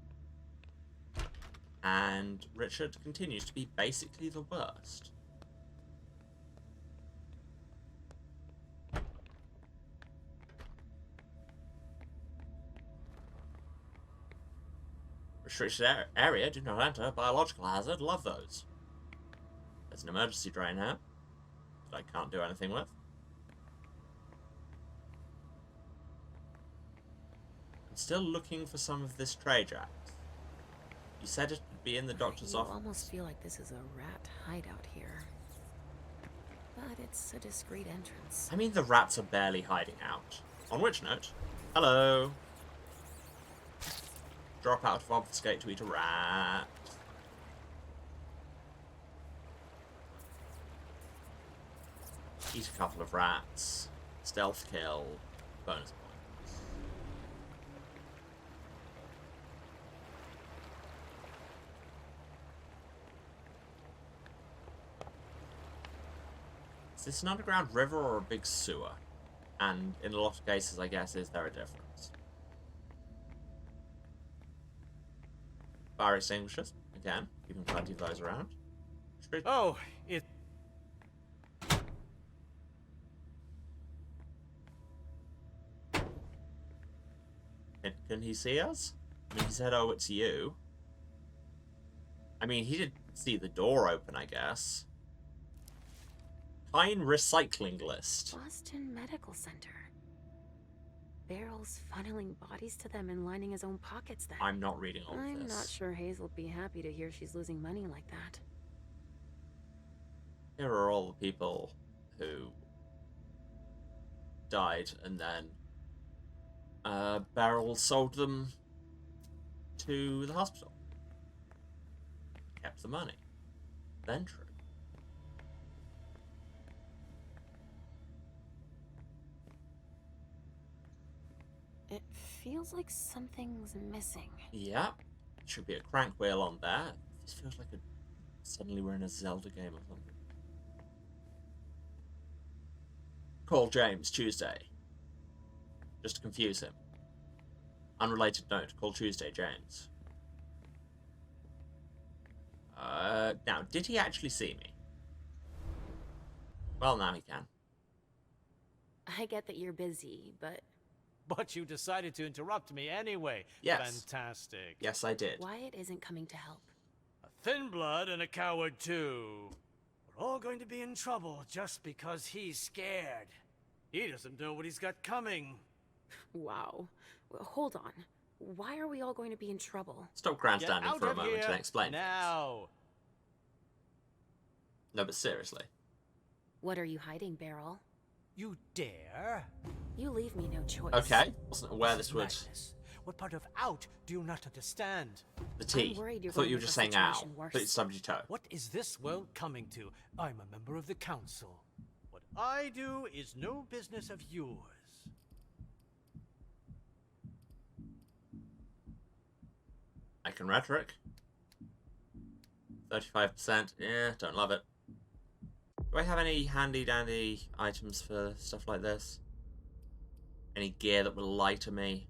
Speaker 1: And Richard continues to be basically the worst. Restricted area, do not enter. Biological hazard, love those. There's an emergency drain here that I can't do anything with. I'm still looking for some of this Trajax. You said it would be in the doctor's office.
Speaker 3: I almost feel like this is a rat hideout here. But it's a discreet entrance.
Speaker 1: I mean, the rats are barely hiding out. On which note, hello. Drop out of obfuscate to eat a rat. Eat a couple of rats. Stealth kill. Bonus point. Is this an underground river or a big sewer? And in a lot of cases, I guess, is there a difference? Fire extinguishers, again, keeping plenty of those around.
Speaker 2: Oh, it...
Speaker 1: Can he see us? I mean, he said, oh, it's you. I mean, he did See the door open, I guess. Pine recycling list.
Speaker 6: Boston Medical Center. Barrel's funneling bodies to them and lining his own pockets then.
Speaker 1: I'm not reading all of this.
Speaker 6: I'm not sure Hazel'd be happy to hear she's losing money like that.
Speaker 1: Here are all the people who died, and then Beryl sold them to the hospital. Kept the money. Then true.
Speaker 6: It feels like something's missing.
Speaker 1: Yeah. Should be a crank wheel on there. This feels like suddenly we're in a Zelda game or something. Call James Tuesday. Just to confuse him. Unrelated note. Call Tuesday, James. Now, did he actually see me? Well, now he can.
Speaker 6: I get that you're busy, but...
Speaker 5: But you decided to interrupt me anyway.
Speaker 1: Yes.
Speaker 5: Fantastic.
Speaker 1: Yes, I did.
Speaker 6: Wyatt isn't coming to help.
Speaker 5: A thin blood and a coward, too. We're all going to be in trouble just because he's scared. He doesn't know what he's got coming.
Speaker 6: Wow. Well, hold on. Why are we all going to be in trouble?
Speaker 1: Stop grandstanding for a moment and explain
Speaker 5: now.
Speaker 1: No, but seriously.
Speaker 6: What are you hiding, Beryl?
Speaker 5: You dare?
Speaker 6: You leave me no choice.
Speaker 1: Okay. Wasn't aware this would...
Speaker 5: Madness. What part of out do you not understand?
Speaker 1: The T. I thought you were just saying ow. Thought you stubbed your toe.
Speaker 5: What is this world coming to? I'm a member of the council. What I do is no business of yours.
Speaker 1: I can rhetoric. 35%. Yeah, don't love it. Do I have any handy-dandy items for stuff like this? Any gear that will lie to me?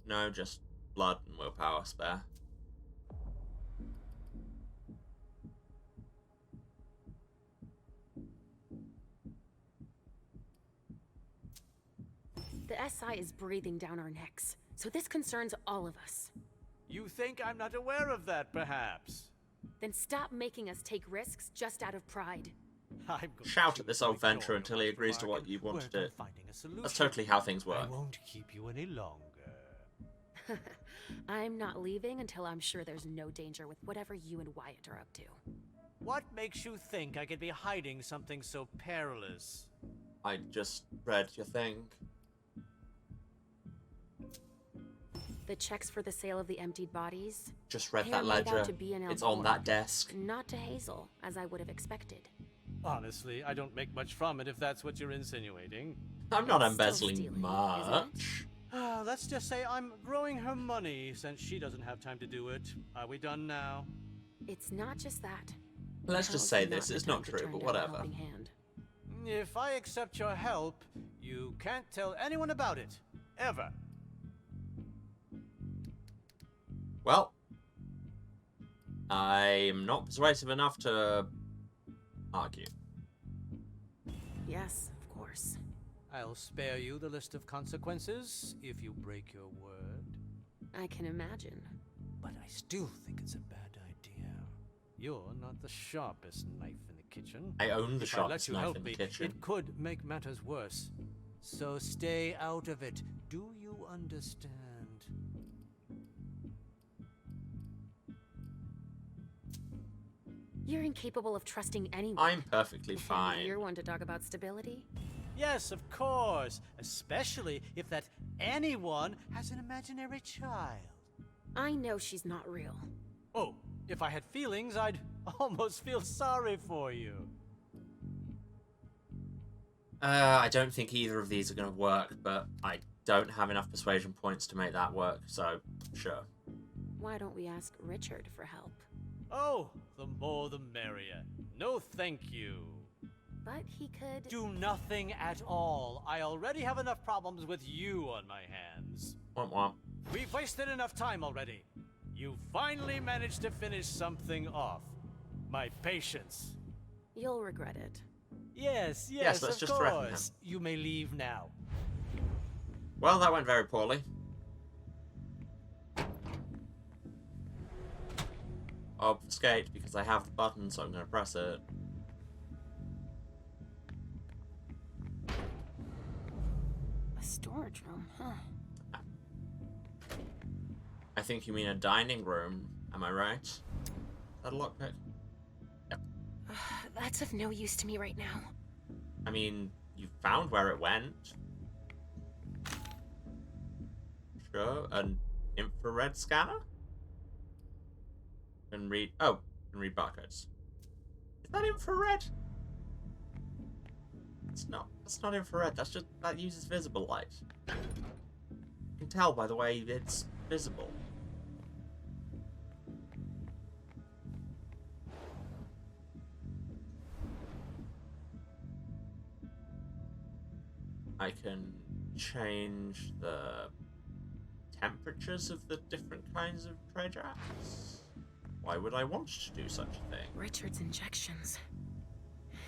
Speaker 1: No, just blood and willpower spare.
Speaker 6: The SI is breathing down our necks, so this concerns all of us.
Speaker 5: You think I'm not aware of that, perhaps?
Speaker 6: Then stop making us take risks just out of pride.
Speaker 1: Shout at this old venture until he agrees to what you want to do. That's totally how things work.
Speaker 5: I won't keep you any longer.
Speaker 6: I'm not leaving until I'm sure there's no danger with whatever you and Wyatt are up to.
Speaker 5: What makes you think I could be hiding something so perilous?
Speaker 1: I just read your thing.
Speaker 6: The checks for the sale of the emptied bodies?
Speaker 1: Just read
Speaker 6: They
Speaker 1: that
Speaker 6: are made out
Speaker 1: ledger.
Speaker 6: to be in
Speaker 1: It's on
Speaker 6: Elmore.
Speaker 1: that desk.
Speaker 6: Not to Hazel, as I would have expected.
Speaker 5: Honestly, I don't make much from it if that's what you're insinuating.
Speaker 1: I'm not
Speaker 6: It's still
Speaker 1: embezzling
Speaker 6: stealing,
Speaker 1: much.
Speaker 5: Let's just say I'm growing her money since she doesn't have time to do it. Are we done now?
Speaker 6: It's not just that.
Speaker 1: Let's just say this is not true, but whatever.
Speaker 5: If I accept your help, you can't tell anyone about it. Ever.
Speaker 1: Well, I'm not persuasive enough to argue.
Speaker 6: Yes, of course.
Speaker 5: I'll spare you the list of consequences if you break your word.
Speaker 6: I can imagine.
Speaker 5: But I still think it's a bad idea. You're not the sharpest knife in the kitchen.
Speaker 1: I own the
Speaker 5: If
Speaker 1: sharpest
Speaker 5: I let you
Speaker 1: knife
Speaker 5: help
Speaker 1: in the
Speaker 5: me,
Speaker 1: kitchen.
Speaker 5: It could make matters worse. So stay out of it. Do you understand?
Speaker 6: You're incapable of trusting anyone.
Speaker 1: I'm perfectly fine.
Speaker 6: You're one to talk about stability?
Speaker 5: Yes, of course. Especially if that anyone has an imaginary child.
Speaker 6: I know she's not real.
Speaker 5: Oh, if I had feelings, I'd almost feel sorry for you.
Speaker 1: I don't think either of these are going to work, but I don't have enough persuasion points to make that work, so sure.
Speaker 6: Why don't we ask Richard for help?
Speaker 5: Oh, the more the merrier. No thank you.
Speaker 6: But he could...
Speaker 5: Do nothing at all. I already have enough problems with you on my hands.
Speaker 1: Womp womp.
Speaker 5: We've wasted enough time already. You finally managed to finish something off. My patience.
Speaker 6: You'll regret it.
Speaker 5: Yes,
Speaker 1: Yes, let's
Speaker 5: of
Speaker 1: just threaten him.
Speaker 5: course. You may leave now.
Speaker 1: Well, that went very poorly. obfuscate because I have the button, so I'm going to press it.
Speaker 6: A storage room, huh?
Speaker 1: I think you mean a dining room. Am I right? Is that a lockpick? Yep.
Speaker 6: That's of no use to me right now.
Speaker 1: I mean, you found where it went. Sure, an infrared scanner? Can read... Oh, can read barcodes. Is that infrared? It's not. That's not infrared. That's just... That uses visible light. You can tell by the way it's visible. I can change the temperatures of the different kinds of Trajax. Why would I want to do such a thing?
Speaker 6: Richard's injections.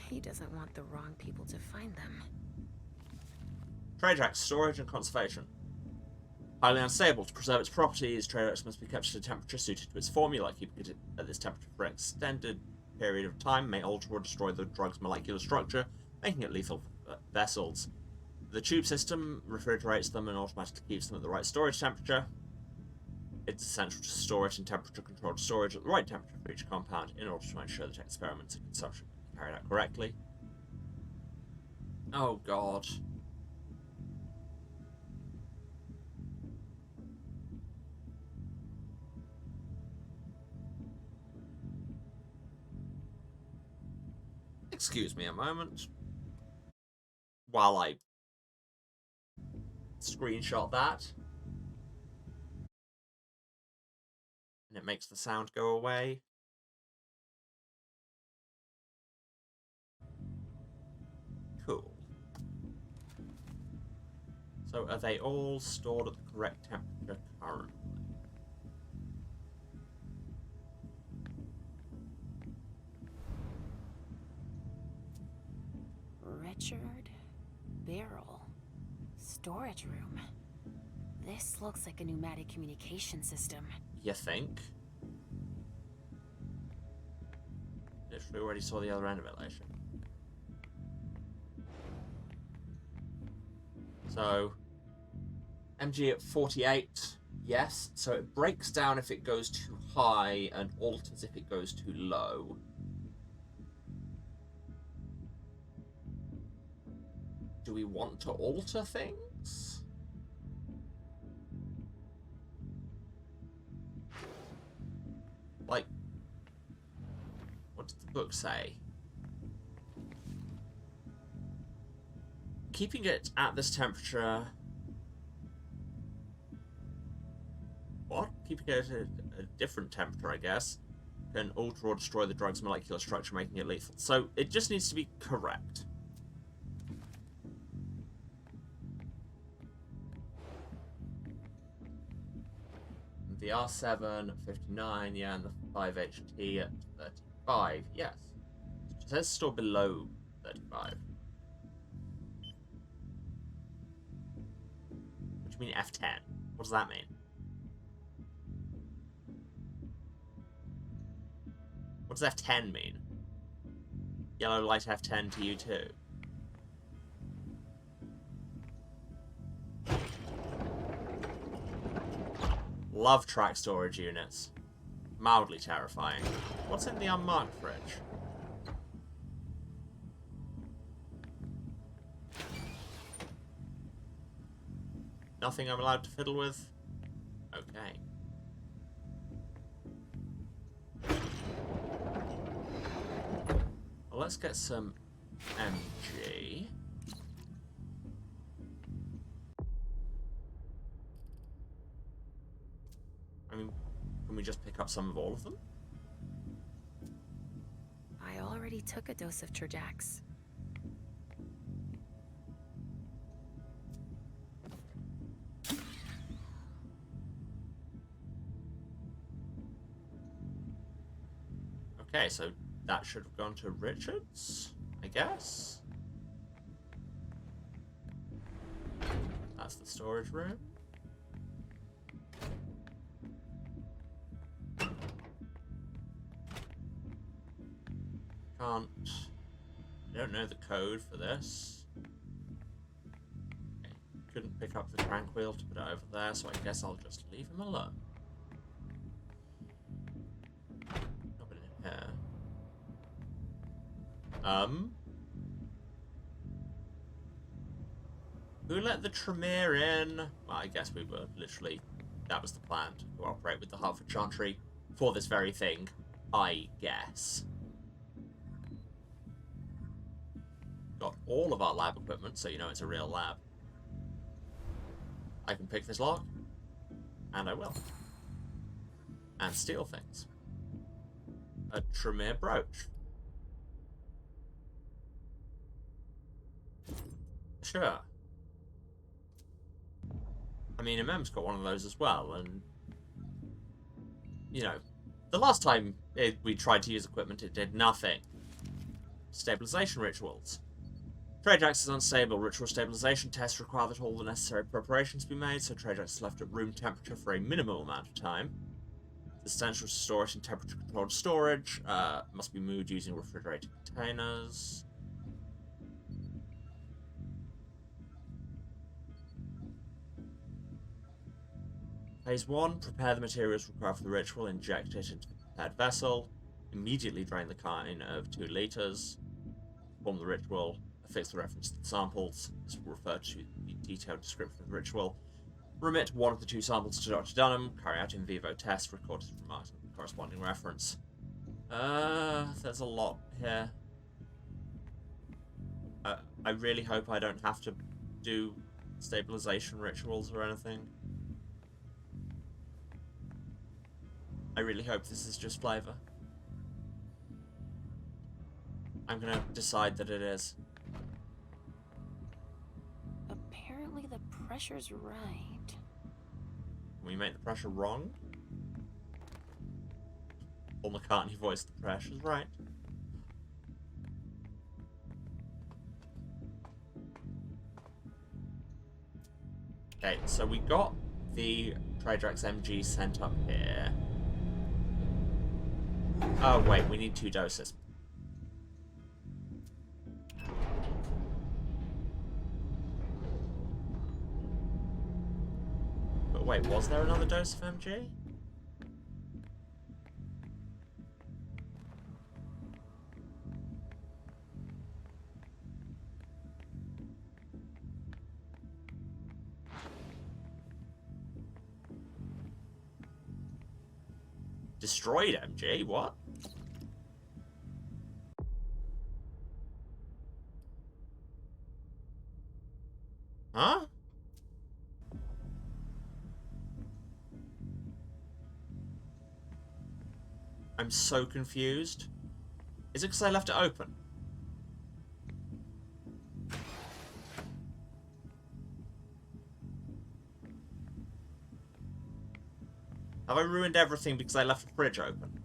Speaker 6: He doesn't want the wrong people to find them.
Speaker 1: Trajax storage and conservation. Highly unstable. To preserve its properties, Trajax must be kept at a temperature suited to its formula. Keeping it at this temperature for an extended period of time may alter or destroy the drug's molecular structure, making it lethal for vessels. The tube system refrigerates them and automatically keeps them at the right storage temperature. It's essential to store it in temperature-controlled storage at the right temperature for each compound in order to ensure that experiments and consumption can be carried out correctly. Oh god. Excuse me a moment. While I screenshot that. And it makes the sound go away. Cool. So are they all stored at the correct temperature currently?
Speaker 6: Richard, barrel, storage room. This looks like a pneumatic communication system.
Speaker 1: You think? Literally already saw the other end of it, Laisha. So, MG at 48, yes. So it breaks down if it goes too high and alters if it goes too low. Do we want to alter things? Like, what does the book say? Keeping it at this temperature... What? Keeping it at a different temperature, I guess, can alter or destroy the drug's molecular structure, making it lethal. So it just needs to be correct. The R7 at 59, yeah, and the 5HT at 35, yes. It says still below 35. What do you mean F10? What does that mean? What does F10 mean? Yellow light F10 to you too. Love track storage units. Mildly terrifying. What's in the unmarked fridge? Nothing I'm allowed to fiddle with? Okay. Well, let's get some MG. I mean, can we just pick up some of all of them?
Speaker 6: I already took a dose of Trajax.
Speaker 1: Okay, so that should have gone to Richards, I guess. That's the storage room. can't... I don't know the code for this. Okay. Couldn't pick up the crank wheel to put it over there, so I guess I'll just leave him alone. Nothing in here. Who let the Tremere in? Well, I guess we were literally... That was the plan, to cooperate with the Hartford Chantry for this very thing, I guess. Got all of our lab equipment, so you know it's a real lab. I can pick this lock, and I will. And steal things. A Tremere brooch. Sure. I mean, Emem's got one of those as well, and... You know, the last time we tried to use equipment, it did nothing. Stabilization rituals. Trajax is unstable. Ritual stabilization tests require that all the necessary preparations be made, so Trajax is left at room temperature for a minimal amount of time. It's essential to store it in temperature-controlled storage. Must be moved using refrigerated containers. Phase 1, prepare the materials required for the ritual, inject it into the prepared vessel, immediately drain the kine of 2 liters, perform the ritual, affix the reference to the samples, this will refer to the detailed description of the ritual, remit one of the 2 samples to Dr. Dunham, carry out in vivo tests, record his remarks and the corresponding reference. There's a lot here. I really hope I don't have to do stabilization rituals or anything. I really hope this is just flavor. I'm gonna decide that it is.
Speaker 6: Apparently the pressure's right.
Speaker 1: Can we make the pressure wrong? Paul McCartney voiced the pressure's right. Okay, so we got the Tridrax MG sent up here. Oh wait, we need 2 doses. But wait, was there another dose of MG? Destroyed MG? What? Huh? I'm so confused. Is it because I left it open? Have I ruined everything because I left the fridge open?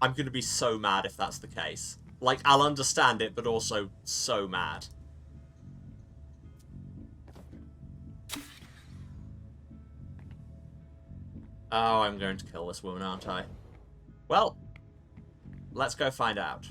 Speaker 1: I'm gonna be so mad if that's the case. Like, I'll understand it, but also so mad. Oh, I'm going to kill this woman, aren't I? Well, let's go find out.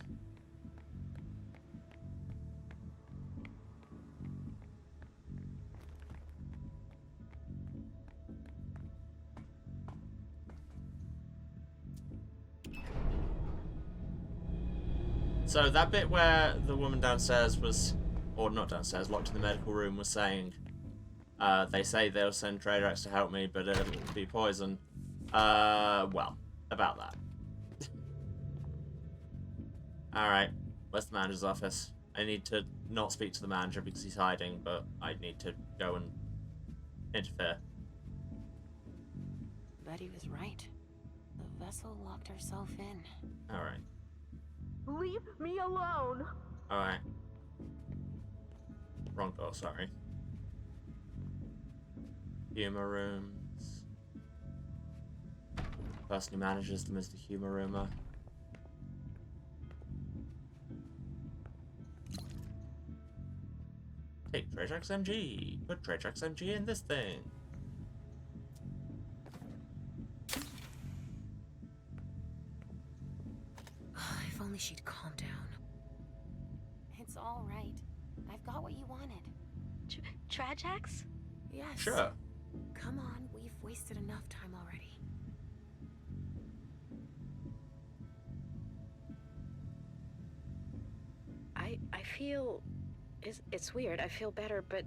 Speaker 1: So that bit where the woman downstairs was, or not downstairs, locked in the medical room, was saying, they say they'll send Tradrax to help me, but it'll be poison. Well, about that. Alright, where's the manager's office? I need to not speak to the manager because he's hiding, but I need to go and interfere.
Speaker 6: Betty was right. The vessel locked herself in.
Speaker 1: Alright.
Speaker 19: Leave me alone!
Speaker 1: Alright. Wrong door, sorry. Humor rooms. Person who manages them is the humor roomer. Take Trajax MG. Put Trajax MG in this thing.
Speaker 9: If only she'd calm down.
Speaker 6: It's all right. I've got what you wanted.
Speaker 18: Trajax?
Speaker 6: Yes.
Speaker 1: Sure.
Speaker 6: Come on, we've wasted enough time already.
Speaker 9: I feel... It's weird. I feel better, but...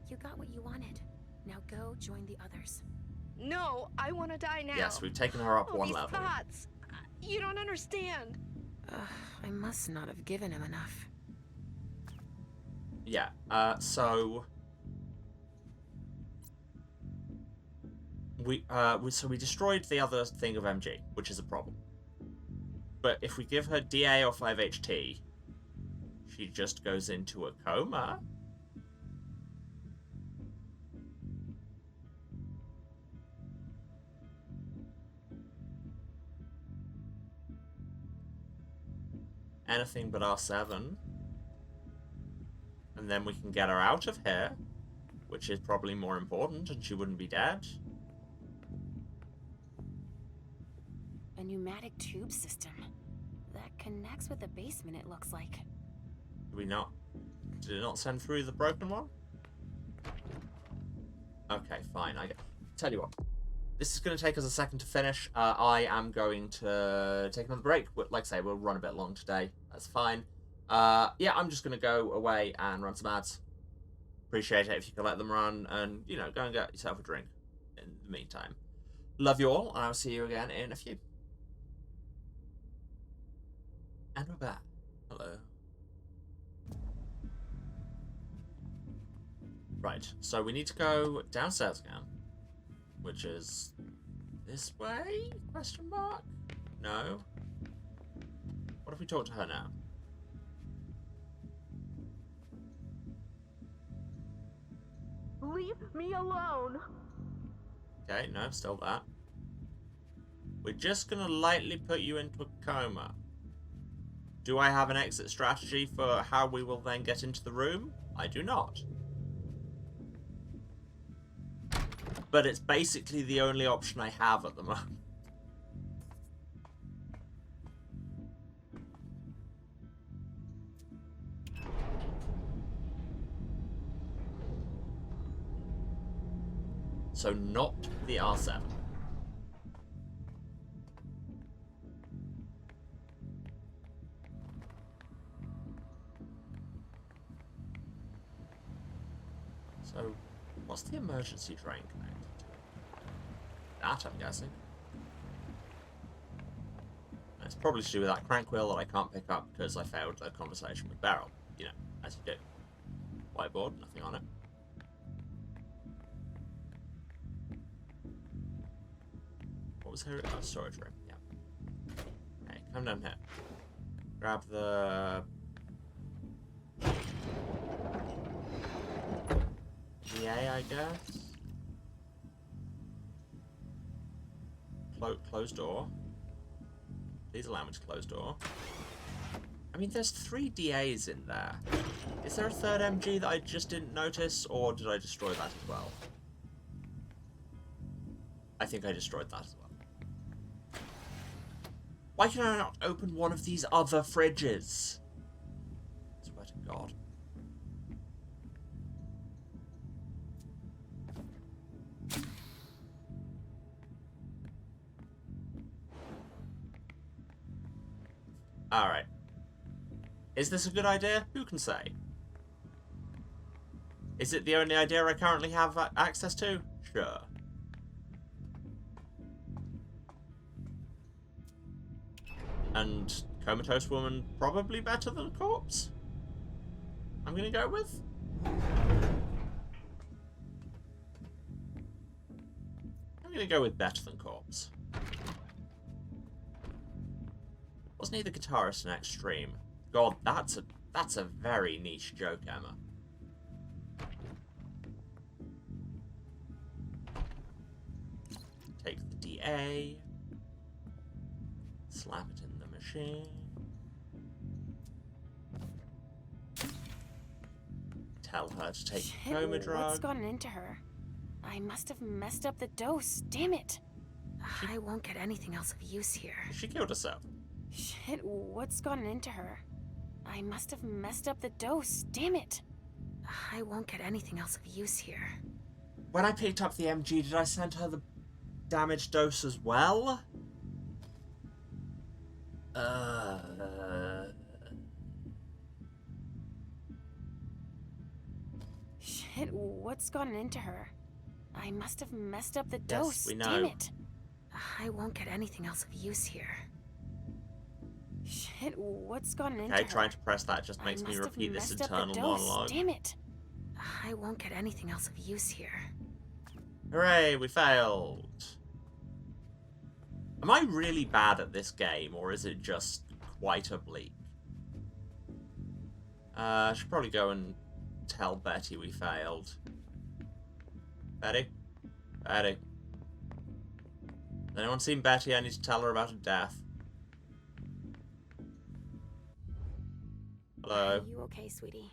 Speaker 6: You got what you wanted. Now go join the others.
Speaker 18: No, I want to die now.
Speaker 1: Yes, we've taken her up
Speaker 18: All
Speaker 1: one
Speaker 18: these
Speaker 1: level.
Speaker 18: thoughts. You don't understand.
Speaker 6: I must not have given him enough.
Speaker 1: Yeah, so... We destroyed the other thing of MG, which is a problem. But if we give her DA or 5HT, she just goes into a coma. Anything but R7. And then we can get her out of here, which is probably more important, and she wouldn't be dead.
Speaker 6: A pneumatic tube system. That connects with the basement, it looks like.
Speaker 1: Did it not send through the broken one? Okay, fine. Tell you what. This is going to take us a second to finish. I am going to take another break. Like I say, we'll run a bit long today. That's fine. Yeah, I'm just going to go away and run some ads. Appreciate it if you can let them run and, you know, go and get yourself a drink in the meantime. Love you all, and I'll see you again in a few. And we're back. Hello. Right, so we need to go downstairs again. Which is... this way? Question mark? No. What if we talk to her now?
Speaker 18: Leave me alone.
Speaker 1: Okay, no, still that. We're just gonna lightly put you into a coma. Do I have an exit strategy for how we will then get into the room? I do not. But it's basically the only option I have at the moment. So not the R7. So, what's the emergency drain connected to? That, I'm guessing. And it's probably to do with that crank wheel that I can't pick up because I failed the conversation with Beryl. You know, as you do. Whiteboard, nothing on it. What was her storage room? Yeah. Okay, come down here. Grab the... DA, I guess. Close door. Please allow me to close door. I mean, there's 3 DAs in there. Is there a third MG that I just didn't notice, or did I destroy that as well? I think I destroyed that as well. Why can I not open one of these other fridges? I swear to God. Alright. Is this a good idea? Who can say? Is it the only idea I currently have access to? Sure. And comatose woman probably better than corpse? I'm gonna go with? I'm gonna go with better than corpse. Wasn't he the guitarist in Extreme? God, that's a very niche joke, Emma. Take the DA. Slap it in the machine. tell her to take the
Speaker 6: Shit,
Speaker 1: coma drug.
Speaker 6: what's gotten into her? I must have messed up the dose. Damn it. I won't get anything else of use here.
Speaker 1: She killed herself.
Speaker 6: Shit, what's gotten into her? I must have messed up the dose. Damn it. I won't get anything else of use here.
Speaker 1: When I picked up the MG, did I send her the damaged dose as well?
Speaker 6: Shit, what's gotten into her? I must have messed up the dose.
Speaker 1: We know.
Speaker 6: Damn it. I won't get anything else of use here. Shit, what's gotten into her?
Speaker 1: Okay, trying to press that just makes me repeat this internal monologue.
Speaker 6: Damn it. I won't get anything else of use here.
Speaker 1: Hooray, we failed. Am I really bad at this game, or is it just quite oblique? I should probably go and tell Betty we failed. Betty? Betty? Has anyone seen Betty? I need to tell her about her death. Hello?
Speaker 6: Are you okay, sweetie?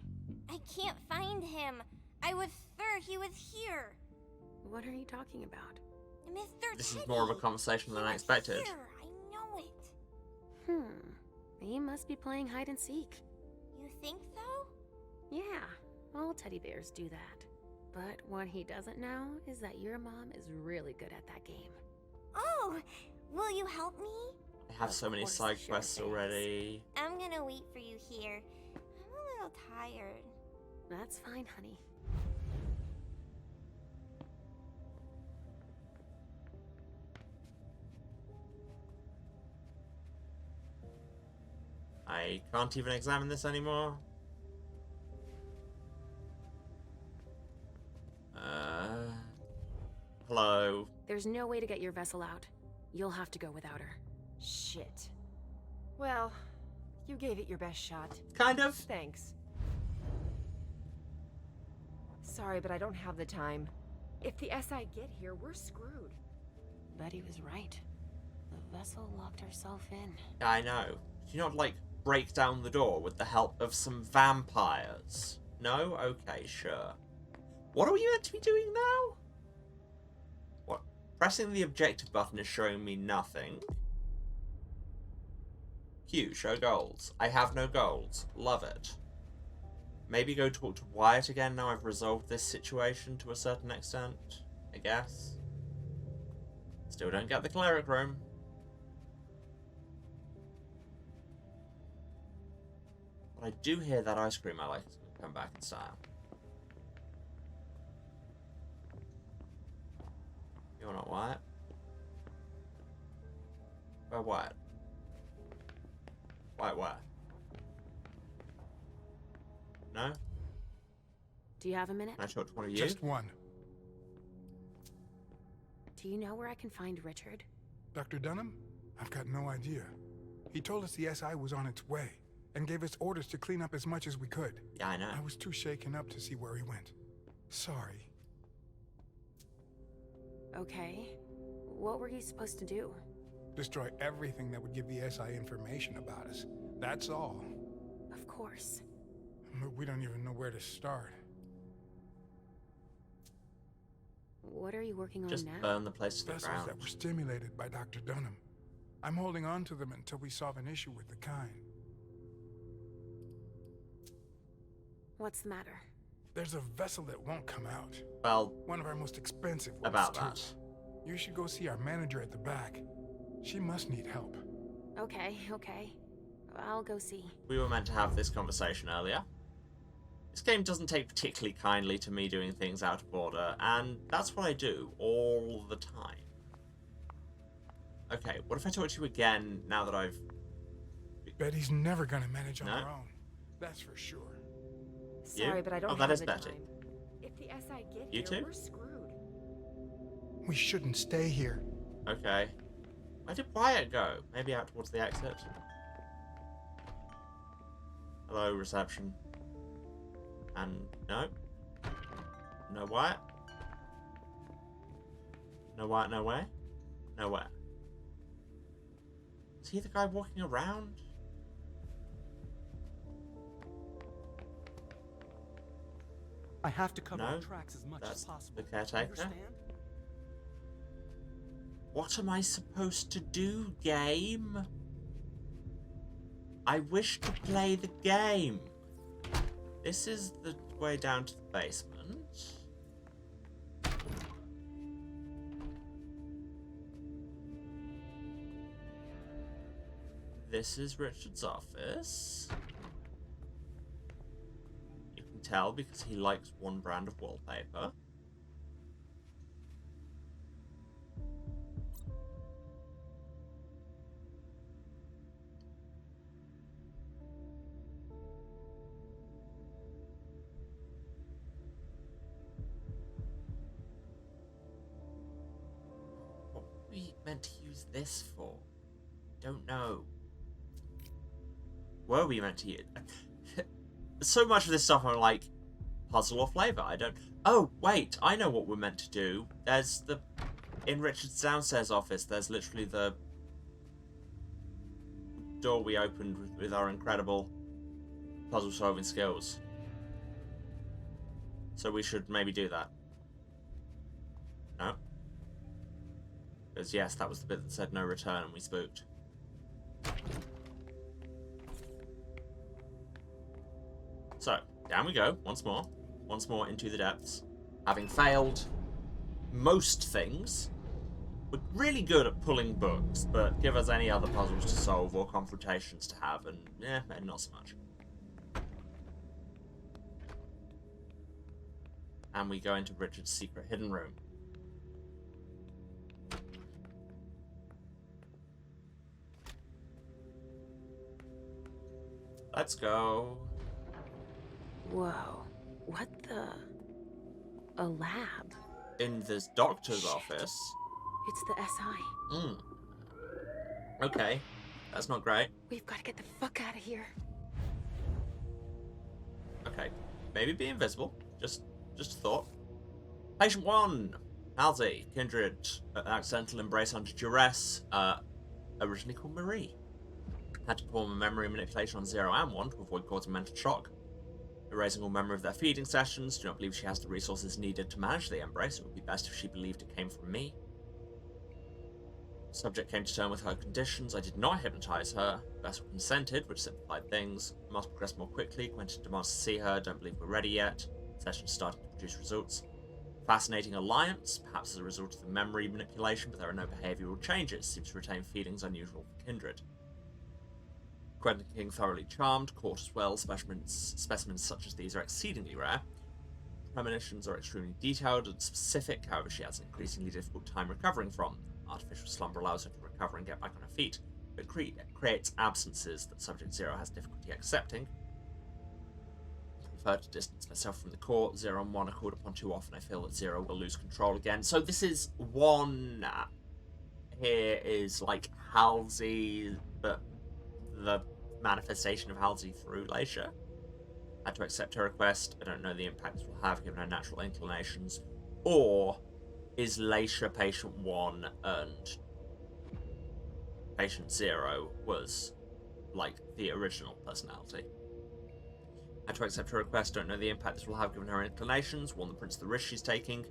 Speaker 10: I can't find him. I was sure he was here.
Speaker 6: What are you talking about?
Speaker 10: Mr.
Speaker 1: This
Speaker 10: Teddy.
Speaker 1: is more of a conversation than I expected.
Speaker 10: Here, I know it.
Speaker 6: He must be playing hide and seek.
Speaker 10: You think so?
Speaker 6: Yeah, all teddy bears do that. But what he doesn't know is that your mom is really good at that game.
Speaker 10: Oh, will you help me?
Speaker 1: I have so many side quests already.
Speaker 10: I'm gonna wait for you here. I'm a little tired.
Speaker 6: That's fine, honey.
Speaker 1: I can't even examine this anymore. Hello.
Speaker 6: There's no way to get your vessel out. You'll have to go without her.
Speaker 20: Shit. Well, you gave it your best shot.
Speaker 1: Kind of.
Speaker 20: Thanks. Sorry, but I don't have the time. If the SI get here, we're screwed.
Speaker 6: Betty was right. The vessel locked herself in.
Speaker 1: I know. Did you not, like, break down the door with the help of some vampires? No? Okay, sure. What are we meant to be doing now? What? Pressing the objective button is showing me nothing. Q, show goals. I have no goals. Love it. Maybe go talk to Wyatt again now I've resolved this situation to a certain extent, I guess. Still don't get the cleric room. But I do hear that ice cream I like is going to come back in style. You're not Wyatt. Where Wyatt? Where? No?
Speaker 6: Do you have a minute?
Speaker 1: Can I talk to one of you?
Speaker 16: Just one.
Speaker 6: Do you know where I can find Richard?
Speaker 16: Dr. Dunham? I've got no idea. He told us the SI was on its way, and gave us orders to clean up as much as we could.
Speaker 1: Yeah, I know.
Speaker 16: I was too shaken up to see where he went. Sorry.
Speaker 6: Okay. What were you supposed to do?
Speaker 16: Destroy everything that would give the SI information about us. That's all.
Speaker 6: Of course.
Speaker 16: But we don't even know where to start.
Speaker 6: What are you working on
Speaker 1: Just
Speaker 6: now?
Speaker 1: burn the place to the
Speaker 16: Vessels
Speaker 1: ground.
Speaker 16: that were stimulated by Dr. Dunham. I'm holding on to them until we solve an issue with the kind.
Speaker 6: What's the matter?
Speaker 16: There's a vessel that won't come out.
Speaker 1: Well,
Speaker 16: one of our most expensive ones,
Speaker 1: about
Speaker 16: too.
Speaker 1: that.
Speaker 16: You should go see our manager at the back. She must need help.
Speaker 6: Okay. I'll go see.
Speaker 1: We were meant to have this conversation earlier. This game doesn't take particularly kindly to me doing things out of order, and that's what I do all the time. Okay, what if I talk to you again now that I've...
Speaker 16: Betty's never gonna manage on
Speaker 1: No?
Speaker 16: her own. That's for sure.
Speaker 20: Sorry,
Speaker 1: You?
Speaker 20: but I don't
Speaker 1: Oh,
Speaker 20: have
Speaker 1: that is
Speaker 20: the
Speaker 1: Betty.
Speaker 20: time. If the SI get
Speaker 1: You
Speaker 20: here,
Speaker 1: too?
Speaker 20: we're screwed.
Speaker 16: We shouldn't stay here.
Speaker 1: Okay. Where did Wyatt go? Maybe out towards the exit? Hello, reception. And no? No Wyatt? No Wyatt, nowhere? Nowhere. Is he the guy walking around?
Speaker 15: I have to cover
Speaker 1: No,
Speaker 15: our tracks as much as
Speaker 1: that's
Speaker 15: possible.
Speaker 1: the caretaker.
Speaker 15: Understand?
Speaker 1: What am I supposed to do, game? I wish to play the game. This is the way down to the basement. This is Richard's office. You can tell because he likes one brand of wallpaper. What were we meant to use this for? Don't know. Were we meant to use? So much of this stuff I'm like, puzzle or flavor. I don't. Oh wait, I know what we're meant to do. There's the in Richard's downstairs office. There's literally the door we opened with our incredible puzzle solving skills. So we should maybe do that. No? Because yes, that was the bit that said no return and we spooked. So, down we go, once more. Once more into the depths. Having failed most things, we're really good at pulling books, but give us any other puzzles to solve or confrontations to have, and maybe not so much. And we go into Richard's secret hidden room. Let's go.
Speaker 6: Whoa. What the? A lab?
Speaker 1: In this doctor's office.
Speaker 6: It's the SI.
Speaker 1: Okay. That's not great.
Speaker 6: We've got to get the fuck out of here.
Speaker 1: Okay. Maybe be invisible. Just a thought. Patient 1. Halsey. Kindred. Accidental embrace under duress. Originally called Marie. Had to perform a memory manipulation on 0 and 1 to avoid causing mental shock. Erasing all memory of their feeding sessions. Do not believe she has the resources needed to manage the embrace. It would be best if she believed it came from me. Subject came to terms with her conditions. I did not hypnotize her. Vessel consented, which simplified things. Must progress more quickly. Quentin demands to see her. Don't believe we're ready yet. Session starting to produce results. Fascinating alliance, perhaps as a result of the memory manipulation, but there are no behavioural changes. Seems to retain feelings unusual for Kindred. Quentin King thoroughly charmed, caught as well. Specimens such as these are exceedingly rare. Premonitions are extremely detailed and specific, however she has an increasingly difficult time recovering from. Artificial slumber allows her to recover and get back on her feet, but creates absences that Subject 0 has difficulty accepting. Prefer to distance myself from the core. 0 and 1 are called upon too often. I feel that 0 will lose control again. So this is 1 here is like Halsey, but the manifestation of Halsey through Leisha. Had to accept her request. I don't know the impact this will have given her natural inclinations. Or is Leisha patient 1 and patient 0 was like the original personality? Had to accept her request. Don't know the impact this will have given her inclinations. Warn the prince of the risk she's taking.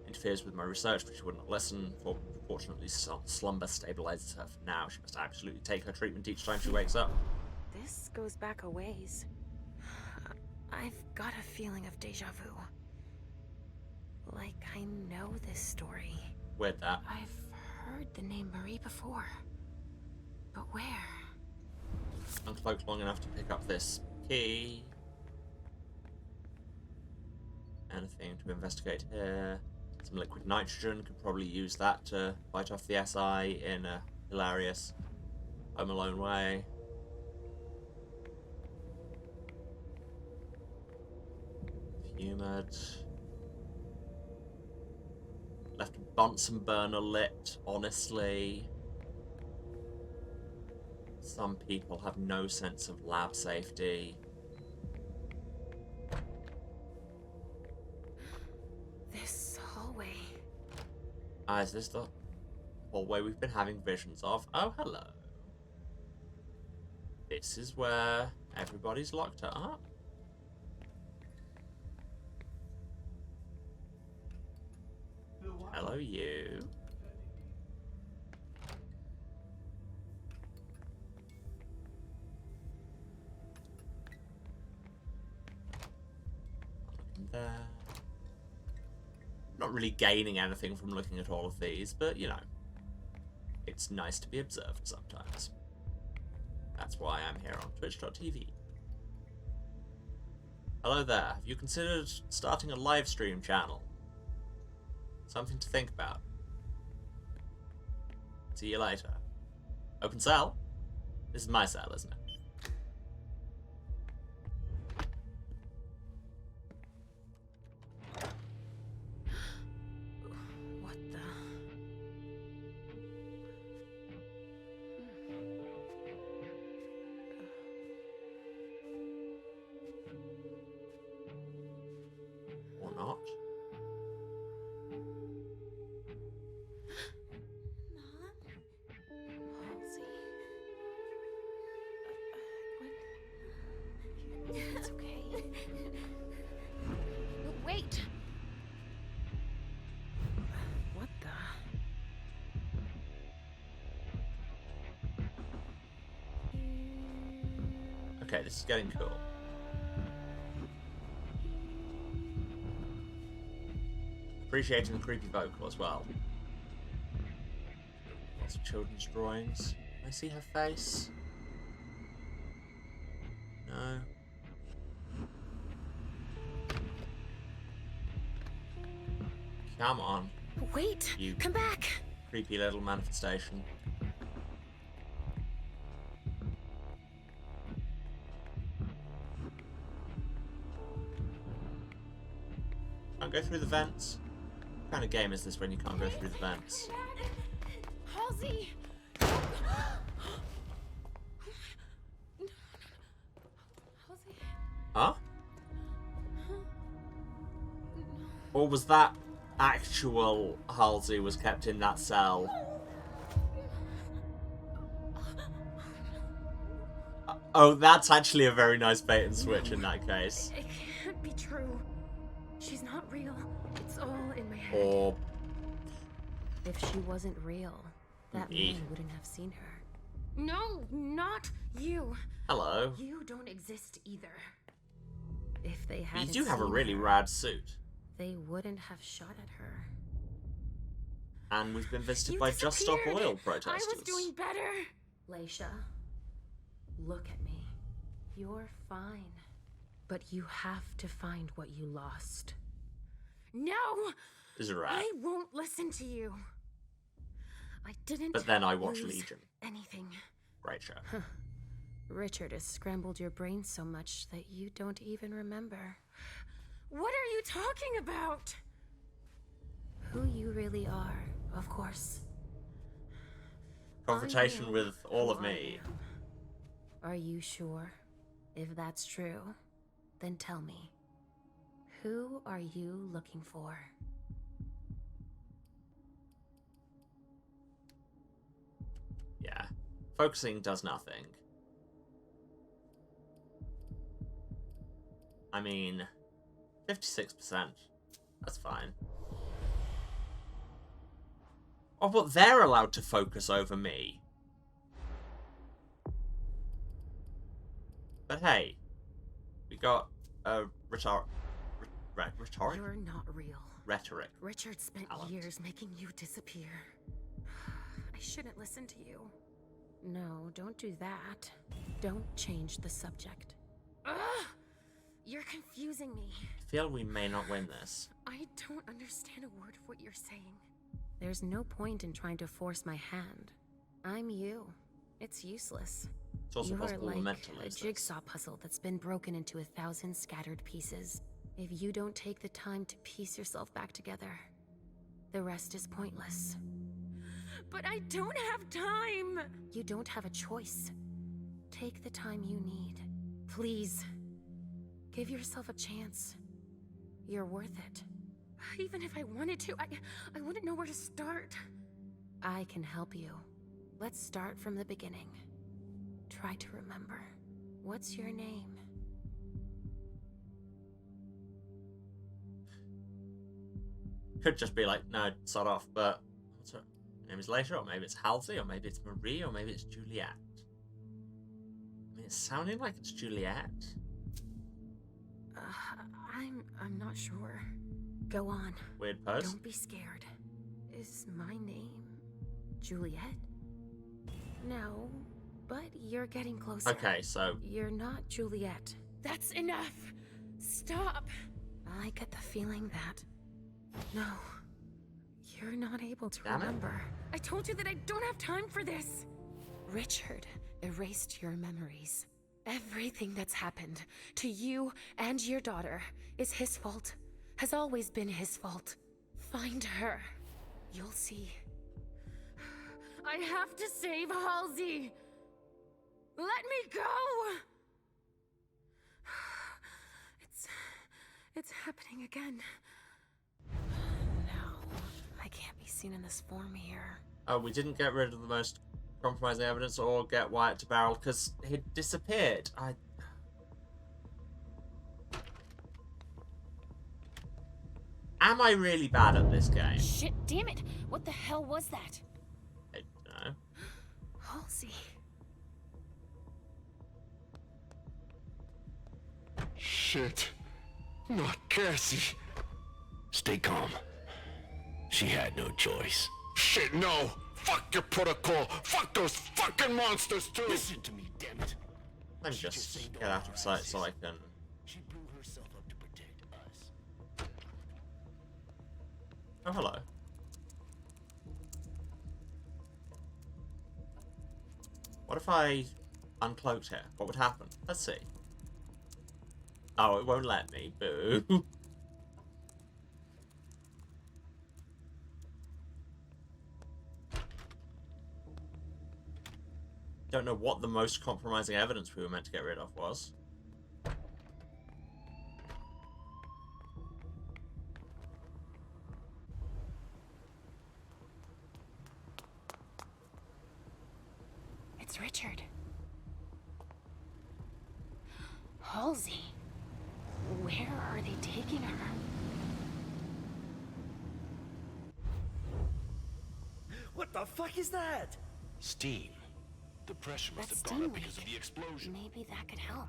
Speaker 1: Interferes with my research, but she would not listen. Fortunately, slumber stabilizes her for now. She must absolutely take her treatment each time she wakes up.
Speaker 6: This goes back a ways. I've got a feeling of deja vu. Like I know this story.
Speaker 1: Where'd that?
Speaker 6: I've heard the name Marie before. But where?
Speaker 1: Uncloaked long enough to pick up this key. Anything to investigate here? Some liquid nitrogen. Could probably use that to fight off the SI in a hilarious Home Alone way. Humid. Left a Bunsen burner lit, honestly. Some people have no sense of lab safety.
Speaker 6: This hallway.
Speaker 1: Is this the hallway we've been having visions of? Oh, hello. This is where everybody's locked up. Hello, you. There. Not really gaining anything from looking at all of these, but you know, it's nice to be observed sometimes. That's why I'm here on Twitch.tv. Hello there. Have you considered starting a live stream channel? Something to think about. See you later. Open cell? This is my cell, isn't it?
Speaker 4: What the?
Speaker 1: Or not?
Speaker 6: It's okay. Wait!
Speaker 4: What the?
Speaker 1: Okay, this is getting cool. Appreciating the creepy vocal as well. Lots of children's drawings. Can I see her face? No. Come on.
Speaker 4: Wait!
Speaker 1: You
Speaker 4: Come back!
Speaker 1: creepy little manifestation. Can't go through the vents. What kind of game is this when you can't go through the vents?
Speaker 4: Halsey!
Speaker 1: Huh? Or was that actual Halsey was kept in that cell? Oh, that's actually a very nice bait and switch in that case.
Speaker 6: It can't be true. She's not real. It's all in my head.
Speaker 1: Or...
Speaker 6: If she wasn't real, that man wouldn't have seen her. No, not you.
Speaker 1: Hello.
Speaker 6: You don't exist either. If they
Speaker 1: You
Speaker 6: hadn't
Speaker 1: do have a
Speaker 6: seen
Speaker 1: really
Speaker 6: her,
Speaker 1: rad suit.
Speaker 6: they wouldn't have shot at her.
Speaker 1: And we've been visited
Speaker 6: You
Speaker 1: by Just Stop
Speaker 6: disappeared.
Speaker 1: Oil protesters.
Speaker 6: I was doing better. Leisha, look at me. You're fine. But you have to find what you lost. No!
Speaker 1: Is a rat.
Speaker 6: I won't listen to you. I didn't
Speaker 1: But then I watch
Speaker 6: lose
Speaker 1: Legion.
Speaker 6: anything.
Speaker 1: Great show.
Speaker 6: Richard has scrambled your brain so much that you don't even remember. What are you talking about? Who you really are, of course.
Speaker 1: Confrontation
Speaker 6: I know
Speaker 1: with all of
Speaker 6: who I
Speaker 1: me.
Speaker 6: am. Are you sure? If that's true, then tell me. Who are you looking for?
Speaker 1: Yeah. Focusing does nothing. I mean, 56%. That's fine. Oh, but they're allowed to focus over me. But hey, we got a rhetoric.
Speaker 6: You're not real.
Speaker 1: Rhetoric.
Speaker 6: Richard spent years making you disappear. I shouldn't listen to you. No, don't do that. Don't change the subject. Ugh! You're confusing me.
Speaker 1: I feel we may not win this.
Speaker 6: I don't understand a word of what you're saying. There's no point in trying to force my hand. I'm you. It's useless.
Speaker 1: It's also
Speaker 6: You're
Speaker 1: possible we're
Speaker 6: like
Speaker 1: meant to
Speaker 6: a
Speaker 1: lose this.
Speaker 6: jigsaw puzzle that's been broken into 1,000 scattered pieces. If you don't take the time to piece yourself back together, the rest is pointless. But I don't have time! You don't have a choice. Take the time you need. Please. Give yourself a chance. You're worth it. Even if I wanted to, I wouldn't know where to start. I can help you. Let's start from the beginning. Try to remember. What's your name?
Speaker 1: Could just be like, no, sod off, but what's her name is later, or maybe it's Halsey, or maybe it's Marie, or maybe it's Juliet. I mean, it's sounding like it's Juliet.
Speaker 6: I'm not sure. Go on.
Speaker 1: Weird pose.
Speaker 6: Don't be scared. Is my name Juliet? No, but you're getting closer.
Speaker 1: Okay, so...
Speaker 6: You're not Juliet. That's enough! Stop! I get the feeling that... No. You're not able to remember. I told you that I don't have time for this! Richard erased your memories. Everything that's happened to you and your daughter is his fault. Has always been his fault. Find her. You'll see. I have to save Halsey! Let me go! It's happening again. No, I can't be seen in this form here.
Speaker 1: Oh, we didn't get rid of the most compromising evidence or get Wyatt to barrel because he'd disappeared. Am I really bad at this game?
Speaker 6: Shit, damn it! What the hell was that?
Speaker 1: I don't know.
Speaker 6: Halsey.
Speaker 13: Shit. Not Cassie.
Speaker 11: Stay calm. She had no choice.
Speaker 13: Shit, no! Fuck your protocol! Fuck those fucking monsters too!
Speaker 11: Listen to me, damn it.
Speaker 1: Let me just get out of sight so I can...
Speaker 11: She blew herself up to protect us.
Speaker 1: Oh, hello. What if I uncloaked here? What would happen? Let's see. Oh, it won't let me. Boo. Don't know what the most compromising evidence we were meant to get rid of was.
Speaker 6: It's Richard. Halsey. Where are they taking her?
Speaker 15: What the fuck is that?
Speaker 11: Steam. The pressure must
Speaker 6: That
Speaker 11: have gone
Speaker 6: steam
Speaker 11: up because of
Speaker 6: leak.
Speaker 11: the explosion.
Speaker 6: Maybe that could help.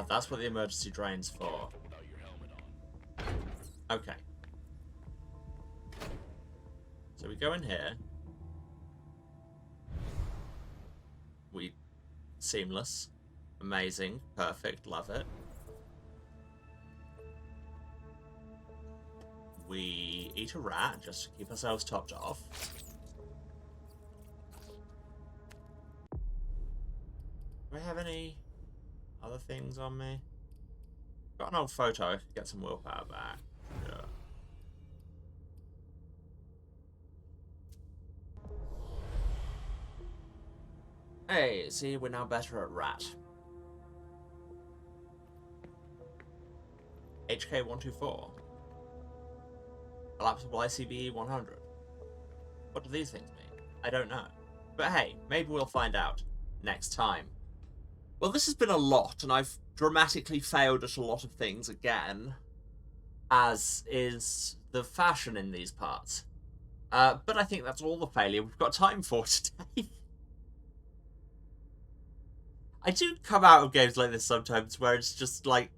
Speaker 1: That's what the emergency drain's for.
Speaker 11: Without your helmet on.
Speaker 1: Okay. So we go in here. Seamless. Amazing. Perfect. Love it. We eat a rat just to keep ourselves topped off. Do I have any other things on me? Got an old photo. I could get some willpower back. Yeah. Hey, see, we're now better at rat. HK124. Collapsible ICBE 100. What do these things mean? I don't know. But hey, maybe we'll find out next time. Well, this has been a lot, and I've dramatically failed at a lot of things again, as is the fashion in these parts. But I think that's all the failure we've got time for today. I do come out of games like this sometimes where it's just like,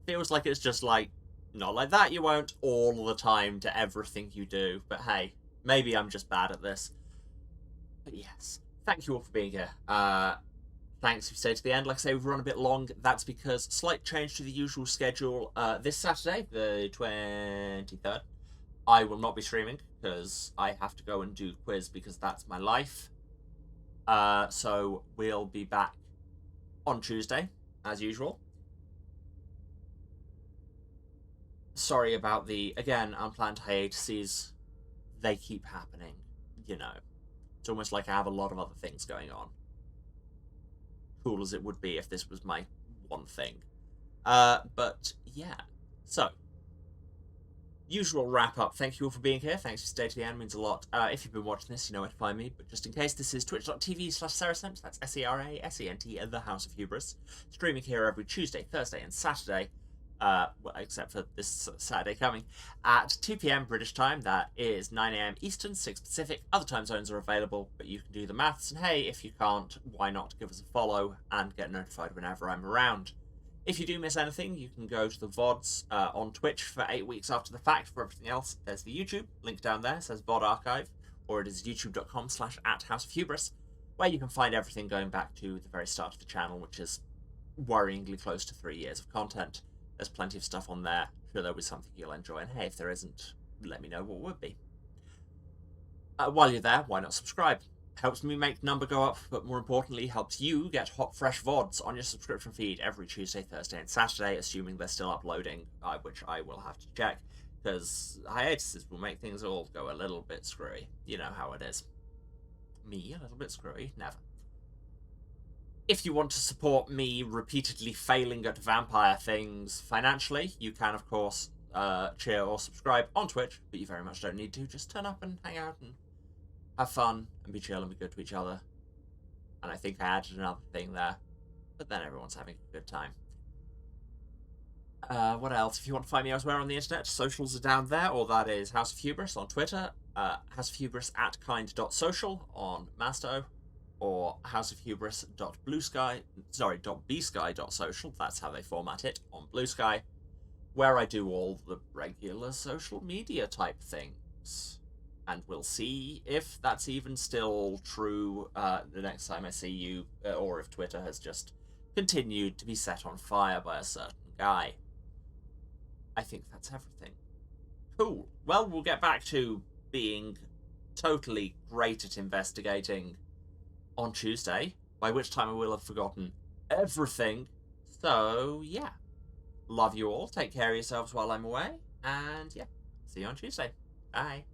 Speaker 1: feels like it's just like, not like that you won't, all the time to everything you do. But hey, maybe I'm just bad at this. But yes, thank you all for being here. Thanks if you stayed to the end. Like I say, we've run a bit long. That's because slight change to the usual schedule. This Saturday, the 23rd, I will not be streaming because I have to go and do quiz because that's my life. So we'll be back on Tuesday, as usual. Sorry about the, again, unplanned hiatuses. They keep happening, you know. It's almost like I have a lot of other things going on. Cool as it would be if this was my one thing. But, yeah. So, usual wrap-up. Thank you all for being here. Thanks for staying to the end. It means a lot. If you've been watching this, you know where to find me. But just in case, this is twitch.tv/Serasent. That's SERASENT, the House of Hubris. Streaming here every Tuesday, Thursday, and Saturday. well, except for this Saturday coming, at 2 p.m. British time. That is 9 a.m. Eastern, 6 Pacific. Other time zones are available, but you can do the maths. And hey, if you can't, why not give us a follow and get notified whenever I'm around. If you do miss anything, you can go to the VODs on Twitch for 8 weeks after the fact. For everything else, there's the YouTube. Link down there says VOD Archive, or it is youtube.com/@HouseOfHubris, where you can find everything going back to the very start of the channel, which is worryingly close to 3 years of content. There's plenty of stuff on there. I'm sure there'll be something you'll enjoy, and hey, if there isn't, let me know what would be. While you're there, why not subscribe? Helps me make the number go up, but more importantly, helps you get hot, fresh VODs on your subscription feed every Tuesday, Thursday, and Saturday, assuming they're still uploading, which I will have to check, because hiatuses will make things all go a little bit screwy. You know how it is. Me, a little bit screwy? Never. If you want to support me repeatedly failing at vampire things financially, you can, of course, cheer or subscribe on Twitch, but you very much don't need to. Just turn up and hang out and have fun and be chill and be good to each other. And I think I added another thing there, but then everyone's having a good time. What else? If you want to find me elsewhere on the internet, socials are down there, or that is House of Hubris on Twitter, houseofhubris@kind.social on Masto, or houseofhubris.bsky.social, that's how they format it, on Blue Sky, where I do all the regular social media type things. And we'll see if that's even still true the next time I see you, or if Twitter has just continued to be set on fire by a certain guy. I think that's everything. Cool. Well, we'll get back to being totally great at investigating on Tuesday, by which time I will have forgotten everything. So, yeah. Love you all. Take care of yourselves while I'm away. And, yeah, see you on Tuesday. Bye.